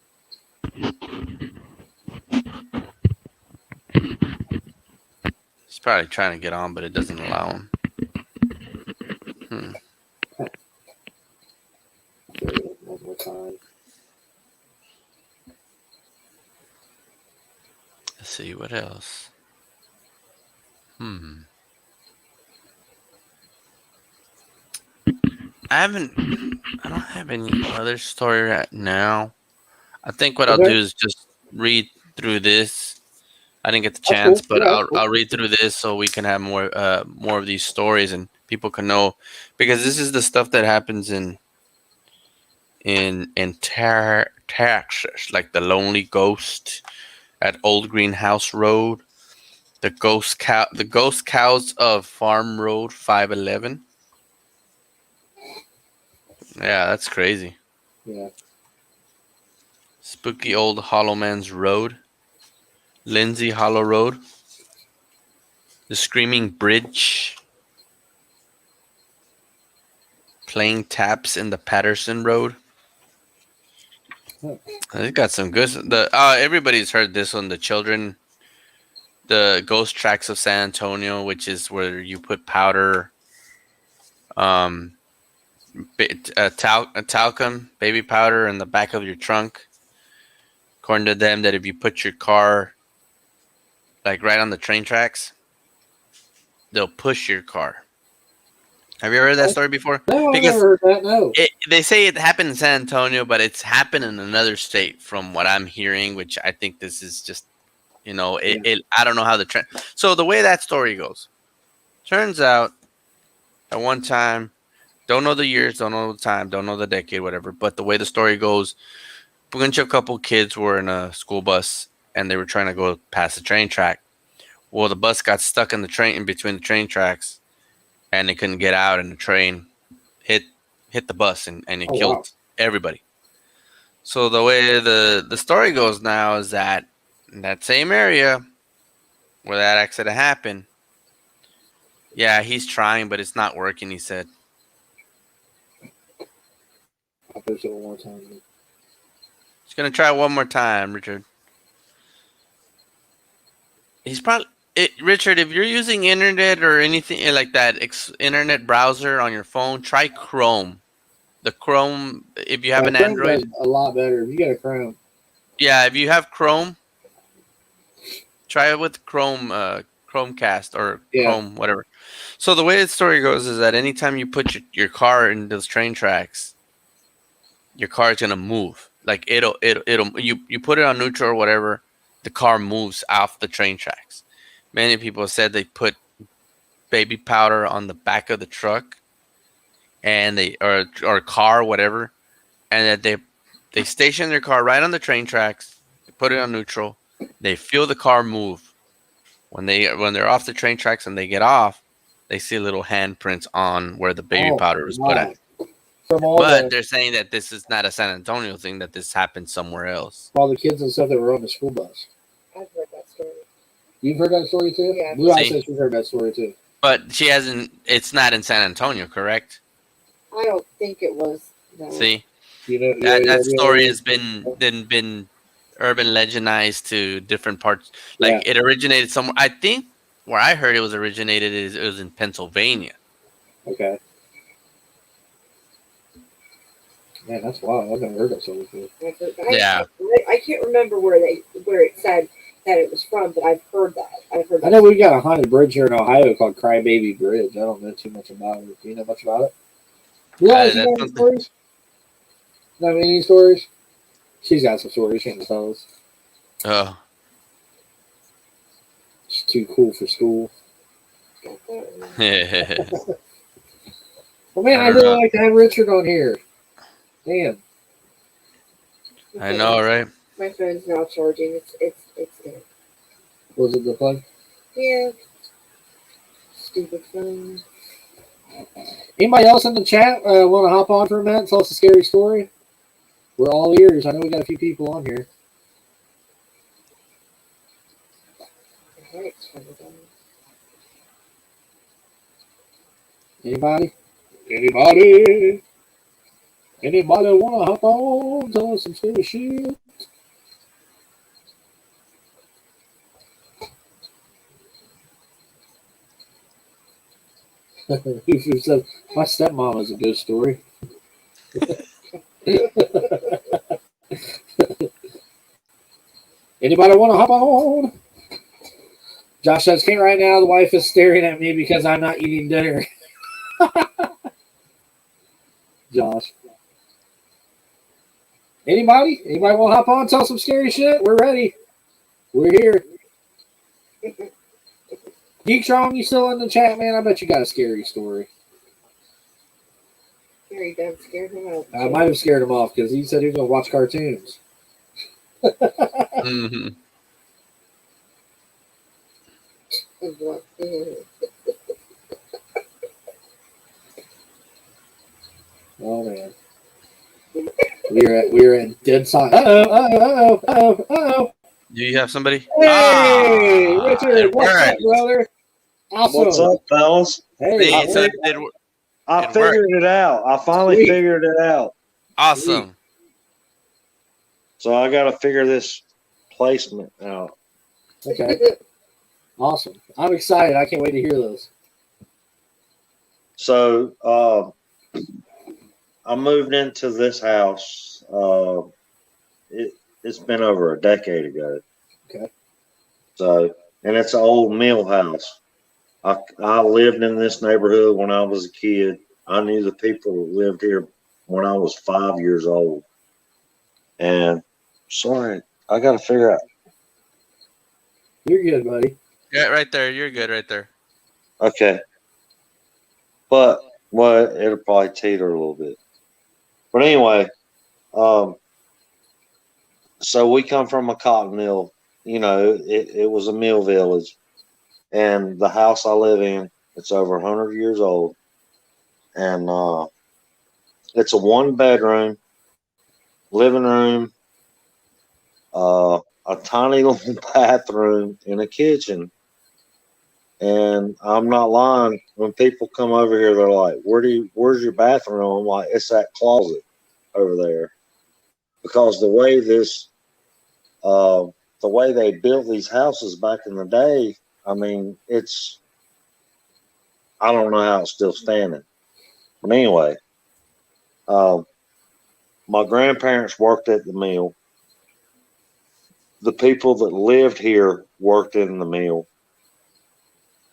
[SPEAKER 4] He's probably trying to get on, but it doesn't allow him.
[SPEAKER 3] One more time.
[SPEAKER 4] Let's see what else. I don't have any other story right now. I think what I'll do is just read through this. I didn't get the chance,
[SPEAKER 3] cool.
[SPEAKER 4] but
[SPEAKER 3] Yeah, that's
[SPEAKER 4] I'll read through this so we can have more of these stories and people can know, because this is the stuff that happens in Texas, like the Lonely Ghost at Old Greenhouse Road, the ghost cows of Farm Road 511. Yeah, that's crazy.
[SPEAKER 3] Yeah.
[SPEAKER 4] Spooky Old Hollow Man's Road, Lindsay Hollow Road, the Screaming Bridge, Playing Taps in the Patterson Road. They got some good. Everybody's heard this one. The Ghost Tracks of San Antonio, which is where you put powder, talcum, baby powder in the back of your trunk. According to them, that if you put your car like right on the train tracks, they'll push your car. Have you ever heard that story before?
[SPEAKER 3] No, I never heard that. No.
[SPEAKER 4] They say it happened in San Antonio, but it's happened in another state from what I'm hearing, which I think this is just, I don't know how the trend. So the way that story goes, turns out at one time, don't know the years, don't know the time, don't know the decade, whatever, but the way the story goes, a bunch of couple kids were in a school bus and they were trying to go past the train track. Well, the bus got stuck in between the train tracks, and they couldn't get out, and the train hit the bus and it killed everybody. So the way the story goes now is that in that same area where that accident happened, yeah, he's trying, but it's not working, he said.
[SPEAKER 3] I'll push it one more time.
[SPEAKER 4] He's going to try one more time, Richard. He's probably... Richard, if you're using internet or anything like that, internet browser on your phone, try Chrome. The Chrome, if you have an Android,
[SPEAKER 3] a lot better. If you got a Chrome.
[SPEAKER 4] Yeah, if you have Chrome, try it with Chrome, Chromecast or Chrome, whatever. So the way the story goes is that anytime you put your car in those train tracks, your car is gonna move. Like you put it on neutral or whatever, the car moves off the train tracks. Many people said they put baby powder on the back of the truck, and or car, whatever, and that they station their car right on the train tracks. They put it on neutral. They feel the car move. When they're off the train tracks and they get off, they see little handprints on where the baby powder was put at. But they're saying that this is not a San Antonio thing; that this happened somewhere else.
[SPEAKER 3] All the kids and stuff that were on the school bus.
[SPEAKER 6] I've heard that story.
[SPEAKER 3] You've heard that story too?
[SPEAKER 6] Yeah.
[SPEAKER 3] Blue Eye says she's heard that story too.
[SPEAKER 4] But she hasn't. It's not in San Antonio, correct?
[SPEAKER 6] I don't think it was. No.
[SPEAKER 4] See, that story has been urban legendized to different parts. Like it originated somewhere. I think where I heard it was originated it was in Pennsylvania.
[SPEAKER 3] Okay. Man, that's wild. I've never heard that story before.
[SPEAKER 4] Yeah.
[SPEAKER 6] I can't remember where it said that it was from, but I've heard that.
[SPEAKER 3] I know we got a haunted bridge here in Ohio called Crybaby Bridge. I don't know too much about it. Do you know much about it? Yeah, you know any stories? Not any stories? She's got some stories she can tell us.
[SPEAKER 4] Oh.
[SPEAKER 3] She's too cool for school. Well, man, I really like to have Richard on here. Damn.
[SPEAKER 4] I know, right?
[SPEAKER 6] My phone's now charging. It's dead.
[SPEAKER 3] Was it the plug?
[SPEAKER 6] Yeah. Stupid phone.
[SPEAKER 3] Anybody else in the chat want to hop on for a minute and tell us a scary story? We're all ears. I know we got a few people on here. Anybody? Anybody? Anybody want to hop on? Tell us some scary shit. Who said my stepmom is a good story? Anybody want to hop on? Josh says, "Can't right now. The wife is staring at me because I'm not eating dinner." Josh. Anybody? Anybody want to hop on? Tell some scary shit. We're ready. We're here. Geekstrong, you still in the chat, man? I bet you got a scary story.
[SPEAKER 8] Scary done scared him out.
[SPEAKER 3] I might have scared him off because he said he was going to watch cartoons.
[SPEAKER 4] Mm-hmm.
[SPEAKER 3] Oh man, we're at dead silence. Uh-oh.
[SPEAKER 4] Do you have somebody?
[SPEAKER 3] Hey, Richard,
[SPEAKER 4] it
[SPEAKER 3] what's up,
[SPEAKER 4] worked.
[SPEAKER 3] brother? Awesome.
[SPEAKER 9] What's up, fellas?
[SPEAKER 3] Hey,
[SPEAKER 4] See, so
[SPEAKER 9] I
[SPEAKER 4] It
[SPEAKER 9] figured it out. I finally
[SPEAKER 3] Sweet.
[SPEAKER 9] figured it out.
[SPEAKER 4] awesome.
[SPEAKER 9] So I got to figure this placement out.
[SPEAKER 3] okay, awesome. I'm excited. I can't wait to hear those.
[SPEAKER 9] So I moved into this house. It's been over a decade ago.
[SPEAKER 3] Okay.
[SPEAKER 9] So, and it's an old mill house. I lived in this neighborhood when I was a kid. I knew the people who lived here when I was 5 years old. And sorry, I got to figure out.
[SPEAKER 3] You're good, buddy.
[SPEAKER 4] Yeah, right there. You're good right there.
[SPEAKER 9] Okay. But well, it'll probably teeter a little bit. But anyway, so we come from a cotton mill. You know, it was a mill village. And the house I live in, it's over 100 years old. And it's a 1-bedroom, living room, a tiny little bathroom, and a kitchen. And I'm not lying. When people come over here, they're like, where's your bathroom? I'm like, it's that closet over there. Because the way the way they built these houses back in the day, I mean, I don't know how it's still standing. But anyway, my grandparents worked at the mill. The people that lived here worked in the mill.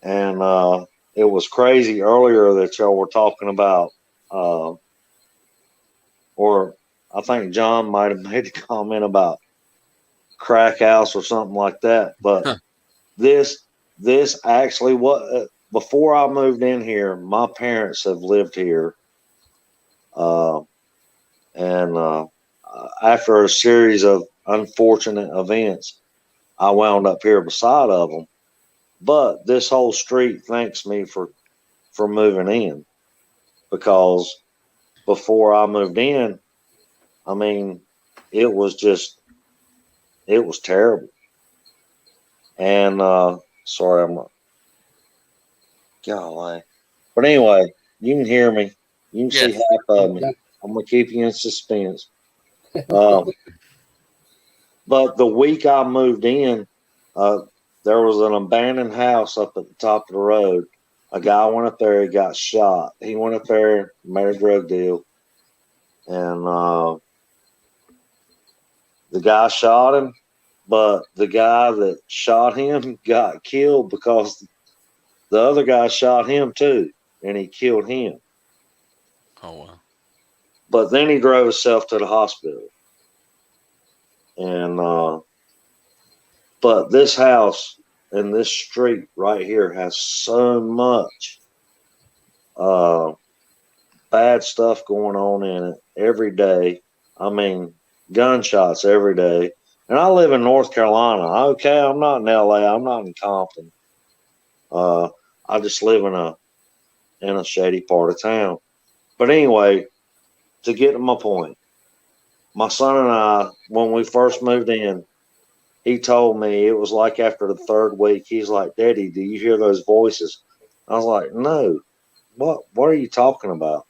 [SPEAKER 9] And it was crazy earlier that y'all were talking about, or I think John might have made a comment about crack house or something like that. But this actually, before I moved in here, my parents have lived here. And after a series of unfortunate events, I wound up here beside of them. But this whole street thanks me for moving in, because before I moved in, I mean, it was terrible. And sorry, I'm not. Golly. But anyway, you can hear me. You can see half of me. I'm gonna keep you in suspense. But the week I moved in, there was an abandoned house up at the top of the road. A guy went up there, he got shot. He went up there, made a drug deal, and the guy shot him, but the guy that shot him got killed because the other guy shot him too, and he killed him.
[SPEAKER 4] Oh, wow.
[SPEAKER 9] But then he drove himself to the hospital. And but this house and this street right here has so much bad stuff going on in it every day. I mean, gunshots every day. And I live in North Carolina. Okay, I'm not in LA. I'm not in Compton. I just live in a shady part of town. But anyway, to get to my point, my son and I, when we first moved in, he told me it was like after the third week, he's like, Daddy, do you hear those voices? I was like, no. What are you talking about?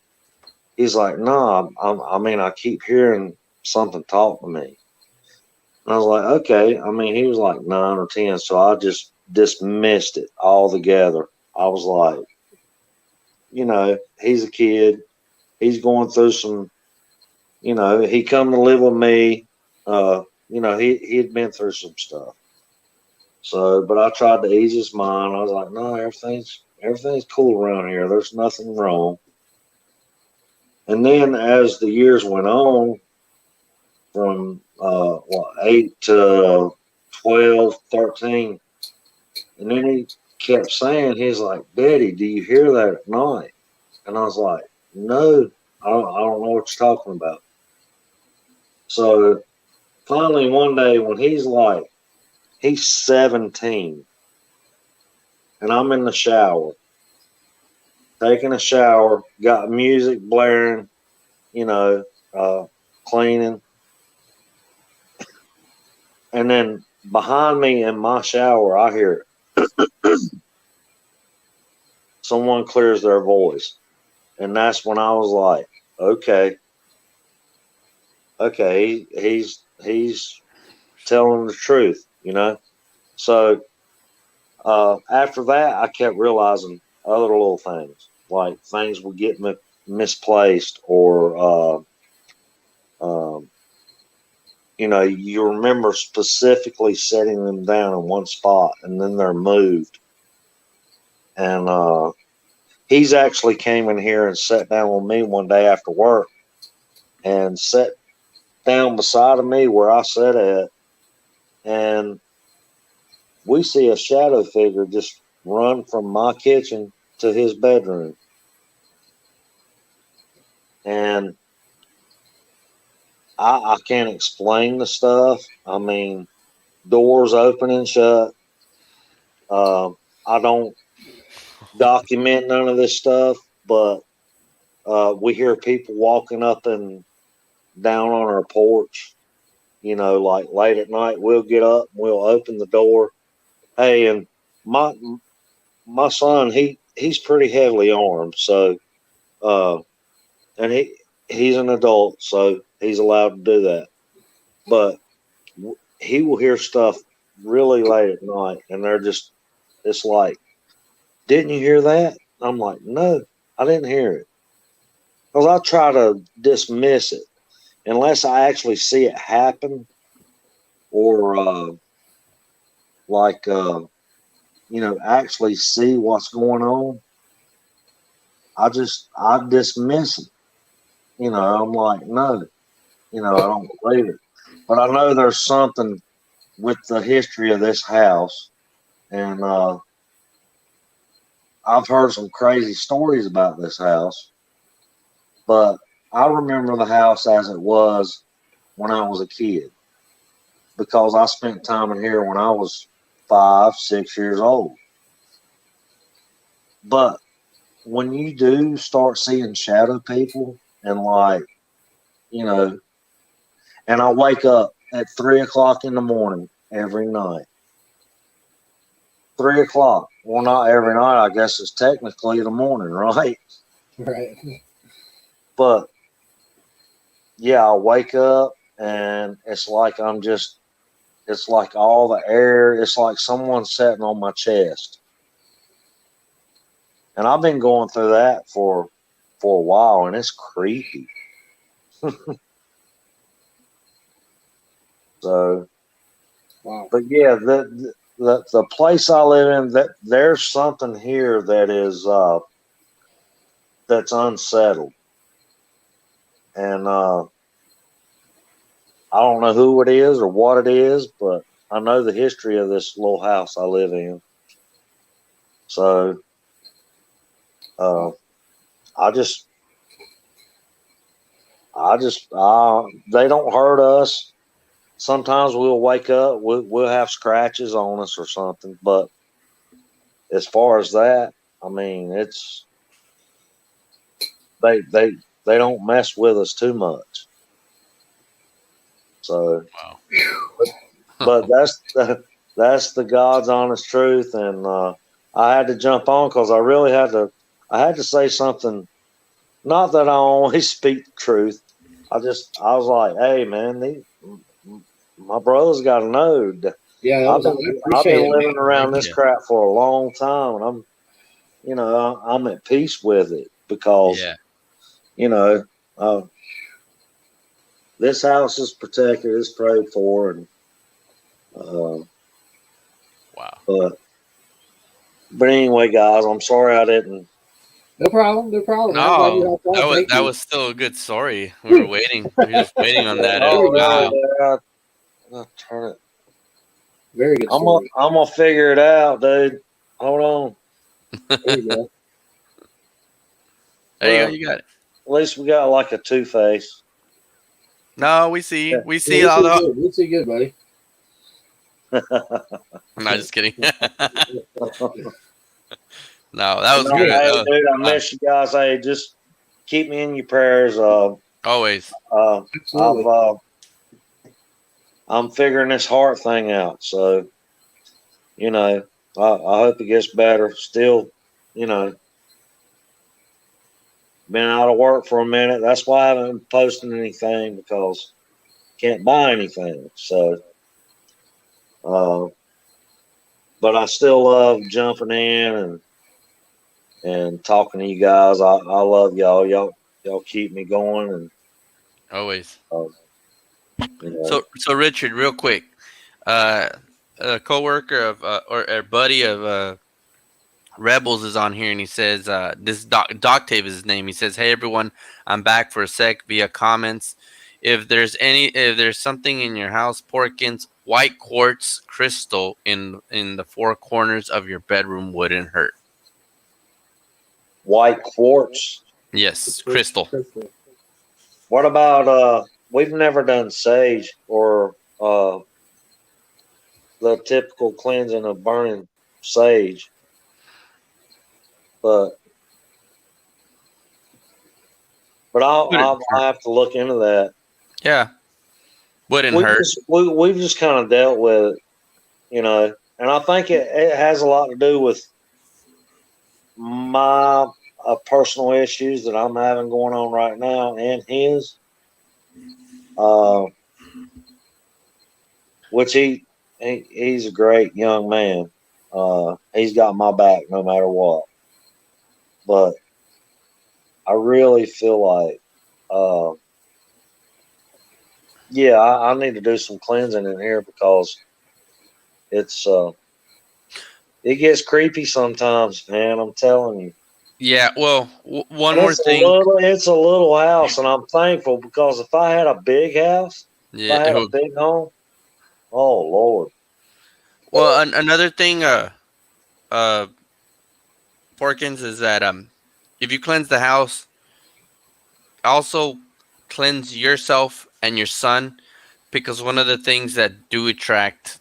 [SPEAKER 9] He's like, no, I mean, I keep hearing something talk to me. And I was like, okay. I mean, he was like 9 or 10, so I just dismissed it altogether. I was like, you know, he's a kid. He's going through some, you know, he come to live with me. You know, he'd been through some stuff. So, but I tried to ease his mind. I was like, no, everything's cool around here. There's nothing wrong. And then as the years went on, from 8 to 12, 13, and then he kept saying, he's like, Daddy, do you hear that at night? And I was like, no, I don't know what you're talking about. So finally one day when he's 17, and I'm in the shower, taking a shower, got music blaring, cleaning. And then behind me in my shower, I hear someone clears their voice. And that's when I was like, okay, he's telling the truth, So after that, I kept realizing other little things, like things would get misplaced, or you remember specifically setting them down in one spot, and then they're moved. And he's actually came in here and sat down with me one day after work, and sat down beside of me where I sat at, and we see a shadow figure just run from my kitchen to his bedroom. And I can't explain the stuff. I mean, doors open and shut. I don't document none of this stuff, but we hear people walking up and down on our porch, like late at night. We'll get up, we'll open the door. Hey, and my son, he's pretty heavily armed, so and he's an adult, so he's allowed to do that. But he will hear stuff really late at night, and it's like, didn't you hear that? I'm like, no, I didn't hear it. Because I try to dismiss it unless I actually see it happen, or actually see what's going on. I dismiss it. I'm like, no, I don't believe it. But I know there's something with the history of this house, and I've heard some crazy stories about this house, but I remember the house as it was when I was a kid, because I spent time in here when I was 5, 6 years old. But when you do start seeing shadow people, and and I wake up at 3:00 in the morning every night. 3:00. Well, not every night. I guess it's technically the morning, right?
[SPEAKER 3] Right.
[SPEAKER 9] But yeah, I wake up and it's like it's like all the air, it's like someone's sitting on my chest. And I've been going through that for a while, and it's creepy. So,
[SPEAKER 3] Wow.
[SPEAKER 9] but yeah, the place I live in, that there's something here that is that's unsettled, and I don't know who it is or what it is, but I know the history of this little house I live in. So, they don't hurt us. Sometimes we'll wake up, we'll have scratches on us or something, but as far as that, I mean, it's they don't mess with us too much. So,
[SPEAKER 4] Wow.
[SPEAKER 9] but that's the God's honest truth, and I had to jump on because I had to say something. Not that I always speak the truth. I was like, hey man, my brother's got to know.
[SPEAKER 3] Yeah,
[SPEAKER 9] I've been living
[SPEAKER 3] it.
[SPEAKER 9] around this crap for a long time, and I'm at peace with it, because this house is protected, it's prayed for, and
[SPEAKER 4] Wow.
[SPEAKER 9] but anyway, guys, I'm sorry I didn't
[SPEAKER 3] No problem. No problem. I'm glad you
[SPEAKER 4] No,
[SPEAKER 3] helped out. Thank
[SPEAKER 4] that
[SPEAKER 3] you.
[SPEAKER 4] was still a good story. We were waiting. We were just waiting on that.
[SPEAKER 3] Very
[SPEAKER 9] Oh,
[SPEAKER 3] good.
[SPEAKER 4] Wow.
[SPEAKER 9] really? I'll turn it.
[SPEAKER 3] Very good
[SPEAKER 9] I'm gonna,
[SPEAKER 3] story.
[SPEAKER 9] I'm gonna figure it out, dude. Hold on.
[SPEAKER 3] There you go.
[SPEAKER 4] There you go.
[SPEAKER 9] Well,
[SPEAKER 4] You got it.
[SPEAKER 9] at least we got like a two-face.
[SPEAKER 4] No, we see.
[SPEAKER 9] Yeah.
[SPEAKER 4] We
[SPEAKER 3] Yeah,
[SPEAKER 4] see all the.
[SPEAKER 3] good. We see good, buddy.
[SPEAKER 4] I'm not just kidding. No, that was
[SPEAKER 9] No,
[SPEAKER 4] good.
[SPEAKER 9] hey, dude, I
[SPEAKER 4] Wow.
[SPEAKER 9] miss you guys. Hey, just keep me in your prayers.
[SPEAKER 4] Always.
[SPEAKER 3] Absolutely.
[SPEAKER 9] I'm figuring this heart thing out. So, you know, I hope it gets better. Still, you know, been out of work for a minute. That's why I haven't been posting anything because can't buy anything. So, but I still love jumping in and talking to you guys. I love y'all. Y'all keep me going and
[SPEAKER 4] Always.
[SPEAKER 9] you know.
[SPEAKER 4] So Richard, real quick, a coworker of or a buddy of Rebels is on here, and he says this Doc Tape is his name. He says, "Hey everyone, I'm back for a sec via comments. If there's something in your house, Porkins, white quartz crystal in the four corners of your bedroom wouldn't hurt.
[SPEAKER 9] White quartz.
[SPEAKER 4] Yes, crystal.
[SPEAKER 9] What about we've never done sage or the typical cleansing of burning sage. But I'll have to look into that.
[SPEAKER 4] Yeah, wouldn't hurt.
[SPEAKER 9] We've just kind of dealt with it, you know, and I think it has a lot to do with my personal issues that I'm having going on right now and his. Which he's a great young man. He's got my back no matter what. But I really feel like, I need to do some cleansing in here because it's it gets creepy sometimes, man. I'm telling you.
[SPEAKER 4] Yeah. Well, one
[SPEAKER 9] And
[SPEAKER 4] more thing.
[SPEAKER 9] It's a little house, and I'm thankful because if I had a big house, if I had a big home, oh Lord.
[SPEAKER 4] Well, another thing, Porkins, is that if you cleanse the house, also cleanse yourself and your son, because one of the things that do attract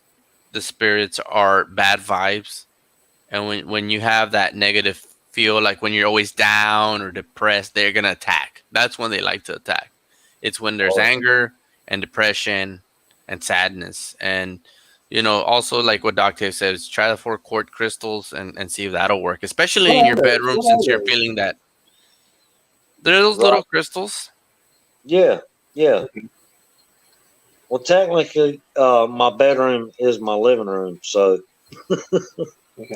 [SPEAKER 4] the spirits are bad vibes, and when you have that negative feel, like when you're always down or depressed, they're gonna attack. That's when they like to attack. It's when there's anger and depression and sadness. And also like what Dr. says, try the 4 quart crystals and see if that'll work, especially in your bedroom, since you're feeling that. They're those little crystals.
[SPEAKER 9] Yeah. Well, technically, my bedroom is my living room, so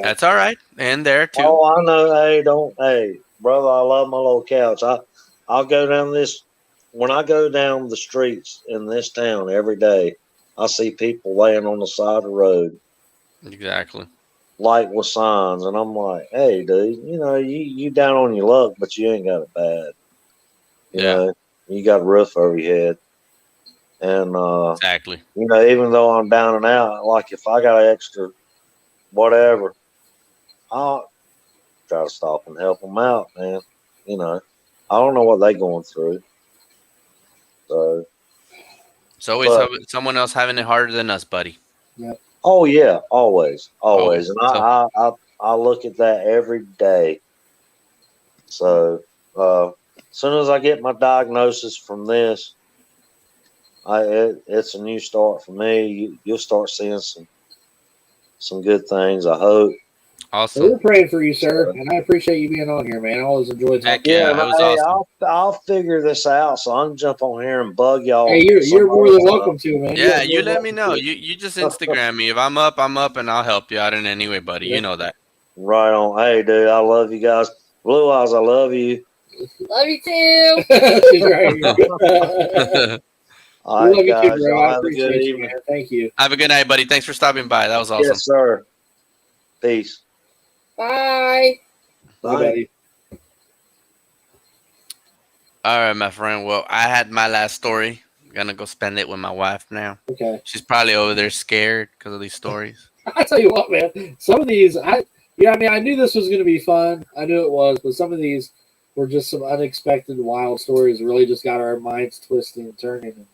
[SPEAKER 4] That's all right. And there too.
[SPEAKER 9] Oh, I know. Hey, brother, I love my little couch. I'll go down when I go down the streets in this town every day. I see people laying on the side of the road,
[SPEAKER 4] Exactly.
[SPEAKER 9] like with signs, and I'm like, hey, dude, you down on your luck, but you ain't got it bad. You know, you got a roof over your head. And
[SPEAKER 4] exactly.
[SPEAKER 9] Even though I'm down and out, like if I got extra whatever, I'll try to stop and help them out, man. I don't know what they're going through. So
[SPEAKER 4] it's always someone else having it harder than us, buddy.
[SPEAKER 3] Yep.
[SPEAKER 9] Oh yeah, always. And I look at that every day. So as soon as I get my diagnosis from this, it's a new start for me. You'll start seeing some good things, I hope.
[SPEAKER 4] Awesome.
[SPEAKER 3] Well, we're praying for you, sir, and I appreciate you being on here, man. I always enjoy talking.
[SPEAKER 4] Yeah, it was awesome.
[SPEAKER 9] I'll figure this out, so I can jump on here and bug y'all.
[SPEAKER 3] Hey, you're more than welcome to, man.
[SPEAKER 4] Yeah, you let me know. You just Instagram me. If I'm up, and I'll help you out in any way, buddy. You know that.
[SPEAKER 9] Right on. Hey, dude, I love you guys. Blue Eyes, I love you.
[SPEAKER 6] Love you too.
[SPEAKER 9] All right,
[SPEAKER 3] love you
[SPEAKER 9] guys.
[SPEAKER 3] too, bro. I
[SPEAKER 9] Have a good
[SPEAKER 3] appreciate you,
[SPEAKER 9] evening.
[SPEAKER 3] man. Thank you.
[SPEAKER 4] Have a good night, buddy. Thanks for stopping by. That was awesome.
[SPEAKER 9] Yes, sir. Peace.
[SPEAKER 6] Bye.
[SPEAKER 3] Bye, buddy.
[SPEAKER 4] All right, my friend. Well, I had my last story. I'm gonna go spend it with my wife now.
[SPEAKER 3] Okay.
[SPEAKER 4] She's probably over there scared because of these stories.
[SPEAKER 3] I tell you what, man. Some of these, I knew this was going to be fun. I knew it was, but some of these were just some unexpected, wild stories. That really just got our minds twisting and turning. And,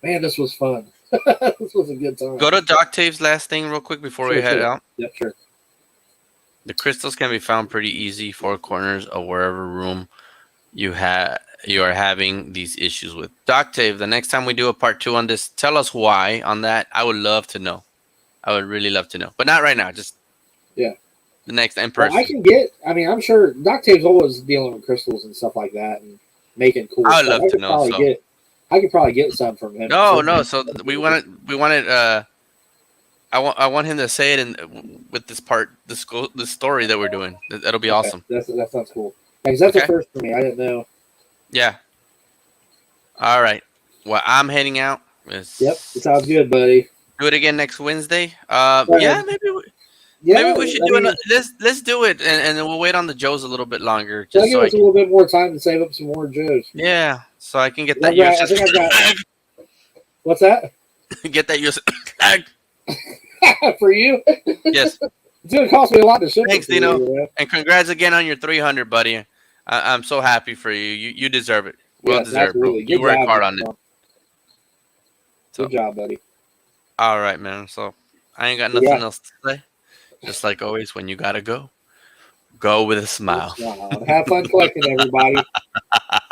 [SPEAKER 3] man, this was fun. This was a good time.
[SPEAKER 4] Go to Doc Tave's last thing real quick before we head out.
[SPEAKER 3] Yep, sure.
[SPEAKER 4] The crystals can be found pretty easy, 4 corners of wherever room you are having these issues with. Doc Tave, the next time we do a part 2 on this, tell us why on that. I would love to know. I would really love to know, but not right now. Just
[SPEAKER 3] the
[SPEAKER 4] next in person.
[SPEAKER 3] Well, I'm sure Doc Tave's always dealing with crystals and stuff like that and making cool
[SPEAKER 4] I would
[SPEAKER 3] stuff.
[SPEAKER 4] love to know.
[SPEAKER 3] I could probably get some from him.
[SPEAKER 4] No. So we wanted. I want him to say it with this story that we're doing. That'll be awesome.
[SPEAKER 3] That sounds cool. Because that's a first for me. I didn't know.
[SPEAKER 4] Yeah. All right. Well, I'm heading out.
[SPEAKER 3] Yep. It sounds good, buddy.
[SPEAKER 4] Do it again next Wednesday. Maybe we should do it. Let's do it, and then we'll wait on the Joes a little bit longer.
[SPEAKER 3] Just give us a little bit more time to save up some more Joes.
[SPEAKER 4] Yeah, so I can get that.
[SPEAKER 3] I think I've got. What's that?
[SPEAKER 4] Get that USS
[SPEAKER 3] for you?
[SPEAKER 4] Yes.
[SPEAKER 3] It's gonna cost me a lot to ship.
[SPEAKER 4] Thanks, Dino, and congrats again on your 300, buddy. I'm so happy for you. You deserve it. Well deserved, bro. You work hard on it.
[SPEAKER 3] Good job, buddy.
[SPEAKER 4] All right, man. So I ain't got nothing else to say. Just like always, when you gotta go with a smile.
[SPEAKER 3] Have fun collecting, everybody.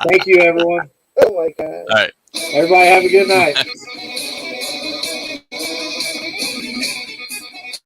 [SPEAKER 3] Thank you, everyone. Oh my God.
[SPEAKER 4] All right.
[SPEAKER 3] Everybody have a good night.